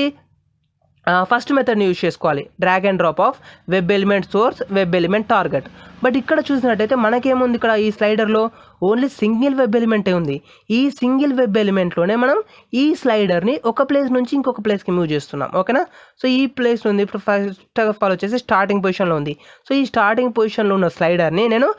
ఫస్ట్ మెథడ్ని యూజ్ చేసుకోవాలి, drag and drop of web element source, web element target. But ఇక్కడ చూసినట్టయితే మనకేముంది, ఇక్కడ ఈ స్లైడర్లో ఓన్లీ సింగిల్ వెబ్ ఎలిమెంటే ఉంది. ఈ సింగిల్ వెబ్ ఎలిమెంట్లోనే మనం ఈ స్లైడర్ని ఒక ప్లేస్ నుంచి ఇంకొక ప్లేస్కి మూవ్ చేస్తున్నాం, ఓకేనా. సో ఈ ప్లేస్ ఉంది, ఇప్పుడు ఫస్ట్ ఆఫ్ ఆల్ వచ్చేసి స్టార్టింగ్ పొజిషన్లో ఉంది. సో ఈ స్టార్టింగ్ పొజిషన్లో ఉన్న స్లైడర్ని నేను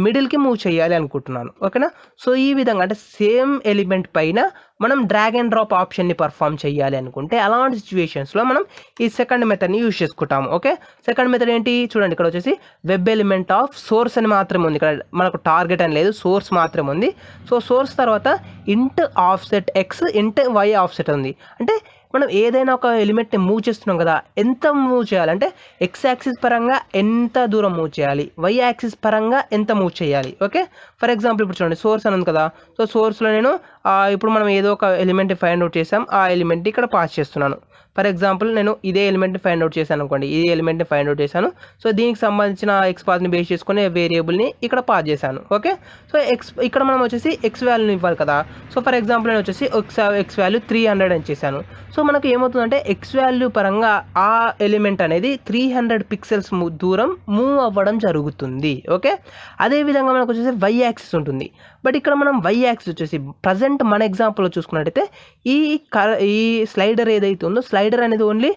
మిడిల్కి మూవ్ చేయాలి అనుకుంటున్నాను, ఓకేనా. సో ఈ విధంగా అంటే సేమ్ ఎలిమెంట్ పైన మనం డ్రాగ్ అండ్ డ్రాప్ ఆప్షన్ని పర్ఫామ్ చేయాలి అనుకుంటే అలాంటి సిచ్యువేషన్స్లో మనం ఈ సెకండ్ మెథడ్ని యూజ్ చేసుకుంటాము, ఓకే. సెకండ్ మెథడ్ ఏంటి చూడండి, ఇక్కడ వచ్చేసి వెబ్ ఎలిమెంట్ ఆఫ్ సోర్స్ అని మాత్రమే ఉంది, ఇక్కడ మనకు టార్గెట్ అని లేదు, సోర్స్ మాత్రమే ఉంది. సో సోర్స్ తర్వాత ఇంట్ ఆఫ్సెట్ ఎక్స్, ఇంట్ వై ఆఫ్సెట్ ఉంది. అంటే మనం ఏదైనా ఒక ఎలిమెంట్ని మూవ్ చేస్తున్నాం కదా, ఎంత మూవ్ చేయాలంటే ఎక్స్ యాక్సిస్ పరంగా ఎంత దూరం మూవ్ చేయాలి, వై యాక్సిస్ పరంగా ఎంత మూవ్ చేయాలి, ఓకే. ఫర్ ఎగ్జాంపుల్ ఇప్పుడు చూడండి సోర్స్ అని ఉంది కదా. సో సోర్స్లో నేను ఇప్పుడు మనం ఏదో ఒక ఎలిమెంట్ని ఫైండ్ అవుట్ చేసాం, ఆ ఎలిమెంట్ని ఇక్కడ పాస్ చేస్తున్నాను. ఫర్ ఎగ్జాంపుల్ నేను ఇదే ఎలిమెంట్ని ఫైండ్ అవుట్ చేశాను అనుకోండి, ఈ ఎలిమెంట్ని ఫైండ్ అవుట్ చేశాను. సో దీనికి సంబంధించిన ఎక్స్ పాత్ని బేస్ చేసుకుని వేరియబుల్ని ఇక్కడ పాస్ చేశాను, ఓకే. సో ఇక్కడ మనం వచ్చేసి ఎక్స్ వాల్యూని ఇవ్వాలి కదా. సో ఫర్ ఎగ్జాంపుల్ నేను వచ్చేసి ఎక్స్ వాల్యూ 300 అని చేశాను. సో మనకు ఏమవుతుందంటే ఎక్స్ వాల్యూ పరంగా ఆ ఎలిమెంట్ అనేది 300 పిక్సెల్స్ దూరం మూవ్ అవ్వడం జరుగుతుంది, ఓకే. అదేవిధంగా మనకు వచ్చేసి వై యాక్సిస్ ఉంటుంది. బట్ ఇక్కడ మనం వై యాక్సిస్ వచ్చేసి ప్రజెంట్ మన ఎగ్జాంపుల్లో చూసుకున్నట్టయితే ఈ స్లైడర్ ఏదైతే ఉందో స్లైడర్ అనేది only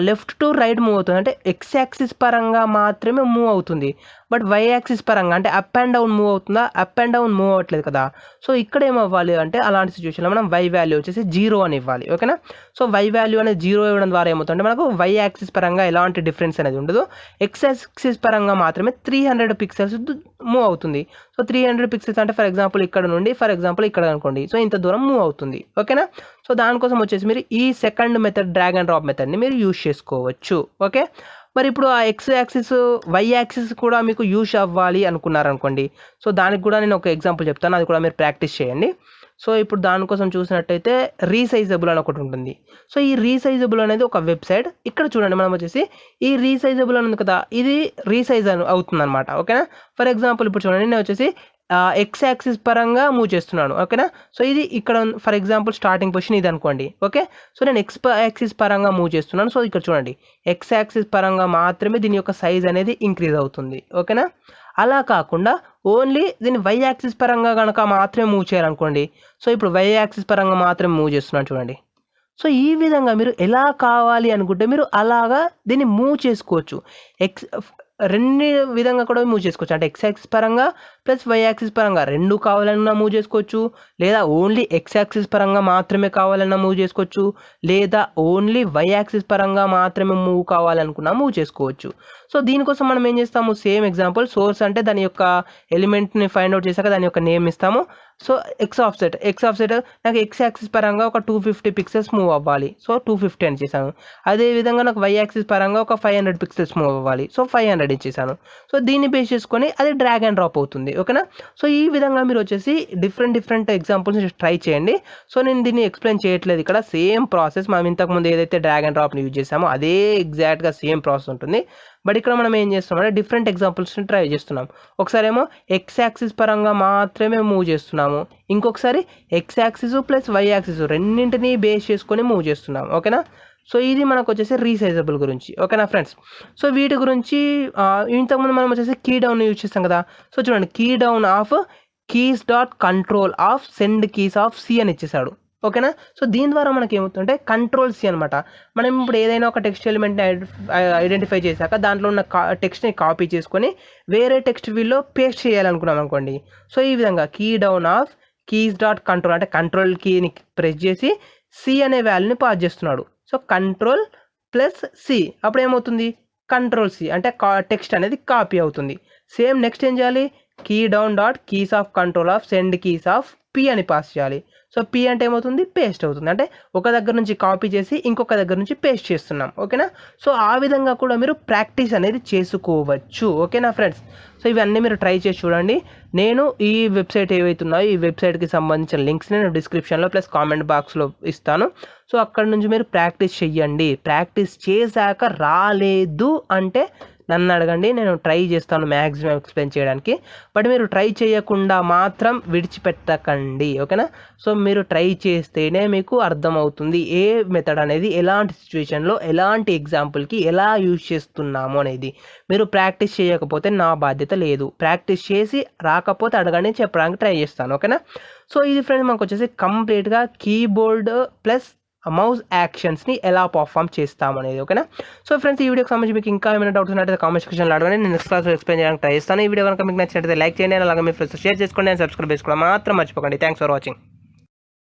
left to right move అవుతుంది, అంటే ఎక్స్ యాక్సిస్ పరంగా మాత్రమే మూవ్ అవుతుంది. బట్ వై యాక్సిస్ పరంగా అంటే అప్ అండ్ డౌన్ మూవ్ అవుతుందా, అప్ అండ్ డౌన్ మూవ్ అవ్వట్లేదు కదా. సో ఇక్కడ ఏమవ్వాలి అంటే అలాంటి సిచ్యువేషన్లో మనం వై వాల్యూ వచ్చేసి 0 అని ఇవ్వాలి, ఓకేనా. సో వై వాల్యూ అనేది 0 ఇవ్వడం ద్వారా ఏమవుతుందంటే మనకు వై యాక్సిస్ పరంగా ఎలాంటి డిఫరెన్స్ అనేది ఉండదు, ఎక్స్ యాక్సిస్ పరంగా మాత్రమే 300 పిక్సెల్స్ మూవ్ అవుతుంది. సో 300 పిక్సెల్స్ అంటే ఫర్ ఎగ్జాంపుల్ ఇక్కడ నుండి ఫర్ ఎగ్జాంపుల్ ఇక్కడ అనుకోండి, సో ఇంత దూరం మూవ్ అవుతుంది, ఓకేనా. సో దానికోసం వచ్చేసి మీరు ఈ second method drag and drop మెథడ్ని మీరు యూజ్ చేసుకోవచ్చు, ఓకే. మరి ఇప్పుడు ఆ ఎక్స్ యాక్సిస్ వై యాక్సిస్ కూడా మీకు యూజ్ అవ్వాలి అనుకున్నారనుకోండి, సో దానికి కూడా నేను ఒక ఎగ్జాంపుల్ చెప్తాను, అది కూడా మీరు ప్రాక్టీస్ చేయండి. సో ఇప్పుడు దానికోసం చూసినట్టయితే రీసైజబుల్ అని ఒకటి ఉంటుంది. సో ఈ రీసైజబుల్ అనేది ఒక వెబ్సైట్. ఇక్కడ చూడండి మనం వచ్చేసి ఈ రీసైజబుల్ అని ఉంది కదా, ఇది రీసైజ్ అవుతుంది అనమాట, ఓకేనా. ఫర్ ఎగ్జాంపుల్ ఇప్పుడు చూడండి నేను వచ్చేసి ఎక్స్ యాక్సిస్ పరంగా మూవ్ చేస్తున్నాను, ఓకేనా. సో ఇది ఇక్కడ ఫర్ ఎగ్జాంపుల్ స్టార్టింగ్ పొజిషన్ ఇది అనుకోండి, ఓకే. సో నేను ఎక్స్ యాక్సిస్ పరంగా మూవ్ చేస్తున్నాను. సో ఇక్కడ చూడండి ఎక్స్ యాక్సిస్ పరంగా మాత్రమే దీని యొక్క సైజ్ అనేది ఇంక్రీజ్ అవుతుంది, ఓకేనా. అలా కాకుండా ఓన్లీ దీన్ని వై యాక్సిస్ పరంగా కనుక మాత్రమే మూవ్ చేయాలనుకోండి, సో ఇప్పుడు వై యాక్సిస్ పరంగా మాత్రమే మూవ్ చేస్తున్నాను చూడండి. సో ఈ విధంగా మీరు ఎలా కావాలి అనుకుంటే మీరు అలాగా దీన్ని మూవ్ చేసుకోవచ్చు. రెండు విధంగా కూడా మూవ్ చేసుకోవచ్చు, అంటే ఎక్స్ యాక్సిస్ పరంగా ప్లస్ వై యాక్సిస్ పరంగా రెండు కావాలన్నా మూవ్ చేసుకోవచ్చు, లేదా ఓన్లీ ఎక్స్ యాక్సిస్ పరంగా మాత్రమే కావాలన్నా మూవ్ చేసుకోవచ్చు, లేదా ఓన్లీ వై యాక్సిస్ పరంగా మాత్రమే మూవ్ కావాలనుకున్నా మూవ్ చేసుకోవచ్చు. సో దీనికోసం మనం ఏం చేస్తాము, సేమ్ ఎగ్జాంపుల్ సోర్స్ అంటే దాని యొక్క ఎలిమెంట్ని ఫైండ్ అవుట్ చేశాక దాని యొక్క నేమ్ ఇస్తాము. సో ఎక్స్ ఆఫ్సెట్ నాకు ఎక్స్ యాక్సిస్ పరంగా ఒక 250 పిక్సెల్స్ మూవ్ అవ్వాలి, సో 250 అని చేశాను. అదేవిధంగా నాకు వై యాక్సిస్ పరంగా ఒక 500 పిక్సెల్స్ మూవ్ అవ్వాలి, సో 500 ఇచ్చేసాను. సో దీన్ని బేస్ చేసుకొని అది డ్రాగ్ అండ్ డ్రాప్ అవుతుంది, ఓకేనా. సో ఈ విధంగా మీరు వచ్చేసి డిఫరెంట్ ఎగ్జాంపుల్స్ ట్రై చేయండి. సో నేను దీన్ని ఎక్స్ప్లెయిన్ చేయట్లేదు, ఇక్కడ సేమ్ ప్రాసెస్ మనం ఇంతకుముందు ఏదైతే డ్రాగ్ అండ్ డ్రాప్ని యూజ్ చేసామో అదే ఎగ్జాక్ట్గా సేమ్ ప్రాసెస్ ఉంటుంది. బట్ ఇక్కడ మనం ఏం చేస్తున్నాం అంటే డిఫరెంట్ ఎగ్జాంపుల్స్ని ట్రై చేస్తున్నాం. ఒకసారి ఏమో ఎక్స్ యాక్సిస్ పరంగా మాత్రమే మూవ్ చేస్తున్నాము, ఇంకొకసారి X axis plus Y axis రెండింటినీ బేస్ చేసుకొని మూవ్ చేస్తున్నాం, ఓకేనా. సో ఇది మనకు వచ్చేసి రీసైజబుల్ గురించి, ఓకేనా ఫ్రెండ్స్. సో వీటి గురించి ఇంతకుముందు మనం వచ్చేసి కీ డౌన్ యూజ్ చేస్తాం కదా. సో చూడండి key down of keys dot control of send keys of C అని ఇచ్చేసాడు, ఓకేనా. సో దీని ద్వారా మనకి ఏమవుతుందంటే కంట్రోల్ సి అనమాట. మనం ఇప్పుడు ఏదైనా ఒక టెక్స్ట్ ఎలిమెంట్ని ఐడెంటిఫై చేశాక దాంట్లో ఉన్న టెక్స్ట్ని కాపీ చేసుకొని వేరే టెక్స్ట్ వీల్లో పేస్ట్ చేయాలనుకున్నాం అనుకోండి. సో ఈ విధంగా key down of keys dot control అంటే కంట్రోల్ కీని ప్రెస్ చేసి సి అనే వాల్యూని పాస్ చేస్తున్నాడు. సో కంట్రోల్ ప్లస్ సి అప్పుడు ఏమవుతుంది, కంట్రోల్-C అంటే టెక్స్ట్ అనేది కాపీ అవుతుంది. సేమ్ నెక్స్ట్ ఏం చేయాలి? Key down dot keys of control of send keys of P అని పాస్ చేయాలి. సో P అంటే ఏమవుతుంది? పేస్ట్ అవుతుంది. అంటే ఒక దగ్గర నుంచి కాపీ చేసి ఇంకొక దగ్గర నుంచి పేస్ట్ చేస్తున్నాం. ఓకేనా? సో ఆ విధంగా కూడా మీరు ప్రాక్టీస్ అనేది చేసుకోవచ్చు. ఓకేనా ఫ్రెండ్స్? సో ఇవన్నీ మీరు ట్రై చేసి చూడండి. నేను ఈ వెబ్సైట్ ఏవైతే ఉన్నాయో ఈ వెబ్సైట్కి సంబంధించిన లింక్స్ నేను డిస్క్రిప్షన్లో ప్లస్ కామెంట్ బాక్స్లో ఇస్తాను. సో అక్కడ నుంచి మీరు ప్రాక్టీస్ చెయ్యండి. ప్రాక్టీస్ చేశాక రాలేదు అంటే నన్ను అడగండి, నేను ట్రై చేస్తాను మ్యాక్సిమం ఎక్స్ప్లెయిన్ చేయడానికి. బట్ మీరు ట్రై చేయకుండా మాత్రం విడిచిపెట్టకండి. ఓకేనా? సో మీరు ట్రై చేస్తేనే మీకు అర్థమవుతుంది ఏ మెథడ్ అనేది ఎలాంటి సిచ్యువేషన్లో ఎలాంటి ఎగ్జాంపుల్కి ఎలా యూజ్ చేస్తున్నాము అనేది. మీరు ప్రాక్టీస్ చేయకపోతే నా బాధ్యత లేదు. ప్రాక్టీస్ చేసి రాకపోతే అడగండి, చెప్పడానికి ట్రై చేస్తాను. ఓకేనా? సో ఇది ఫ్రెండ్స్ మనకు వచ్చేసి కంప్లీట్గా కీబోర్డ్ ప్లస్ మౌస్ యాక్షన్స్ని ఎలా పర్ఫామ్ చేస్తామనేది. ఓకేనా? సో ఫ్రెండ్స్ ఈ వీడియోకి సంబంధించి మీకు ఇంకా ఏమైనా డౌట్స్ ఉన్నట్టయితే కామెంట్ సెక్షన్లో అడగండి. నేను నెక్స్ట్ క్లాస్లో ఎక్స్ప్లెయిన్ చేయడానికి ట్రై చేస్తాను. ఈ వీడియో కనుక మీకు నచ్చినట్లయితే లైక్ చేయండి, అలాగే మీ ఫ్రెండ్స్ షేర్ చేసుకోండి, అండ్ సబ్స్క్రైబ్ చేసుకోవడం మాత్రం మర్చిపోకండి. Thanks for watching.